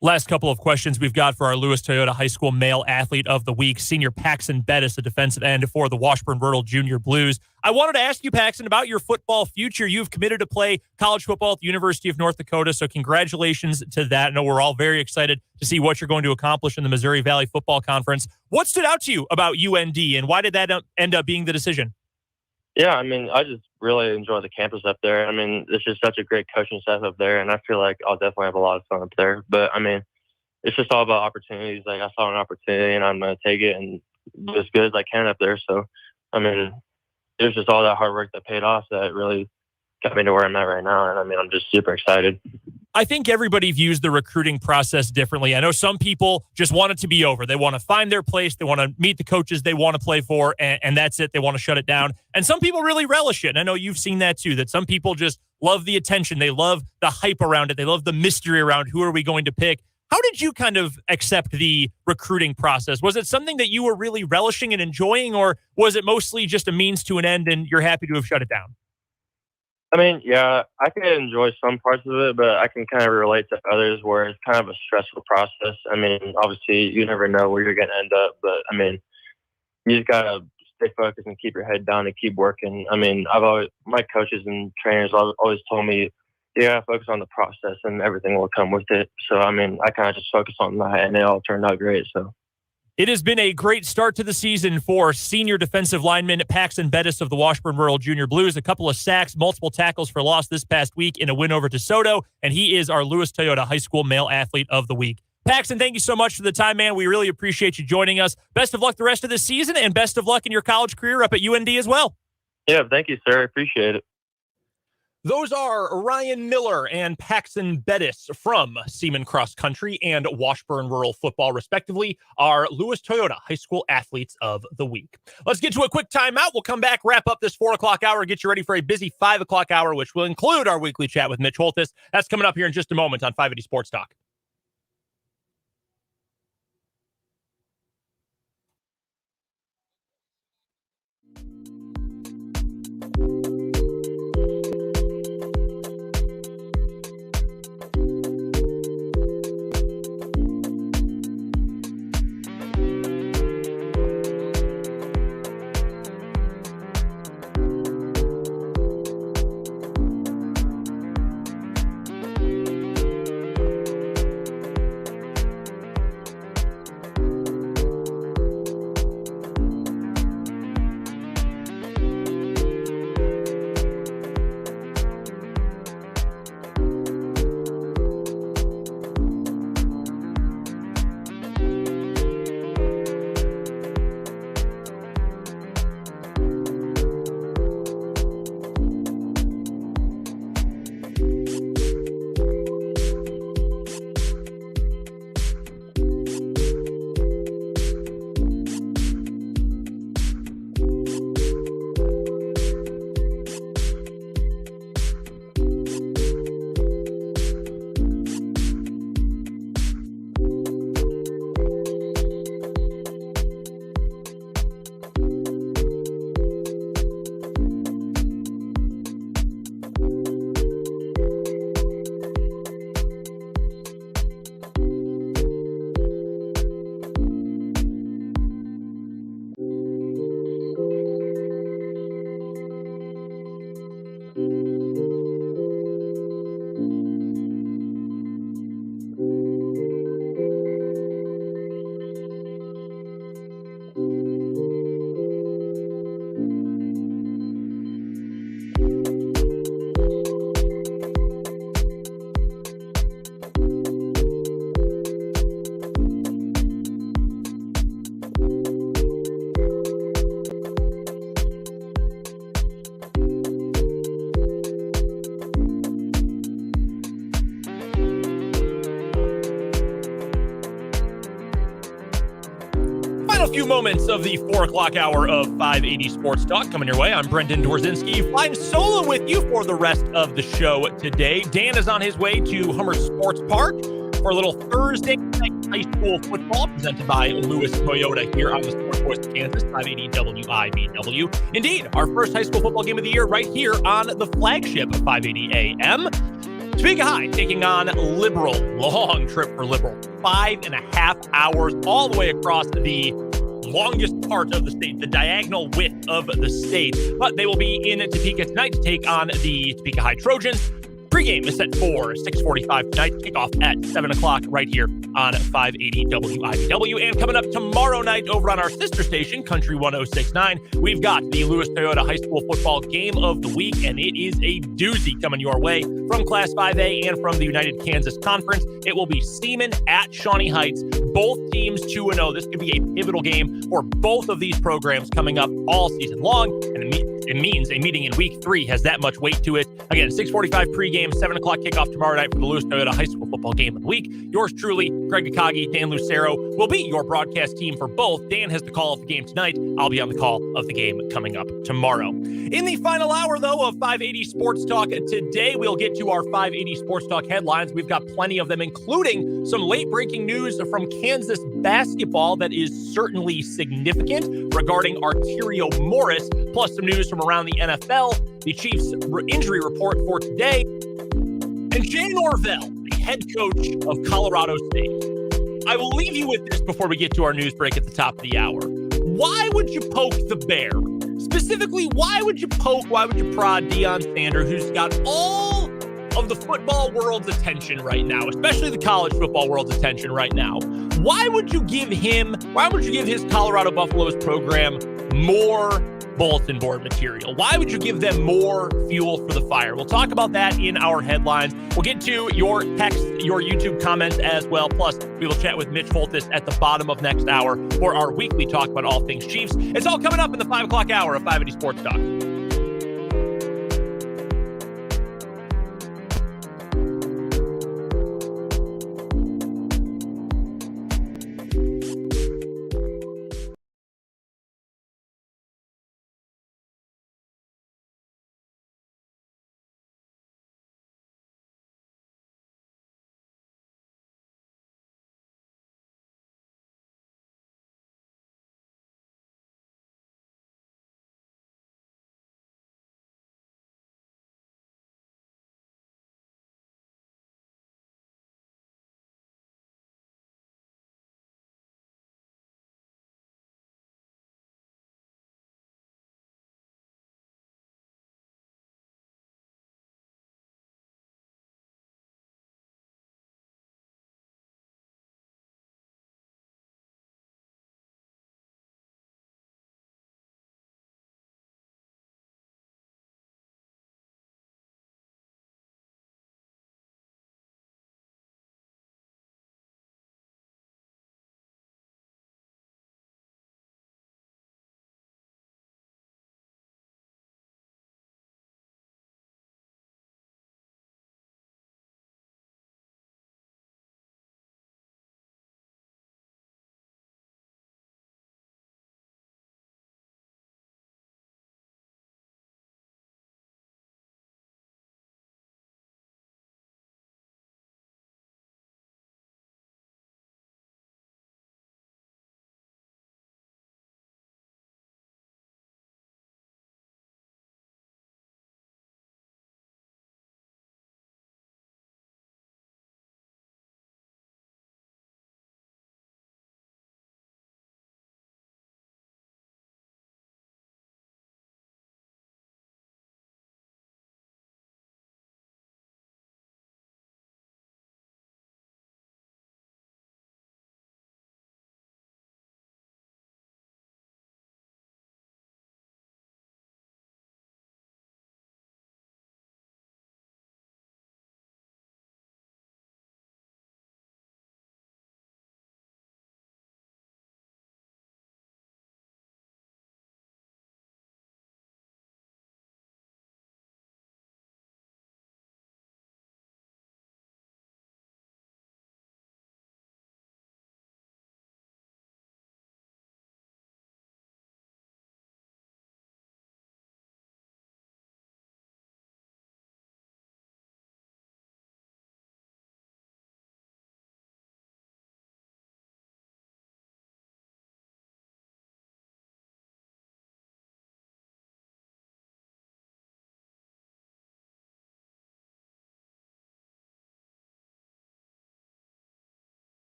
Last couple of questions we've got for our Lewis Toyota High School Male Athlete of the Week, senior Paxton Bettis, a defensive end for the Washburn-Rural Junior Blues. I wanted to ask you, Paxton, about your football future. You've committed to play college football at the University of North Dakota, so congratulations to that. I know we're all very excited to see what you're going to accomplish in the Missouri Valley Football Conference. What stood out to you about UND, and why did that end up being the decision? Yeah, I mean, I just really enjoy the campus up there. I mean, it's just such a great coaching staff up there, and I feel like I'll definitely have a lot of fun up there. But, I mean, it's just all about opportunities. Like, I saw an opportunity, and I'm going to take it and do as good as I can up there. So, I mean, it was just all that hard work that paid off that really got me to where I'm at right now. And, I mean, I'm just super excited. I think everybody views the recruiting process differently. I know some people just want it to be over. They want to find their place. They want to meet the coaches they want to play for, and that's it. They want to shut it down. And some people really relish it. And I know you've seen that too, that some people just love the attention. They love the hype around it. They love the mystery around who are we going to pick. How did you kind of accept the recruiting process? Was it something that you were really relishing and enjoying, or was it mostly just a means to an end and you're happy to have shut it down? I mean, yeah, I can enjoy some parts of it, but I can kind of relate to others where it's kind of a stressful process. I mean, obviously, you never know where you're going to end up, but I mean, you just got to stay focused and keep your head down and keep working. I mean, my coaches and trainers always told me, you got to focus on the process and everything will come with it. So, I mean, I kind of just focused on that and it all turned out great. So. It has been a great start to the season for senior defensive lineman Paxton Bettis of the Washburn-Rural Junior Blues. A couple of sacks, multiple tackles for loss this past week in a win over DeSoto, and he is our Lewis Toyota High School Male Athlete of the Week. Paxton, thank you so much for the time, man. We really appreciate you joining us. Best of luck the rest of the season, and best of luck in your college career up at UND as well. Yeah, thank you, sir. I appreciate it. Those are Ryan Miller and Paxton Bettis from Seaman Cross Country and Washburn Rural Football, respectively, our Lewis Toyota High School Athletes of the Week. Let's get to a quick timeout. We'll come back, wrap up this 4 o'clock hour, get you ready for a busy 5 o'clock hour, which will include our weekly chat with Mitch Holthus. That's coming up here in just a moment on 580 Sports Talk. Few moments of the 4 o'clock hour of 580 Sports Talk coming your way. I'm Brendan Dworzinski, flying solo with you for the rest of the show today. Dan is on his way to Hummer Sports Park for a little Thursday night high school football presented by Lewis Toyota here on the Sports Voice of Kansas, 580 WIBW. Indeed, our first high school football game of the year right here on the flagship of 580 AM. Topeka High taking on Liberal. Long trip for Liberal. 5.5 hours all the way across the longest part of the state, the diagonal width of the state. But they will be in Topeka tonight to take on the Topeka High Trojans. Pregame is set for 6:45 tonight. Kickoff at 7 o'clock right here on 580 WIBW. And coming up tomorrow night over on our sister station, Country 106.9, we've got the Lewis Toyota High School Football Game of the Week, and it is a doozy coming your way from Class 5A and from the United Kansas Conference. It will be Seaman at Shawnee Heights. Both teams 2-0. This could be a pivotal game for both of these programs coming up all season long, and it means a meeting in week 3 has that much weight to it. Again, 6:45 pregame, 7 o'clock kickoff tomorrow night for the Lewis Toyota High School Football Game of the Week. Yours truly, Greg Akagi, Dan Lucero, will be your broadcast team for both. Dan has the call of the game tonight. I'll be on the call of the game coming up tomorrow. In the final hour, though, of 580 Sports Talk today, we'll get to our 580 Sports Talk headlines. We've got plenty of them, including some late-breaking news from Kansas basketball that is certainly significant regarding Arterio Morris, plus some news from around the NFL, the Chiefs' injury report for today, and Jay Norvell, the head coach of Colorado State. I will leave you with this before we get to our news break at the top of the hour. Why would you poke the bear? Specifically, why would you prod Deion Sanders, who's got all of the football world's attention right now, especially the college football world's attention right now? Why would you give his Colorado Buffaloes program more bulletin board material? Why would you give them more fuel for the fire? We'll talk about that in our headlines. We'll get to your text, your YouTube comments as well. Plus, we will chat with Mitch Holthus at the bottom of next hour for our weekly talk about all things Chiefs. It's all coming up in the 5 o'clock hour of 580 Sports Talk.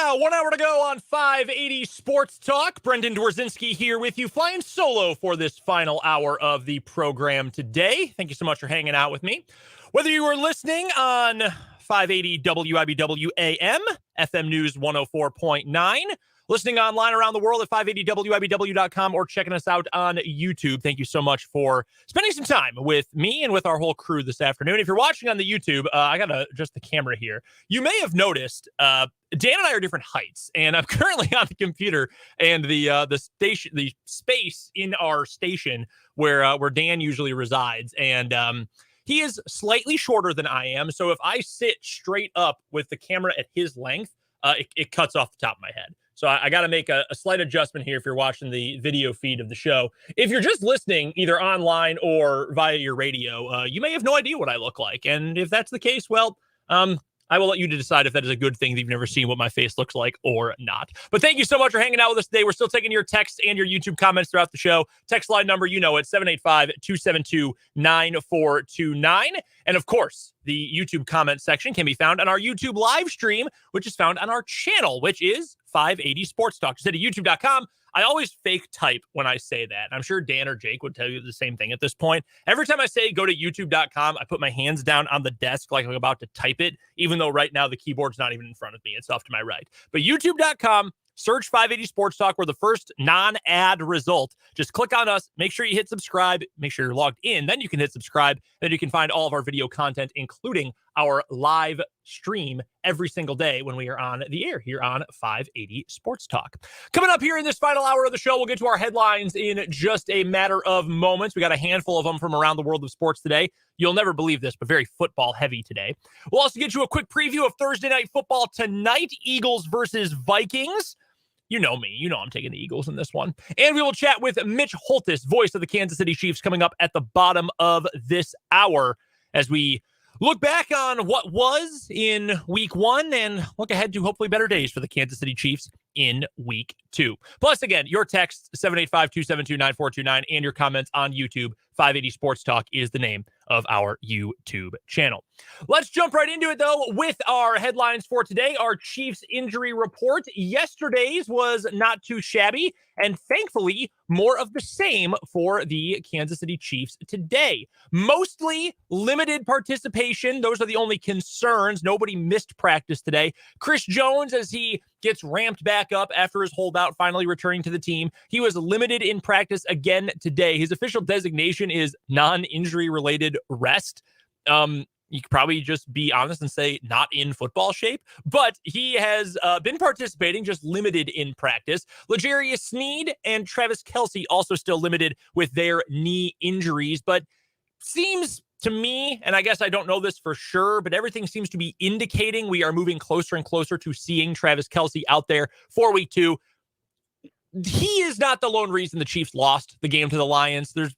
Yeah, 1 hour to go on 580 Sports Talk. Brendan Dworzinski here with you, flying solo for this final hour of the program today. Thank you so much for hanging out with me. Whether you were listening on 580 WIBW AM, FM News 104.9, listening online around the world at 580WIBW.com, or checking us out on YouTube. Thank you so much for spending some time with me and with our whole crew this afternoon. If you're watching on the YouTube, I got to adjust the camera here. You may have noticed Dan and I are different heights, and I'm currently on the computer, and the space in our station where Dan usually resides, and he is slightly shorter than I am. So if I sit straight up with the camera at his length, it cuts off the top of my head. So I got to make a slight adjustment here if you're watching the video feed of the show. If you're just listening either online or via your radio, you may have no idea what I look like. And if that's the case, well, I will let you decide if that is a good thing that you've never seen what my face looks like or not. But thank you so much for hanging out with us today. We're still taking your texts and your YouTube comments throughout the show. Text line number, you know it, 785-272-9429. And of course, the YouTube comment section can be found on our YouTube live stream, which is found on our channel, which is 580 Sports Talk. Just head to youtube.com. I always fake type when I say that. I'm sure Dan or Jake would tell you the same thing at this point. Every time I say go to youtube.com, I put my hands down on the desk like I'm about to type it, even though right now the keyboard's not even in front of me. It's off to my right. But youtube.com, search 580 Sports Talk. We're the first non-ad result. Just click on us. Make sure you hit subscribe. Make sure you're logged in. Then you can hit subscribe. Then you can find all of our video content, including our live stream every single day when we are on the air here on 580 Sports Talk. Coming up here in this final hour of the show, we'll get to our headlines in just a matter of moments. We got a handful of them from around the world of sports today. You'll never believe this, but very football heavy today. We'll also get you a quick preview of Thursday Night Football tonight, Eagles versus Vikings. You know me. You know I'm taking the Eagles in this one. And we will chat with Mitch Holthus, voice of the Kansas City Chiefs, coming up at the bottom of this hour as we look back on what was in week one and look ahead to hopefully better days for the Kansas City Chiefs in week two. Plus, again, your text, 785-272-9429, and your comments on YouTube. 580 Sports Talk is the name of our YouTube channel. Let's jump right into it, though, with our headlines for today. Our Chiefs injury report. Yesterday's was not too shabby, and thankfully, more of the same for the Kansas City Chiefs today. Mostly limited participation. Those are the only concerns. Nobody missed practice today. Chris Jones, as he gets ramped back up after his holdout, finally returning to the team. He was limited in practice again today. His official designation is non-injury related rest. You could probably just be honest and say not in football shape, but he has been participating, just limited in practice. L'Jarius Sneed and Travis Kelce also still limited with their knee injuries, but seems to me, and I guess I don't know this for sure, but everything seems to be indicating we are moving closer and closer to seeing Travis Kelce out there for week two. He is not the lone reason the Chiefs lost the game to the Lions. There's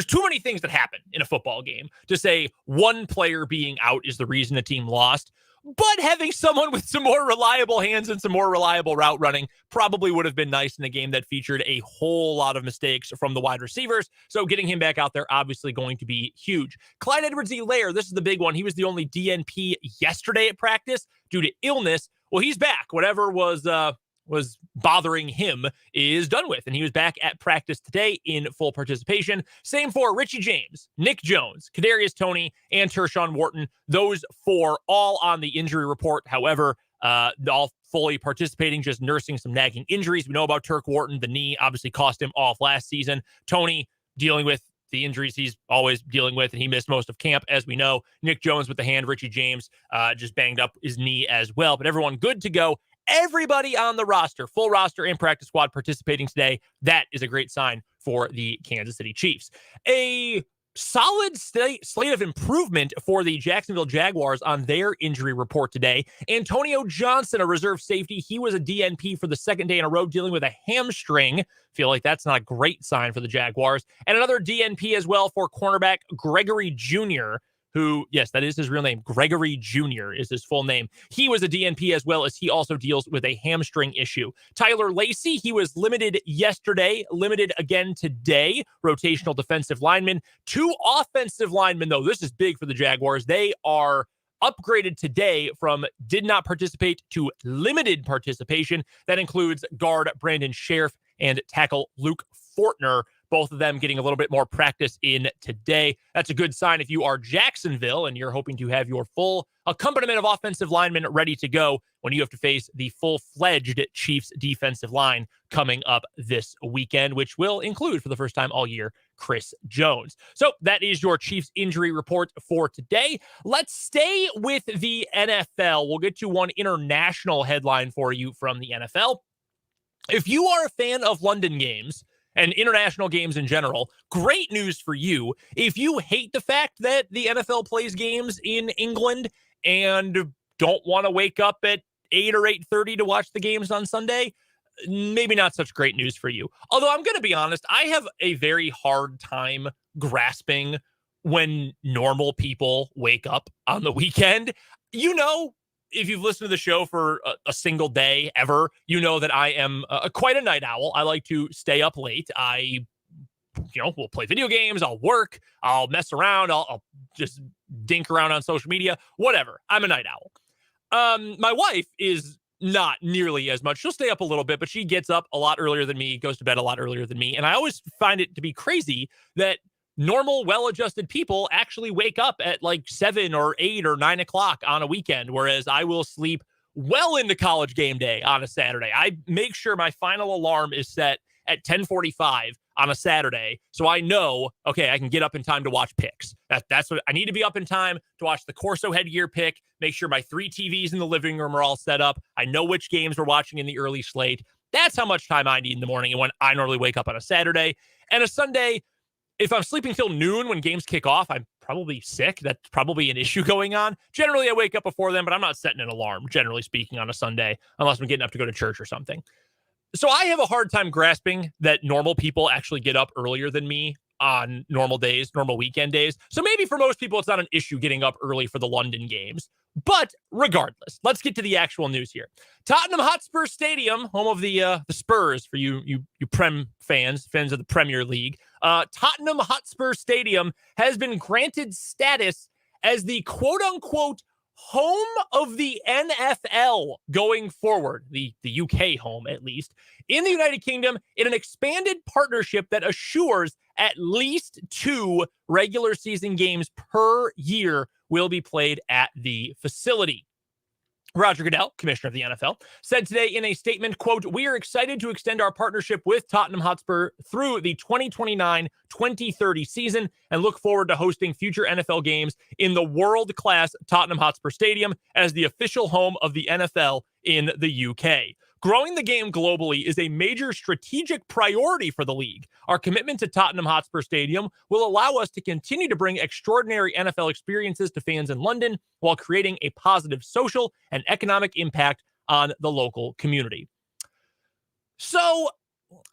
too many things that happen in a football game to say one player being out is the reason the team lost. But having someone with some more reliable hands and some more reliable route running probably would have been nice in a game that featured a whole lot of mistakes from the wide receivers. So getting him back out there, obviously going to be huge. Clyde Edwards-Helaire, this is the big one. He was the only DNP yesterday at practice due to illness. Well, he's back. Whatever was bothering him is done with, and he was back at practice today in full participation. Same for Richie James, Nick Jones, Kadarius Toney, and Tershawn Wharton. Those four all on the injury report. However, all fully participating, just nursing some nagging injuries. We know about Turk Wharton. The knee obviously cost him off last season. Toney dealing with the injuries he's always dealing with, and he missed most of camp, as we know. Nick Jones with the hand. Richie James just banged up his knee as well, but everyone good to go. Everybody on the roster, full roster and practice squad participating today. That is a great sign for the Kansas City Chiefs. A solid slate of improvement for the Jacksonville Jaguars on their injury report today. Antonio Johnson, a reserve safety. He was a DNP for the second day in a row dealing with a hamstring. Feel like that's not a great sign for the Jaguars. And another DNP as well for cornerback Gregory Jr., who, yes, that is his real name. Gregory Jr. is his full name. He was a DNP as well, as he also deals with a hamstring issue. Tyler Lacey, he was limited yesterday, limited again today. Rotational defensive lineman. 2 offensive linemen, though. This is big for the Jaguars. They are upgraded today from did not participate to limited participation. That includes guard Brandon Sheriff and tackle Luke Fortner, both of them getting a little bit more practice in today. That's a good sign if you are Jacksonville and you're hoping to have your full accompaniment of offensive linemen ready to go when you have to face the full-fledged Chiefs defensive line coming up this weekend, which will include, for the first time all year, Chris Jones. So that is your Chiefs injury report for today. Let's stay with the NFL. We'll get to one international headline for you from the NFL. If you are a fan of London games and international games in general, great news for you. If you hate the fact that the NFL plays games in England and don't want to wake up at 8 or 8:30 to watch the games on Sunday, maybe not such great news for you. Although I'm going to be honest, I have a very hard time grasping when normal people wake up on the weekend. You know, if you've listened to the show for a single day ever, you know that I am quite a night owl. I like to stay up late. We'll play video games. I'll work. I'll mess around. I'll just dink around on social media, whatever. I'm a night owl. My wife is not nearly as much. She'll stay up a little bit, but she gets up a lot earlier than me, goes to bed a lot earlier than me. And I always find it to be crazy that normal, well-adjusted people actually wake up at like 7 or 8 or 9 o'clock on a weekend, whereas I will sleep well into college game day on a Saturday. I make sure my final alarm is set at 10:45 on a Saturday, so I know, okay, I can get up in time to watch picks. That's what I need to be up in time to watch the Corso headgear pick, make sure my 3 TVs in the living room are all set up. I know which games we're watching in the early slate. That's how much time I need in the morning and when I normally wake up on a Saturday. And a Sunday, if I'm sleeping till noon when games kick off, I'm probably sick. That's probably an issue going on. Generally, I wake up before then, but I'm not setting an alarm, generally speaking, on a Sunday, unless I'm getting up to go to church or something. So I have a hard time grasping that normal people actually get up earlier than me on normal days, normal weekend days. So maybe for most people, it's not an issue getting up early for the London games. But regardless, let's get to the actual news here. Tottenham Hotspur Stadium, home of the Spurs for you Prem fans of the Premier League. Tottenham Hotspur Stadium has been granted status as the quote-unquote home of the NFL going forward, the UK home at least, in the United Kingdom in an expanded partnership that assures at least 2 regular season games per year will be played at the facility. Roger Goodell, commissioner of the NFL, said today in a statement, quote, "We are excited to extend our partnership with Tottenham Hotspur through the 2029-2030 season and look forward to hosting future NFL games in the world-class Tottenham Hotspur Stadium as the official home of the NFL in the UK. Growing the game globally is a major strategic priority for the league. Our commitment to Tottenham Hotspur Stadium will allow us to continue to bring extraordinary NFL experiences to fans in London while creating a positive social and economic impact on the local community." So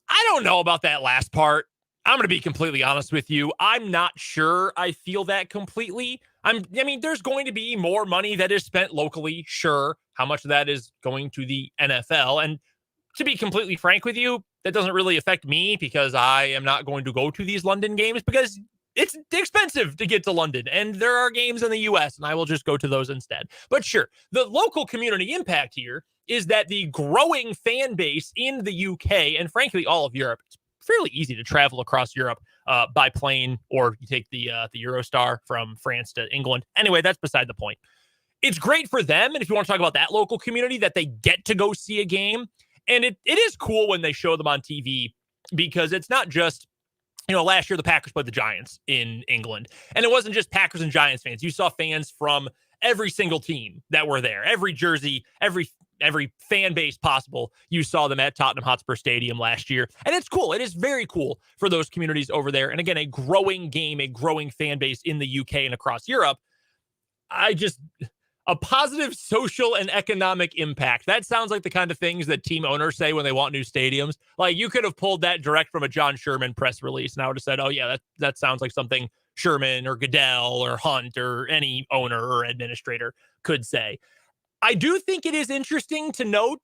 I don't know about that last part. I'm going to be completely honest with you. I'm not sure I feel that completely. I mean, there's going to be more money that is spent locally, sure. How much of that is going to the NFL? And to be completely frank with you, that doesn't really affect me because I am not going to go to these London games because it's expensive to get to London and there are games in the US and I will just go to those instead. But sure, the local community impact here is that the growing fan base in the UK and frankly all of Europe, it's fairly easy to travel across Europe by plane, or you take the Eurostar from France to England. Anyway, that's beside the point. It's great for them, and if you want to talk about that local community, that they get to go see a game. And it is cool when they show them on TV because it's not just, last year the Packers played the Giants in England, and it wasn't just Packers and Giants fans. You saw fans from every single team that were there, every jersey, every fan base possible. You saw them at Tottenham Hotspur Stadium last year. And it's cool. It is very cool for those communities over there. And again, a growing game, a growing fan base in the UK and across Europe. A positive social and economic impact. That sounds like the kind of things that team owners say when they want new stadiums. Like you could have pulled that direct from a John Sherman press release. And I would have said, oh yeah, that sounds like something Sherman or Goodell or Hunt or any owner or administrator could say. I do think it is interesting to note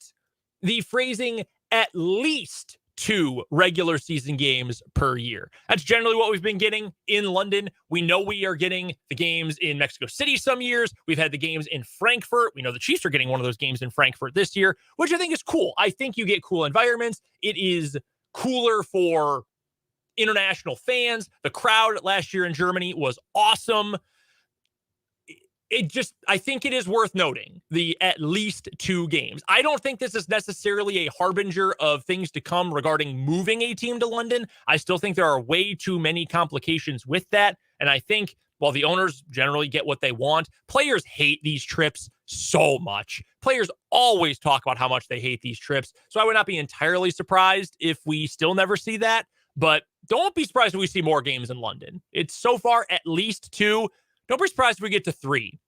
the phrasing at least 2 regular season games per year. That's generally what we've been getting in London. We know we are getting the games in Mexico City some years. We've had the games in Frankfurt. We know the Chiefs are getting one of those games in Frankfurt this year, which I think is cool. I think you get cool environments. It is cooler for international fans. The crowd last year in Germany was awesome. I think it is worth noting the at least 2 games. I don't think this is necessarily a harbinger of things to come regarding moving a team to London. I still think there are way too many complications with that. And I think while the owners generally get what they want, players hate these trips so much. Players always talk about how much they hate these trips. So I would not be entirely surprised if we still never see that. But don't be surprised if we see more games in London. It's so far at least 2. Don't be surprised if we get to 3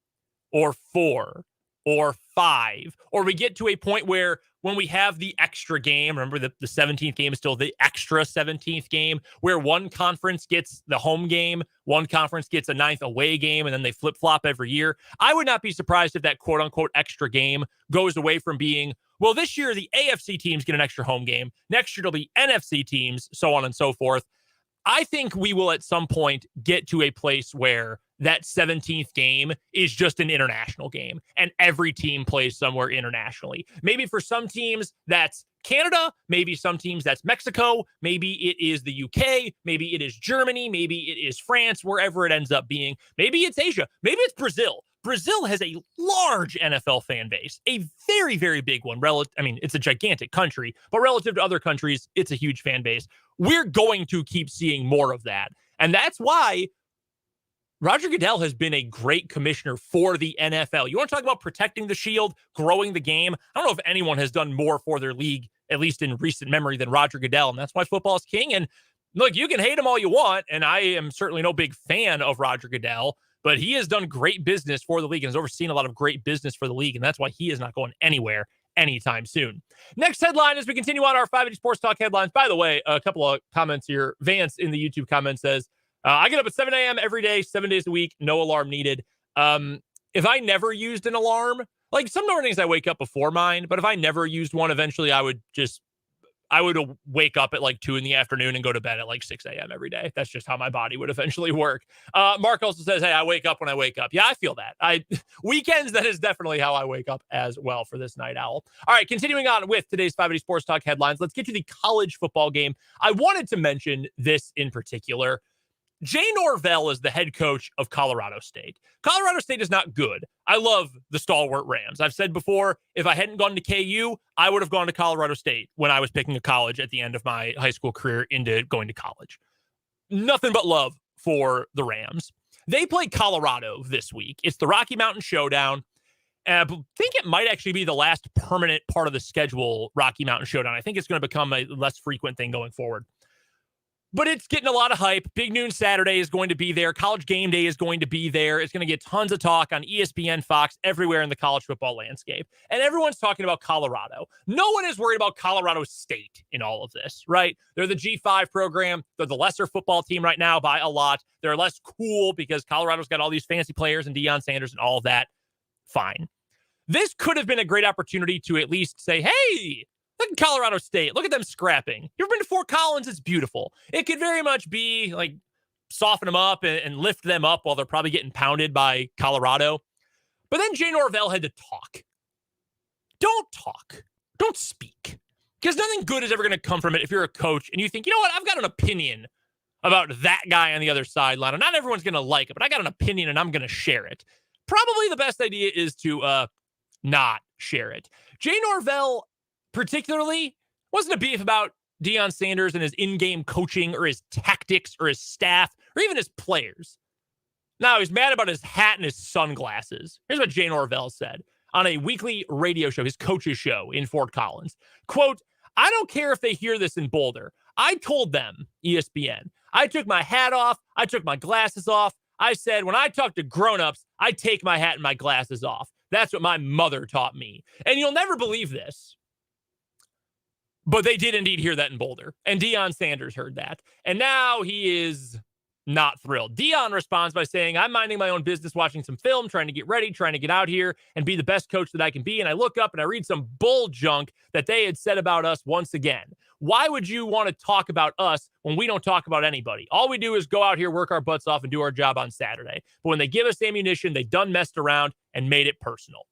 or 4 or 5, or we get to a point where when we have the extra game, remember the 17th game is still the extra 17th game, where one conference gets the home game, one conference gets a 9th away game, and then they flip-flop every year. I would not be surprised if that quote-unquote extra game goes away from being, well, this year the AFC teams get an extra home game. Next year it'll be NFC teams, so on and so forth. I think we will at some point get to a place where that 17th game is just an international game and every team plays somewhere internationally. Maybe for some teams that's Canada, maybe some teams that's Mexico, maybe it is the UK, maybe it is Germany, maybe it is France, wherever it ends up being. Maybe it's Asia, maybe it's Brazil. Brazil has a large NFL fan base, a very, very big one. It's a gigantic country, but relative to other countries, it's a huge fan base. We're going to keep seeing more of that. And that's why Roger Goodell has been a great commissioner for the NFL. You want to talk about protecting the shield, growing the game? I don't know if anyone has done more for their league, at least in recent memory, than Roger Goodell. And that's why football is king. And look, you can hate him all you want. And I am certainly no big fan of Roger Goodell, but he has done great business for the league and has overseen a lot of great business for the league. And that's why he is not going anywhere anytime soon. Next headline as we continue on our 580 Sports Talk headlines. By the way, a couple of comments here. Vance in the YouTube comment says, I get up at 7 a.m. every day, 7 days a week, no alarm needed. If I never used an alarm, like some mornings I wake up before mine, but if I never used one, eventually I would wake up at like 2 in the afternoon and go to bed at like 6 a.m. every day. That's just how my body would eventually work. Mark also says, hey, I wake up when I wake up. Yeah, I feel that. Weekends, that is definitely how I wake up as well for this night owl. All right, continuing on with today's 580 Sports Talk headlines. Let's get to the college football game. I wanted to mention this in particular. Jay Norvell is the head coach of Colorado State. Colorado State is not good. I love the stalwart Rams. I've said before, if I hadn't gone to KU, I would have gone to Colorado State when I was picking a college at the end of my high school career into going to college. Nothing but love for the Rams. They play Colorado this week. It's the Rocky Mountain Showdown. I think it might actually be the last permanent part of the schedule, Rocky Mountain Showdown. I think it's going to become a less frequent thing going forward. But it's getting a lot of hype. Big Noon Saturday is going to be there. College Game Day is going to be there. It's going to get tons of talk on ESPN, Fox, everywhere in the college football landscape. And everyone's talking about Colorado. No one is worried about Colorado State in all of this, right? They're the G5 program. They're the lesser football team right now by a lot. They're less cool because Colorado's got all these fancy players and Deion Sanders and all of that. Fine. This could have been a great opportunity to at least say, hey, look at Colorado State. Look at them scrapping. You ever been to Fort Collins? It's beautiful. It could very much be like soften them up and lift them up while they're probably getting pounded by Colorado. But then Jay Norvell had to talk. Don't talk. Don't speak. Because nothing good is ever going to come from it if you're a coach and you think, you know what, I've got an opinion about that guy on the other sideline. And not everyone's going to like it, but I got an opinion and I'm going to share it. Probably the best idea is to not share it. Jay Norvell particularly wasn't a beef about Deion Sanders and his in-game coaching or his tactics or his staff or even his players. No, he's mad about his hat and his sunglasses. Here's what Jay Norvell said on a weekly radio show, his coach's show in Fort Collins. Quote, I don't care if they hear this in Boulder. I told them, ESPN, I took my hat off. I took my glasses off. I said, when I talk to grownups, I take my hat and my glasses off. That's what my mother taught me. And you'll never believe this, but they did indeed hear that in Boulder. And Deion Sanders heard that. And now he is not thrilled. Deion responds by saying, I'm minding my own business, watching some film, trying to get ready, trying to get out here and be the best coach that I can be. And I look up and I read some bull junk that they had said about us once again. Why would you want to talk about us when we don't talk about anybody? All we do is go out here, work our butts off, and do our job on Saturday. But when they give us ammunition, they done messed around and made it personal.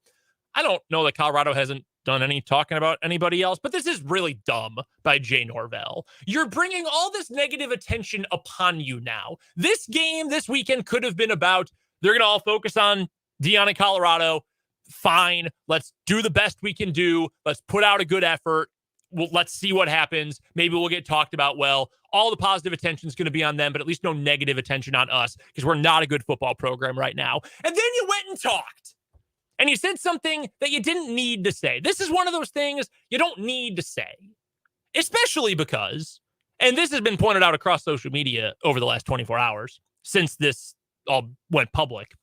I don't know that Colorado hasn't done any talking about anybody else, but this is really dumb by Jay Norvell. You're bringing all this negative attention upon you now. This game this weekend could have been about, they're going to all focus on Deion in Colorado. Fine. Let's do the best we can do. Let's put out a good effort. Let's see what happens. Maybe we'll get talked about well. All the positive attention is going to be on them, but at least no negative attention on us because we're not a good football program right now. And then you went and talked. And you said something that you didn't need to say. This is one of those things you don't need to say, especially because, and this has been pointed out across social media over the last 24 hours since this all went public.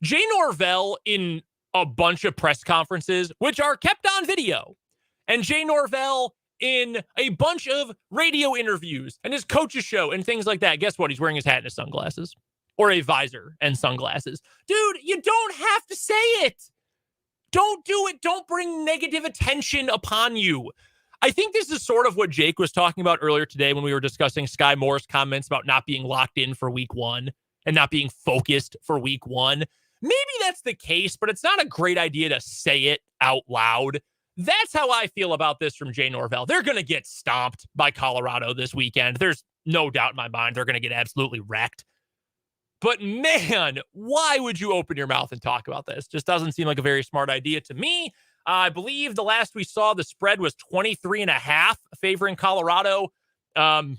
Jay Norvell in a bunch of press conferences, which are kept on video, and Jay Norvell in a bunch of radio interviews and his coach's show and things like that. Guess what? He's wearing his hat and his sunglasses. Or a visor and sunglasses. Dude, you don't have to say it. Don't do it. Don't bring negative attention upon you. I think this is sort of what Jake was talking about earlier today when we were discussing Sky Moore's comments about not being locked in for week one and not being focused for week one. Maybe that's the case, but it's not a great idea to say it out loud. That's how I feel about this from Jay Norvell. They're going to get stomped by Colorado this weekend. There's no doubt in my mind they're going to get absolutely wrecked. But man, why would you open your mouth and talk about this? Just doesn't seem like a very smart idea to me. I believe the last we saw, the spread was 23.5 favoring Colorado. I'm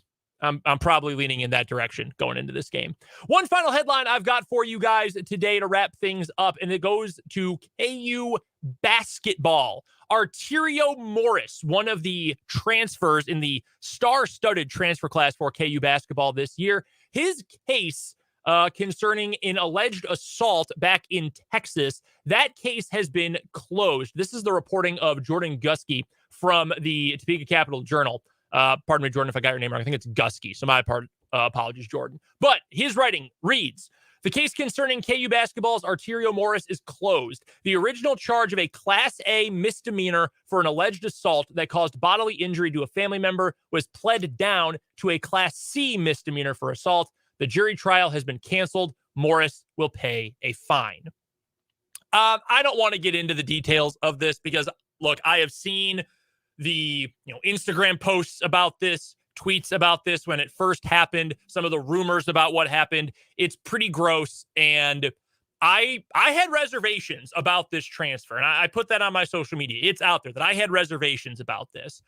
probably leaning in that direction going into this game. One final headline I've got for you guys today to wrap things up, and it goes to KU basketball. Arterio Morris, one of the transfers in the star-studded transfer class for KU basketball this year, his case concerning an alleged assault back in Texas. That case has been closed. This is the reporting of Jordan Gusky from the Topeka Capital Journal. Pardon me, Jordan, if I got your name wrong. I think it's Gusky, so my apologies, Jordan. But his writing reads, the case concerning KU basketball's Arterio Morris is closed. The original charge of a Class A misdemeanor for an alleged assault that caused bodily injury to a family member was pled down to a Class C misdemeanor for assault. The jury trial has been canceled. Morris will pay a fine. I don't want to get into the details of this because, look, I have seen the Instagram posts about this, tweets about this when it first happened, some of the rumors about what happened. It's pretty gross, and I had reservations about this transfer, and I put that on my social media. It's out there that I had reservations about this.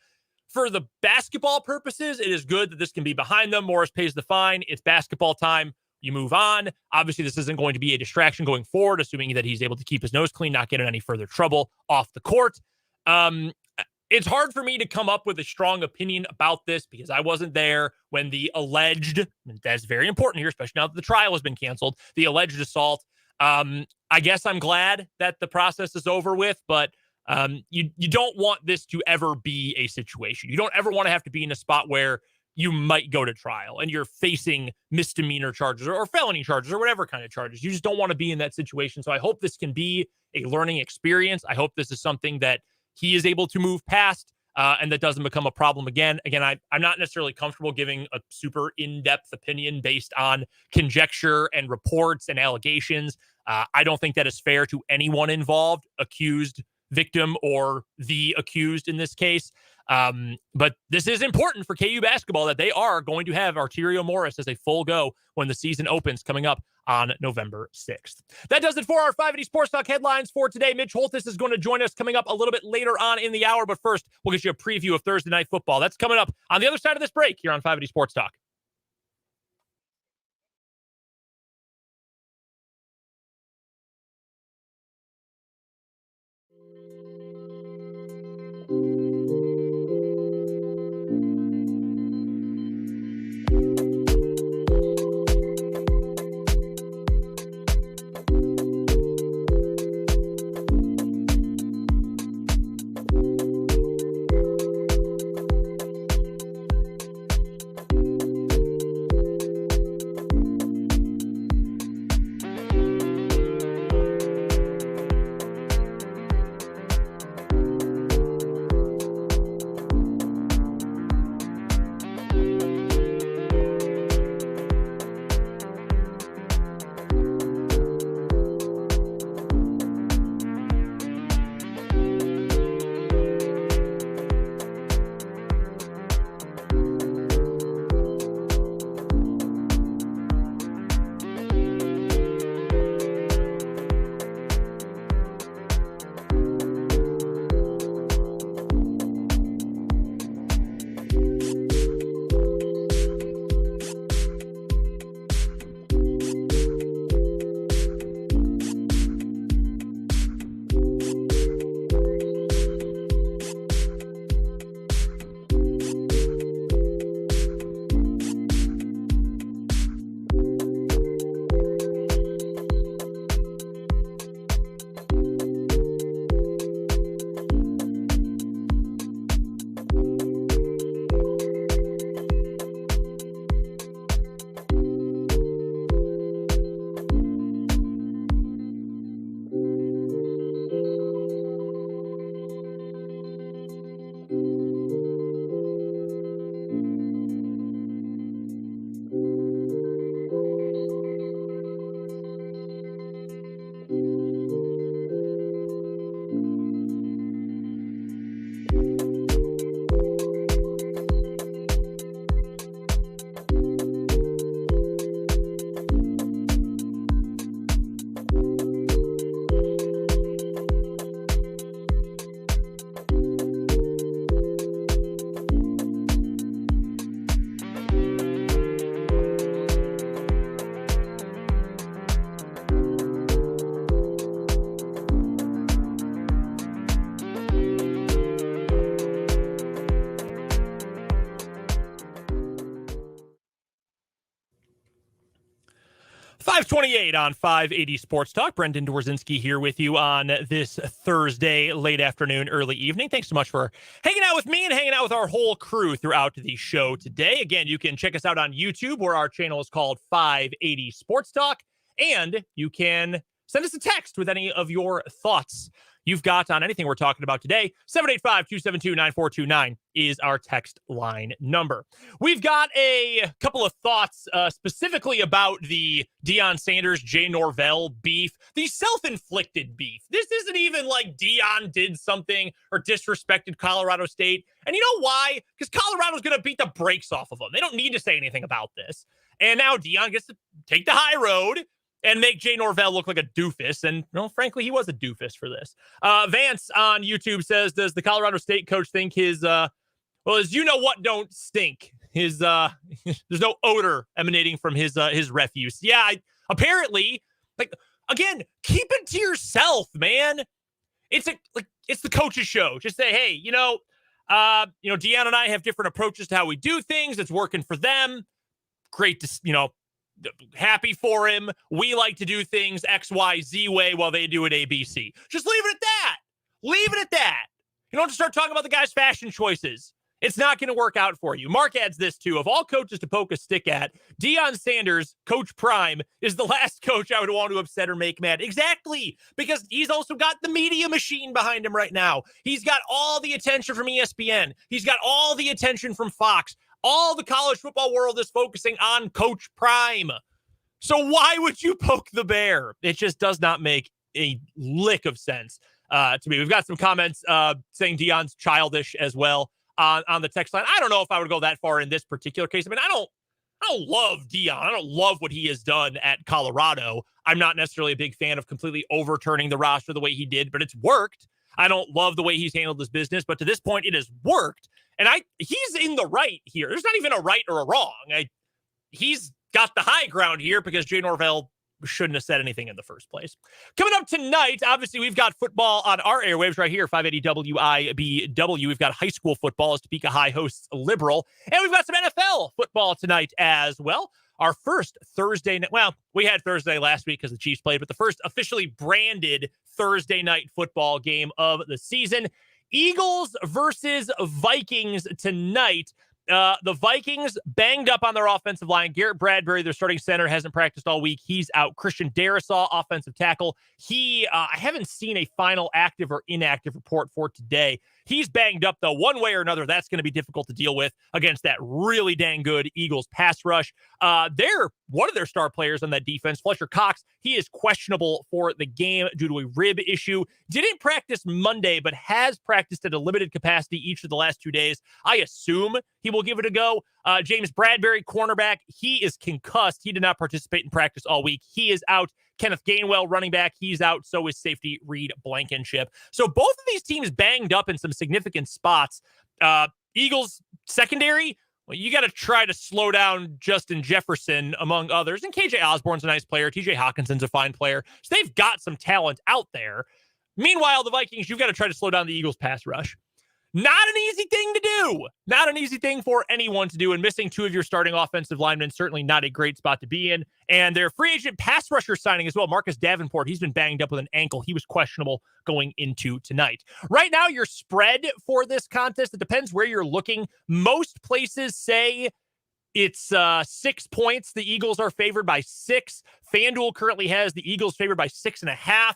For the basketball purposes, it is good that this can be behind them. Morris pays the fine. It's basketball time. You move on. Obviously, this isn't going to be a distraction going forward, assuming that he's able to keep his nose clean, not get in any further trouble off the court. It's hard for me to come up with a strong opinion about this because I wasn't there when the alleged, that's very important here, especially now that the trial has been canceled, the alleged assault. I guess I'm glad that the process is over with, but you don't want this to ever be a situation. You don't ever want to have to be in a spot where you might go to trial and you're facing misdemeanor charges or felony charges or whatever kind of charges. You just don't want to be in that situation. So I hope this can be a learning experience. I hope this is something that he is able to move past and that doesn't become a problem again. Again, I'm not necessarily comfortable giving a super in-depth opinion based on conjecture and reports and allegations. I don't think that is fair to anyone involved, accused, victim, or the accused in this case. But this is important for KU basketball that they are going to have Arterio Morris as a full go when the season opens coming up on November 6th. That does it for our 580 Sports Talk headlines for today. Mitch Holthus is going to join us coming up a little bit later on in the hour. But first, we'll get you a preview of Thursday Night Football. That's coming up on the other side of this break here on 580 Sports Talk. 528 on 580 Sports Talk. Brendan Dworzinski here with you on this Thursday, late afternoon, early evening. Thanks so much for hanging out with me and hanging out with our whole crew throughout the show today. Again, you can check us out on YouTube, where our channel is called 580 Sports Talk. And you can send us a text with any of your thoughts you've got on anything we're talking about today. 785-272-9429 is our text line number. We've got a couple of thoughts specifically about the Deion Sanders, Jay Norvell beef, the self-inflicted beef. This isn't even like Deion did something or disrespected Colorado State. And you know why? Because Colorado's going to beat the brakes off of them. They don't need to say anything about this. And now Deion gets to take the high road and make Jay Norvell look like a doofus. And, well, frankly, he was a doofus for this. Vance on YouTube says, does the Colorado State coach think his you-know-what don't stink? His there's no odor emanating from his refuse. Yeah, apparently, like, again, keep it to yourself, man. It's the coach's show. Just say, hey, Deion and I have different approaches to how we do things. It's working for them. Great to, happy for him. We like to do things XYZ way while they do it ABC. Just leave it at that. Leave it at that. You don't have to start talking about the guy's fashion choices. It's not going to work out for you. Mark adds this too. Of all coaches to poke a stick at, Deion Sanders, Coach Prime, is the last coach I would want to upset or make mad. Exactly. Because he's also got the media machine behind him right now. He's got all the attention from ESPN. He's got all the attention from Fox. All the college football world is focusing on Coach Prime. So why would you poke the bear? It just does not make a lick of sense to me. We've got some comments saying Deion's childish as well on the text line. I don't know if I would go that far in this particular case. I mean, I don't love Deion. I don't love what he has done at Colorado. I'm not necessarily a big fan of completely overturning the roster the way he did, but it's worked. I don't love the way he's handled his business, but to this point, it has worked. And he's in the right here. There's not even a right or a wrong. He's got the high ground here because Jay Norvell shouldn't have said anything in the first place. Coming up tonight, obviously, we've got football on our airwaves right here, 580 WIBW. We've got high school football as Topeka High hosts Liberal. And we've got some NFL football tonight as well. Our first Thursday night, well, we had Thursday last week because the Chiefs played, but the first officially branded Thursday night football game of the season. Eagles versus Vikings tonight. The Vikings banged up on their offensive line. Garrett Bradbury, their starting center, hasn't practiced all week. He's out. Christian Darrisaw, offensive tackle. I haven't seen a final active or inactive report for today. He's banged up, though. One way or another, that's going to be difficult to deal with against that really dang good Eagles pass rush. One of their star players on that defense, Fletcher Cox, he is questionable for the game due to a rib issue. Didn't practice Monday, but has practiced at a limited capacity each of the last 2 days. I assume he will give it a go. James Bradbury, cornerback, he is concussed. He did not participate in practice all week. He is out. Kenneth Gainwell, running back, he's out. So is safety Reed Blankenship. So both of these teams banged up in some significant spots. Eagles secondary, well, you got to try to slow down Justin Jefferson, among others. And KJ Osborne's a nice player. TJ Hawkinson's a fine player. So they've got some talent out there. Meanwhile, the Vikings, you've got to try to slow down the Eagles pass rush. Not an easy thing to do. Not an easy thing for anyone to do. And missing two of your starting offensive linemen, certainly not a great spot to be in. And their free agent pass rusher signing as well, Marcus Davenport, he's been banged up with an ankle. He was questionable going into tonight. Right now, your spread for this contest, it depends where you're looking. Most places say it's 6 points. The Eagles are favored by 6. FanDuel currently has the Eagles favored by 6.5.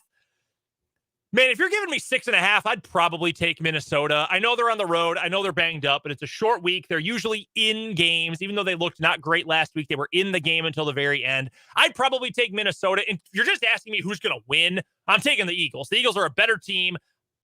Man, if you're giving me 6.5, I'd probably take Minnesota. I know they're on the road. I know they're banged up, but it's a short week. They're usually in games. Even though they looked not great last week, they were in the game until the very end. I'd probably take Minnesota. And if you're just asking me who's going to win, I'm taking the Eagles. The Eagles are a better team.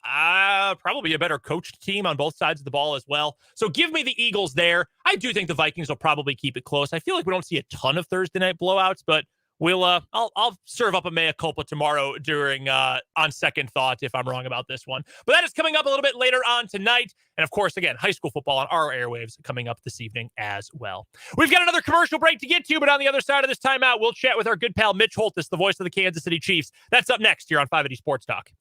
Probably a better coached team on both sides of the ball as well. So give me the Eagles there. I do think the Vikings will probably keep it close. I feel like we don't see a ton of Thursday night blowouts, but I'll serve up a mea culpa tomorrow during on second thought if I'm wrong about this one. But that is coming up a little bit later on tonight. And of course, again, high school football on our airwaves coming up this evening as well. We've got another commercial break to get to, but on the other side of this timeout, we'll chat with our good pal Mitch Holthus, the voice of the Kansas City Chiefs. That's up next here on 580 Sports Talk.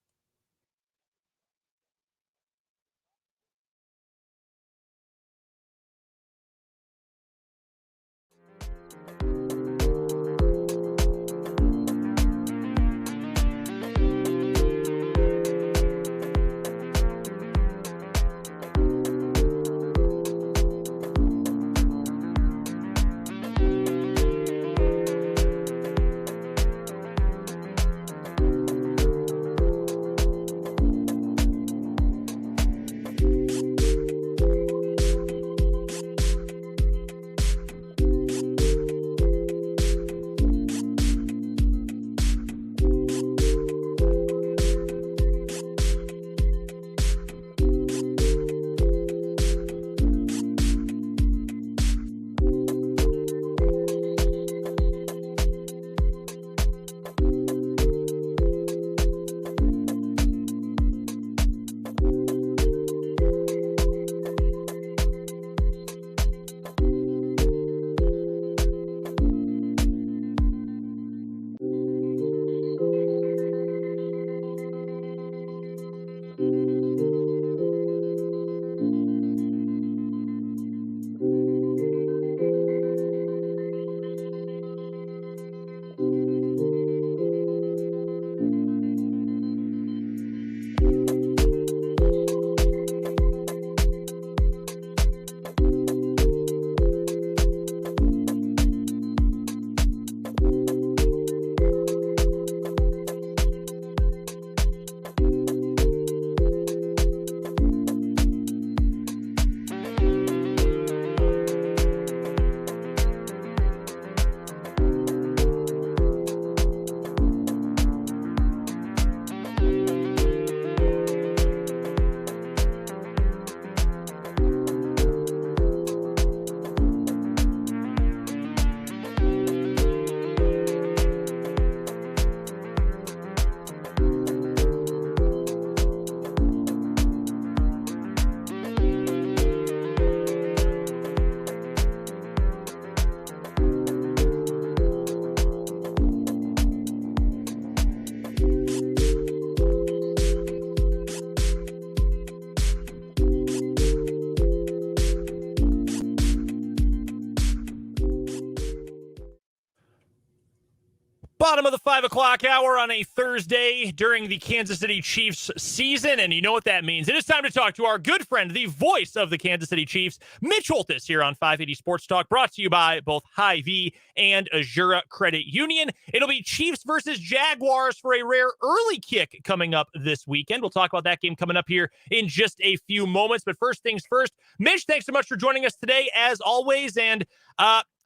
Bottom of the 5 o'clock hour on a Thursday during the Kansas City Chiefs season, and you know what that means. It is time to talk to our good friend, the voice of the Kansas City Chiefs, Mitch Holthus, here on 580 Sports Talk, brought to you by both Hy-Vee and Azura Credit Union. It'll be Chiefs versus Jaguars for a rare early kick coming up this weekend. We'll talk about that game coming up here in just a few moments, but first things first, Mitch, thanks so much for joining us today, as always, and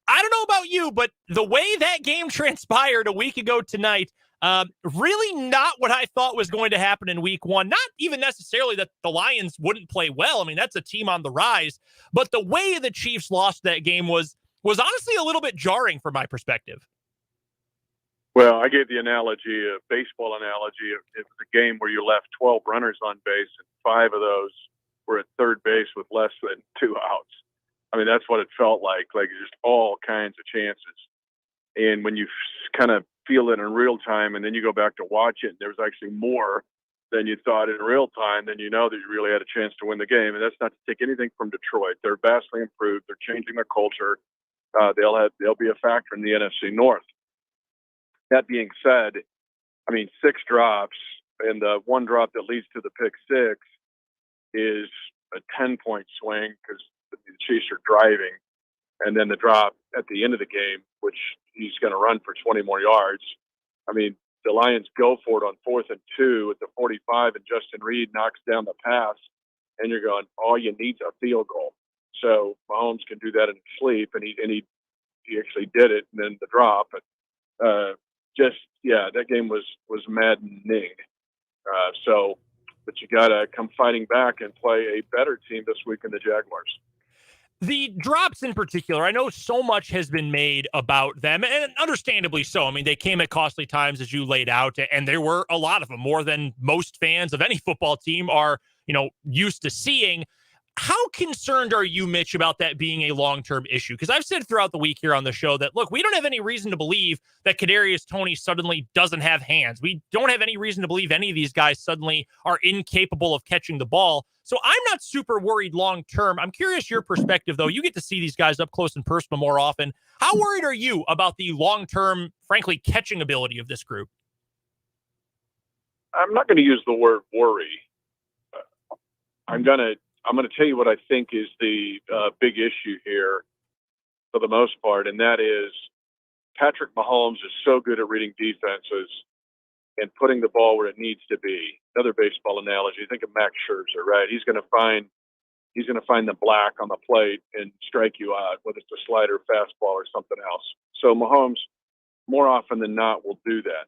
I don't know about you, but the way that game transpired a week ago tonight, really not what I thought was going to happen in week one. Not even necessarily that the Lions wouldn't play well. I mean, that's a team on the rise. But the way the Chiefs lost that game was honestly a little bit jarring from my perspective. Well, I gave the analogy, a baseball analogy. It was a game where you left 12 runners on base, and 5 of those were at third base with less than 2 outs. I mean, that's what it felt like just all kinds of chances. And when you kind of feel it in real time and then you go back to watch it, and there's actually more than you thought in real time, then you know that you really had a chance to win the game. And that's not to take anything from Detroit. They're vastly improved. They're changing their culture. They'll be a factor in the NFC North. That being said, I mean, 6 drops, and the one drop that leads to the pick 6 is a 10-point swing because the Chiefs are driving, and then the drop at the end of the game, which he's going to run for 20 more yards. I mean, the Lions go for it on 4th and 2 at the 45, and Justin Reed knocks down the pass, and you're going, all you need is a field goal. So Mahomes can do that in his sleep, and he actually did it, and then the drop. But that game was maddening. But you got to come fighting back and play a better team this week in the Jaguars. The drops in particular, I know so much has been made about them, and understandably so. I mean, they came at costly times, as you laid out, and there were a lot of them, more than most fans of any football team are, used to seeing. How concerned are you, Mitch, about that being a long-term issue? Because I've said throughout the week here on the show that, look, we don't have any reason to believe that Kadarius Toney suddenly doesn't have hands. We don't have any reason to believe any of these guys suddenly are incapable of catching the ball. So I'm not super worried long-term. I'm curious your perspective, though. You get to see these guys up close and personal more often. How worried are you about the long-term, frankly, catching ability of this group? I'm not going to use the word worry. I'm going to tell you what I think is the big issue here for the most part, and that is Patrick Mahomes is so good at reading defenses and putting the ball where it needs to be. Another baseball analogy, think of Max Scherzer, right? He's going to find the black on the plate and strike you out, whether it's a slider, fastball, or something else. So Mahomes, more often than not, will do that.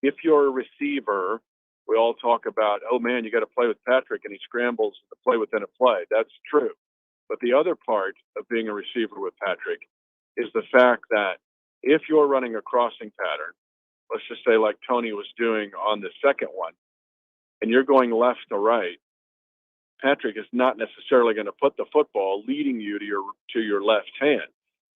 If you're a receiver, we all talk about, oh man, you got to play with Patrick, and he scrambles to play within a play. That's true. But the other part of being a receiver with Patrick is the fact that if you're running a crossing pattern, let's just say like Tony was doing on the second one, and you're going left to right, Patrick is not necessarily going to put the football leading you to your left hand,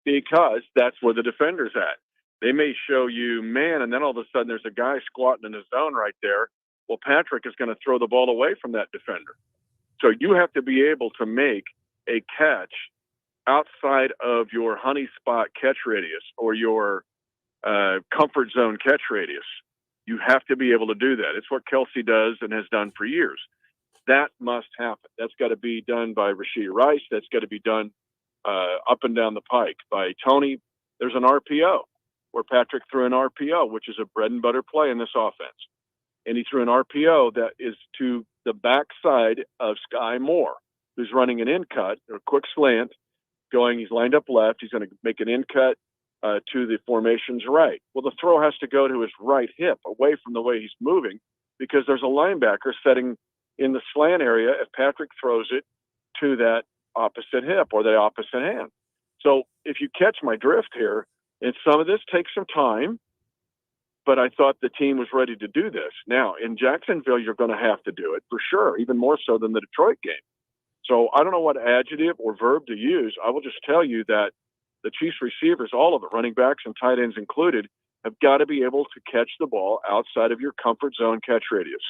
because that's where the defender's at. They may show you man, and then all of a sudden there's a guy squatting in his zone right there. Well, Patrick is going to throw the ball away from that defender. So you have to be able to make a catch outside of your honey spot catch radius or your comfort zone catch radius. You have to be able to do that. It's what Kelsey does and has done for years. That must happen. That's got to be done by Rashee Rice. That's got to be done up and down the pike by Tony. There's an RPO where Patrick threw an RPO, which is a bread and butter play in this offense. And he threw an RPO that is to the backside of Sky Moore, who's running an in cut or a quick slant going. He's lined up left. He's going to make an in cut to the formation's right. Well, the throw has to go to his right hip, away from the way he's moving, because there's a linebacker setting in the slant area if Patrick throws it to that opposite hip or the opposite hand. So if you catch my drift here, and some of this takes some time, but I thought the team was ready to do this. Now, in Jacksonville, you're going to have to do it for sure, even more so than the Detroit game. So I don't know what adjective or verb to use. I will just tell you that the Chiefs receivers, all of it, running backs and tight ends included, have got to be able to catch the ball outside of your comfort zone catch radius.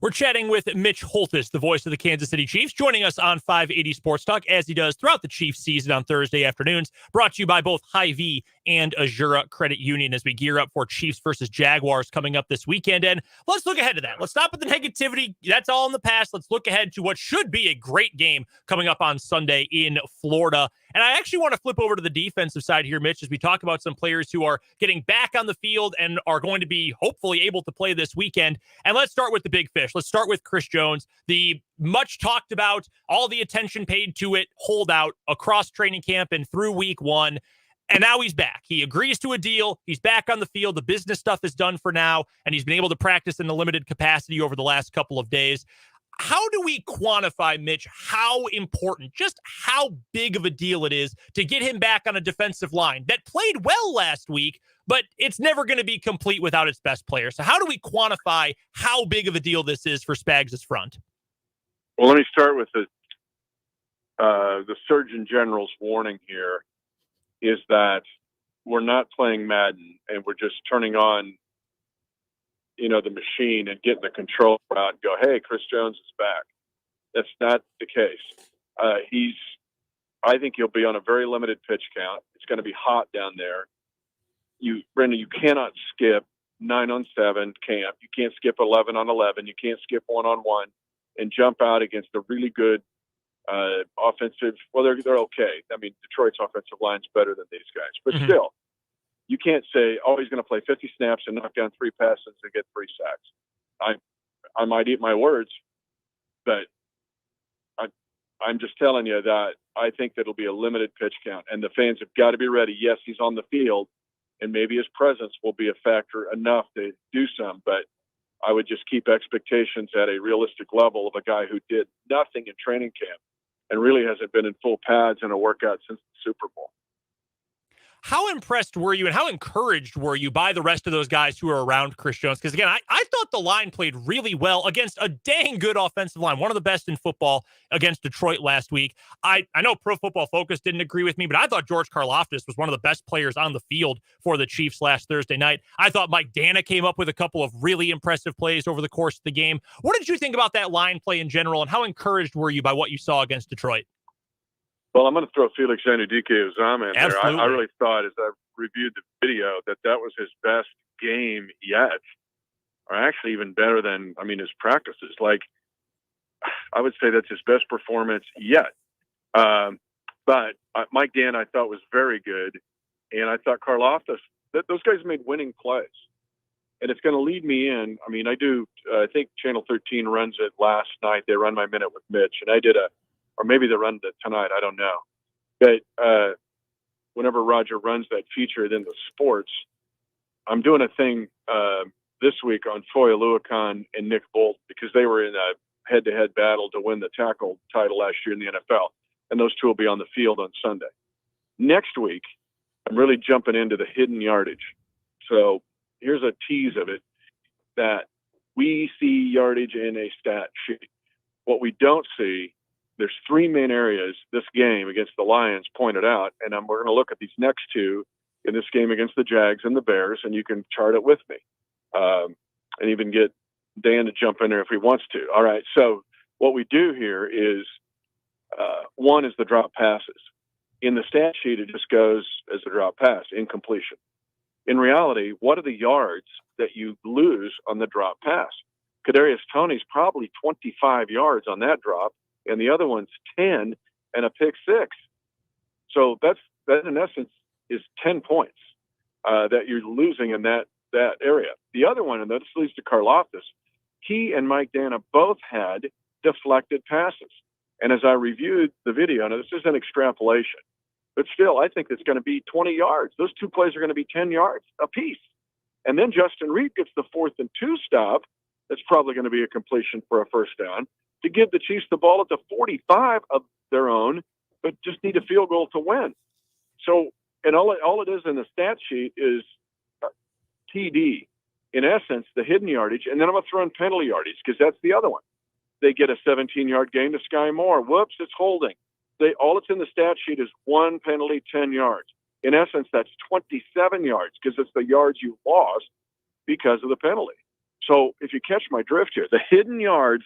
We're chatting with Mitch Holthus, the voice of the Kansas City Chiefs, joining us on 580 Sports Talk, as he does throughout the Chiefs season on Thursday afternoons, brought to you by both Hy-Vee and Azura Credit Union as we gear up for Chiefs versus Jaguars coming up this weekend. And let's look ahead to that. Let's stop with the negativity. That's all in the past. Let's look ahead to what should be a great game coming up on Sunday in Florida. And I actually want to flip over to the defensive side here, Mitch, as we talk about some players who are getting back on the field and are going to be hopefully able to play this weekend. And let's start with the big fish. Let's start with Chris Jones, the much talked about, all the attention paid to it, holdout across training camp and through week one. And now he's back. He agrees to a deal. He's back on the field. The business stuff is done for now, and he's been able to practice in a limited capacity over the last couple of days. How do we quantify, Mitch, how important, just how big of a deal it is to get him back on a defensive line that played well last week, but it's never going to be complete without its best player? So how do we quantify how big of a deal this is for Spags' front? Well, let me start with the Surgeon General's warning here is that we're not playing Madden and we're just turning on the machine and getting the control out and go, hey, Chris Jones is back. That's not the case. I think he'll be on a very limited pitch count. It's going to be hot down there. Brendan, you cannot skip 9-on-7 camp. You can't skip 11-on-11. You can't skip 1-on-1 and jump out against a really good offensive. Well, they're okay. I mean, Detroit's offensive line's better than these guys, but still. You can't say, oh, he's going to play 50 snaps and knock down 3 passes and get 3 sacks. I might eat my words, but I'm just telling you that I think that it'll be a limited pitch count, and the fans have got to be ready. Yes, he's on the field, and maybe his presence will be a factor enough to do some, but I would just keep expectations at a realistic level of a guy who did nothing in training camp and really hasn't been in full pads in a workout since the Super Bowl. How impressed were you and how encouraged were you by the rest of those guys who are around Chris Jones? Because, again, I thought the line played really well against a dang good offensive line, one of the best in football against Detroit last week. I know Pro Football Focus didn't agree with me, but I thought George Karlaftis was one of the best players on the field for the Chiefs last Thursday night. I thought Mike Dana came up with a couple of really impressive plays over the course of the game. What did you think about that line play in general, and how encouraged were you by what you saw against Detroit? Well, I'm going to throw Felix Anudike-Uzomah in there. I really thought, as I reviewed the video, that was his best game yet, or actually even better than, his practices. Like, I would say that's his best performance yet. But Mike Dan, I thought, was very good, and I thought Karlaftis, those guys made winning plays. and it's going to lead me in. I mean, I think Channel 13 runs it last night. They run My Minute with Mitch, and I did or maybe they run it tonight. I don't know. But whenever Roger runs that feature in the sports, I'm doing a thing this week on Foy Aluakon and Nick Bolt, because they were in a head-to-head battle to win the tackle title last year in the NFL, and those two will be on the field on Sunday. Next week, I'm really jumping into the hidden yardage. So here's a tease of it, that we see yardage in a stat sheet. What we don't see, there's three main areas this game against the Lions pointed out, and we're going to look at these next two in this game against the Jags and the Bears, and you can chart it with me, and even get Dan to jump in there if he wants to. All right, so what we do here is one is the drop passes. In the stat sheet, it just goes as a drop pass, incompletion. In reality, what are the yards that you lose on the drop pass? Kadarius Toney's probably 25 yards on that drop, and the other one's 10 and a pick 6. So that in essence is 10 points that you're losing in that area. The other one, and this leads to Karlaftis, he and Mike Dana both had deflected passes. And as I reviewed the video, now this is an extrapolation, but still, I think it's going to be 20 yards. Those two plays are going to be 10 yards apiece. And then Justin Reed gets the 4th and 2 stop. That's probably going to be a completion for a first down to give the Chiefs the ball at the 45 of their own, but just need a field goal to win. So, and all it is in the stat sheet is TD, in essence, the hidden yardage. And then I'm going to throw in penalty yardage, because that's the other one. They get a 17-yard gain to Sky Moore. Whoops, it's holding. All it's in the stat sheet is one penalty, 10 yards. In essence, that's 27 yards, because it's the yards you lost because of the penalty. So if you catch my drift here, the hidden yards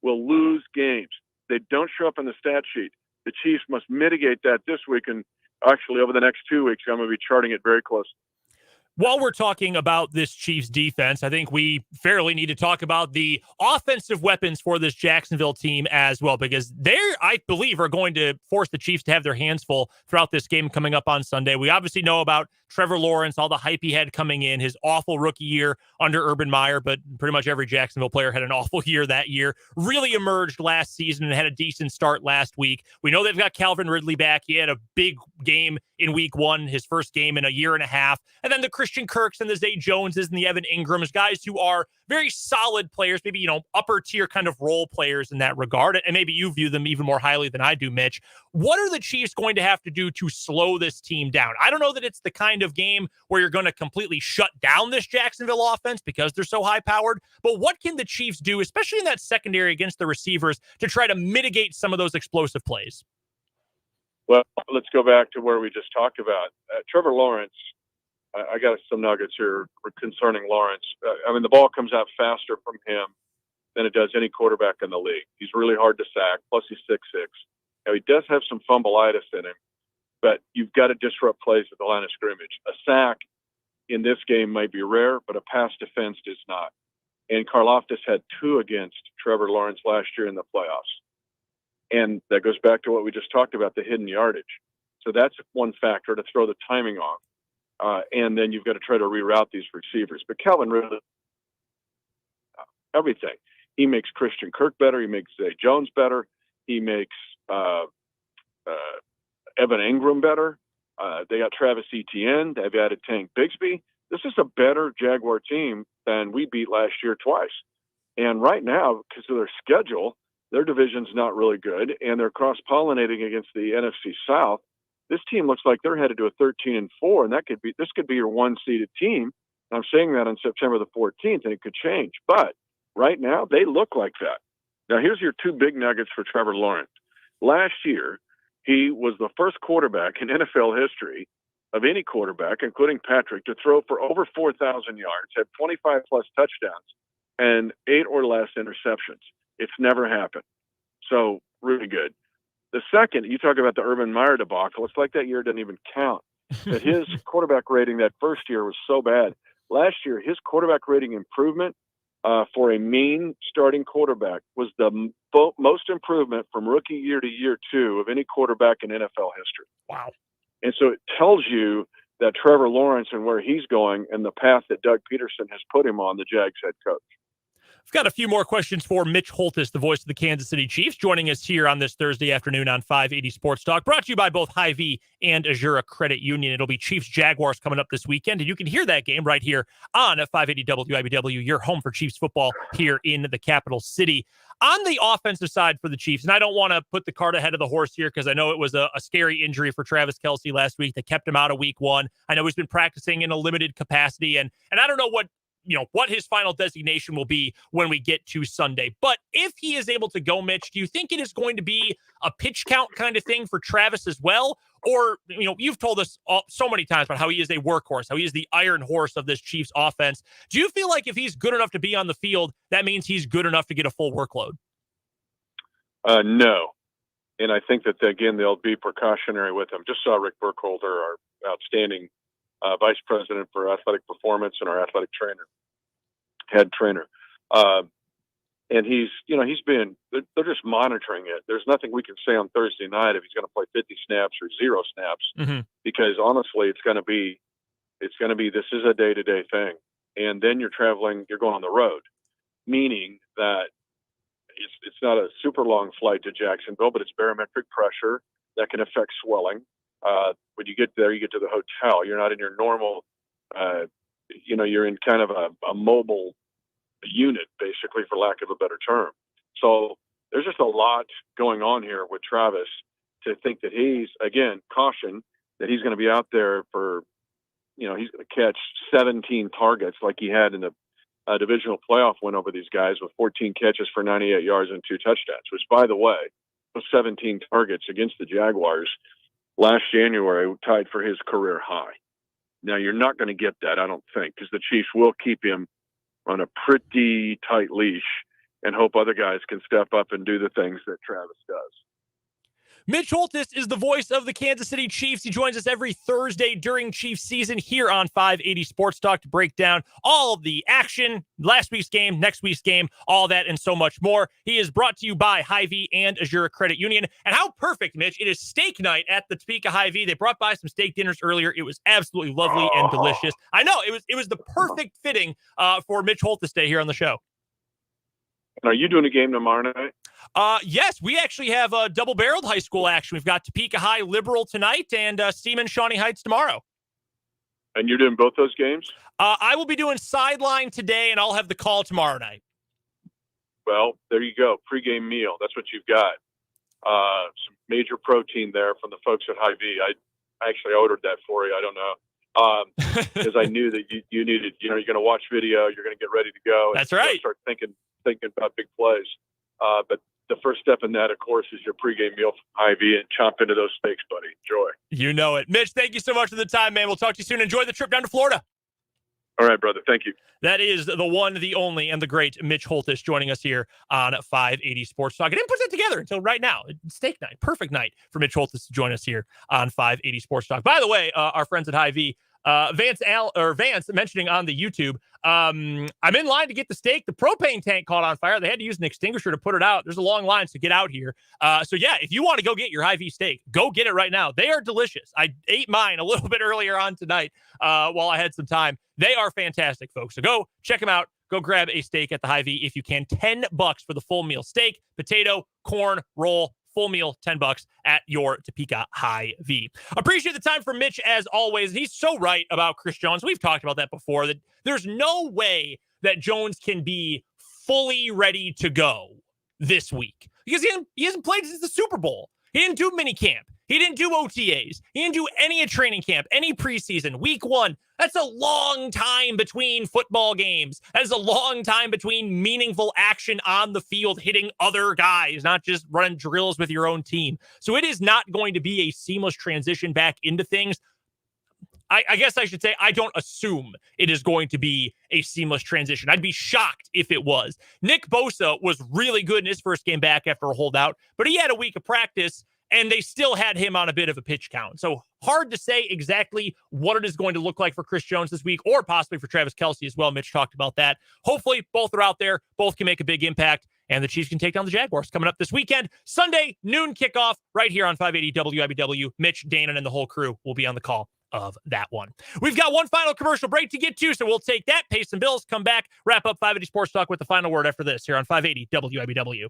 will lose games. They don't show up in the stat sheet. The Chiefs must mitigate that this week, and actually over the next 2 weeks, I'm going to be charting it very close. While we're talking about this Chiefs defense, I think we fairly need to talk about the offensive weapons for this Jacksonville team as well, because they, I believe, are going to force the Chiefs to have their hands full throughout this game coming up on Sunday. We obviously know about Trevor Lawrence, all the hype he had coming in, his awful rookie year under Urban Meyer, but pretty much every Jacksonville player had an awful year that year. Really emerged last season and had a decent start last week. We know they've got Calvin Ridley back. He had a big game in week 1, his first game in a year and a half. And then the Christian Kirks and the Zay Joneses and the Evan Ingrams, guys who are very solid players, maybe, upper tier kind of role players in that regard. And maybe you view them even more highly than I do, Mitch. What are the Chiefs going to have to do to slow this team down? I don't know that it's the kind of game where you're going to completely shut down this Jacksonville offense because they're so high powered, but what can the Chiefs do, especially in that secondary against the receivers, to try to mitigate some of those explosive plays? Well, let's go back to where we just talked about. Trevor Lawrence, I got some nuggets here concerning Lawrence. The ball comes out faster from him than it does any quarterback in the league. He's really hard to sack, plus he's 6'6". Now, he does have some fumbleitis in him, but you've got to disrupt plays at the line of scrimmage. A sack in this game might be rare, but a pass defense is not. And Karlaftis had 2 against Trevor Lawrence last year in the playoffs. And that goes back to what we just talked about, the hidden yardage. So that's one factor to throw the timing off. And then you've got to try to reroute these receivers. But Calvin Ridley, everything. He makes Christian Kirk better. He makes Zay Jones better. He makes Evan Ingram better. They got Travis Etienne. They've added Tank Bigsby. This is a better Jaguar team than we beat last year twice. And right now, because of their schedule, their division's not really good, and they're cross-pollinating against the NFC South. This team looks like they're headed to a 13-4, and this could be your one-seeded team. And I'm saying that on September the 14th, and it could change. But right now, they look like that. Now, here's your 2 big nuggets for Trevor Lawrence. Last year, he was the first quarterback in NFL history of any quarterback, including Patrick, to throw for over 4,000 yards, had 25-plus touchdowns, and 8 or less interceptions. It's never happened. So, really good. The second, you talk about the Urban Meyer debacle, it's like that year didn't even count. That his quarterback rating that first year was so bad. Last year, his quarterback rating improvement for a mean starting quarterback was the most improvement from rookie year to year 2 of any quarterback in NFL history. Wow. And so it tells you that Trevor Lawrence and where he's going and the path that Doug Peterson has put him on, the Jags head coach. I've got a few more questions for Mitch Holthus, the voice of the Kansas City Chiefs, joining us here on this Thursday afternoon on 580 Sports Talk, brought to you by both Hy-Vee and Azura Credit Union. It'll be Chiefs-Jaguars coming up this weekend, and you can hear that game right here on 580 WIBW, your home for Chiefs football here in the capital city. On the offensive side for the Chiefs, and I don't want to put the cart ahead of the horse here because I know it was a scary injury for Travis Kelce last week that kept him out of week one. I know he's been practicing in a limited capacity, and I don't know what his final designation will be when we get to Sunday. But if he is able to go, Mitch, do you think it is going to be a pitch count kind of thing for Travis as well? Or, you've told us so many times about how he is a workhorse, how he is the iron horse of this Chiefs offense. Do you feel like if he's good enough to be on the field, that means he's good enough to get a full workload? No. And I think that, again, they'll be precautionary with him. Just saw Rick Burkholder, our outstanding vice president for athletic performance and our athletic head trainer. And he's been, they're just monitoring it. There's nothing we can say on Thursday night if he's going to play 50 snaps or 0 snaps, because honestly, it's going to be, this is a day-to-day thing. And then you're going on the road, meaning that it's not a super long flight to Jacksonville, but it's barometric pressure that can affect swelling. When you get there, you get to the hotel. You're not in your normal, you're in kind of a mobile unit, basically, for lack of a better term. So there's just a lot going on here with Travis to think that he's, again, caution that he's going to be out there for, he's going to catch 17 targets like he had in the divisional playoff win over these guys with 14 catches for 98 yards and 2 touchdowns, which, by the way, those 17 targets against the Jaguars last January tied for his career high. Now, you're not going to get that, I don't think, because the Chiefs will keep him on a pretty tight leash and hope other guys can step up and do the things that Travis does. Mitch Holthus is the voice of the Kansas City Chiefs. He joins us every Thursday during Chiefs season here on 580 Sports Talk to break down all of the action, last week's game, next week's game, all that and so much more. He is brought to you by Hy-Vee and Azura Credit Union. And how perfect, Mitch, it is steak night at the Topeka Hy-Vee. They brought by some steak dinners earlier. It was absolutely lovely and delicious. I know, it was the perfect fitting for Mitch Holthus Day here on the show. And are you doing a game tomorrow night? Yes, we actually have a double-barreled high school action. We've got Topeka High Liberal tonight and Seaman Shawnee Heights tomorrow. And you're doing both those games? I will be doing sideline today, and I'll have the call tomorrow night. Well, there you go. Pre-game meal. That's what you've got. Some major protein there from the folks at Hy-Vee. I actually ordered that for you. I don't know. Because I knew that you needed, you're going to watch video, you're going to get ready to go. That's right. Start thinking about big plays. But the first step in that, of course, is your pregame meal from Hy-Vee and chomp into those steaks, buddy. Enjoy. You know it. Mitch, thank you so much for the time, man. We'll talk to you soon. Enjoy the trip down to Florida. All right, brother. Thank you. That is the one, the only, and the great Mitch Holthus joining us here on 580 Sports Talk. I didn't put that together until right now. Steak night. Perfect night for Mitch Holthus to join us here on 580 Sports Talk. By the way, our friends at Hy-Vee, Vance mentioning on the YouTube, I'm in line to get the steak. The propane tank caught on fire. They had to use an extinguisher to put it out. There's a long line to get out here. So yeah, if you want to go get your Hy-Vee steak, go get it right now. They are delicious. I ate mine a little bit earlier on tonight while I had some time. They are fantastic, folks. So go check them out. Go grab a steak at the Hy-Vee if you can. $10 for the full meal steak, potato, corn, roll, full meal, $10 at your Topeka Hy-Vee. Appreciate the time for Mitch as always. And he's so right about Chris Jones. We've talked about that before, that there's no way that Jones can be fully ready to go this week because he hasn't played since the Super Bowl. He didn't do mini camp. He didn't do OTAs. He didn't do any training camp, any preseason. Week 1, that's a long time between football games. That is a long time between meaningful action on the field, hitting other guys, not just running drills with your own team. So it is not going to be a seamless transition back into things. I guess I should say I don't assume it is going to be a seamless transition. I'd be shocked if it was. Nick Bosa was really good in his first game back after a holdout, but he had a week of practice, and they still had him on a bit of a pitch count. So hard to say exactly what it is going to look like for Chris Jones this week, or possibly for Travis Kelce as well. Mitch talked about that. Hopefully both are out there. Both can make a big impact, and the Chiefs can take down the Jaguars coming up this weekend. Sunday, noon kickoff right here on 580 WIBW. Mitch, Danon, and the whole crew will be on the call of that one. We've got one final commercial break to get to, so we'll take that, pay some bills, come back, wrap up 580 Sports Talk with the final word after this here on 580 WIBW.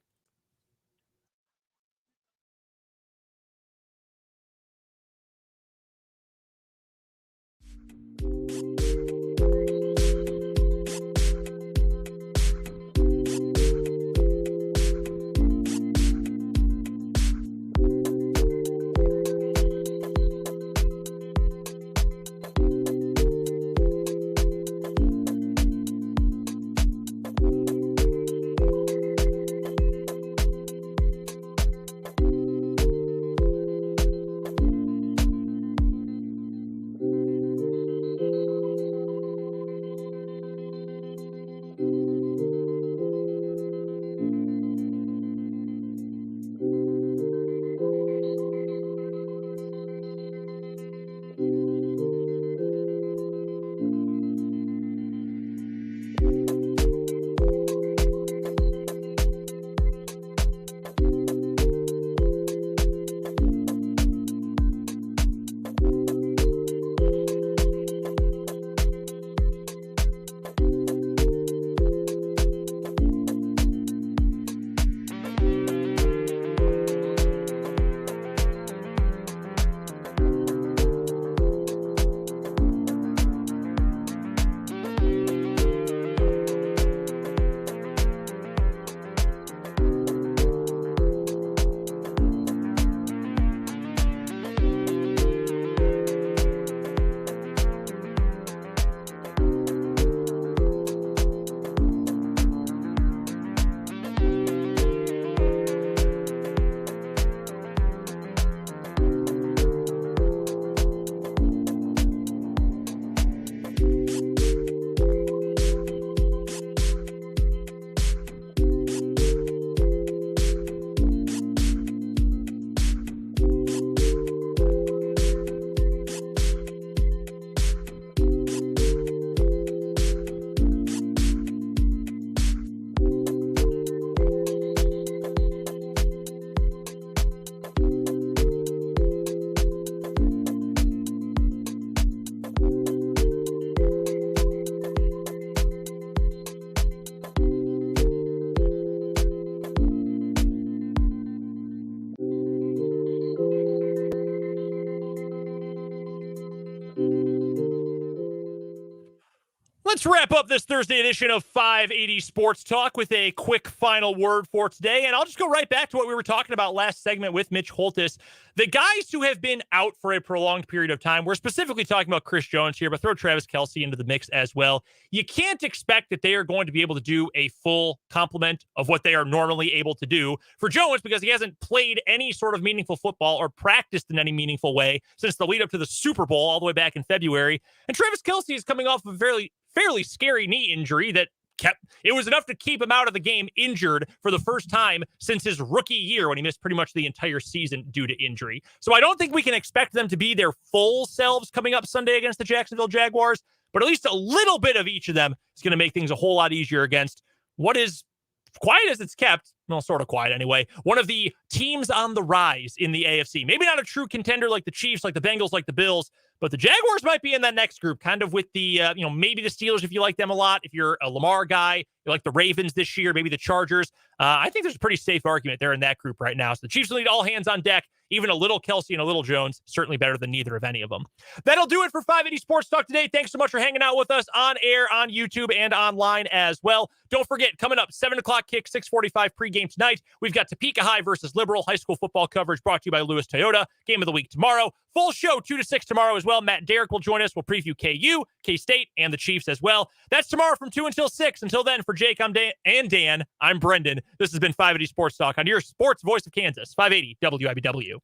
Let's wrap up this Thursday edition of 580 Sports Talk with a quick final word for today. And I'll just go right back to what we were talking about last segment with Mitch Holthus. The guys who have been out for a prolonged period of time, we're specifically talking about Chris Jones here, but throw Travis Kelce into the mix as well. You can't expect that they are going to be able to do a full complement of what they are normally able to do for Jones because he hasn't played any sort of meaningful football or practiced in any meaningful way since the lead up to the Super Bowl all the way back in February. And Travis Kelce is coming off of a fairly scary knee injury that it was enough to keep him out of the game injured for the first time since his rookie year when he missed pretty much the entire season due to injury. So I don't think we can expect them to be their full selves coming up Sunday against the Jacksonville Jaguars, but at least a little bit of each of them is going to make things a whole lot easier against what is quiet as it's kept. Well, sort of quiet anyway. One of the teams on the rise in the AFC. Maybe not a true contender like the Chiefs, like the Bengals, like the Bills, but the Jaguars might be in that next group, kind of with the, maybe the Steelers if you like them a lot. If you're a Lamar guy, you like the Ravens this year, maybe the Chargers. I think there's a pretty safe argument there in that group right now. So the Chiefs will need all hands on deck. Even a little Kelce and a little Jones, certainly better than neither of any of them. That'll do it for 580 Sports Talk today. Thanks so much for hanging out with us on air, on YouTube, and online as well. Don't forget, coming up, 7 o'clock kick, 6:45 pregame tonight. We've got Topeka High versus Liberal high school football coverage brought to you by Lewis Toyota. Game of the week tomorrow. Full show 2 to 6 tomorrow as well. Matt and Derek will join us. We'll preview KU, K-State, and the Chiefs as well. That's tomorrow from 2 until 6. Until then, for Jake and Dan, I'm Brendan. This has been 580 Sports Talk on your sports voice of Kansas, 580 WIBW.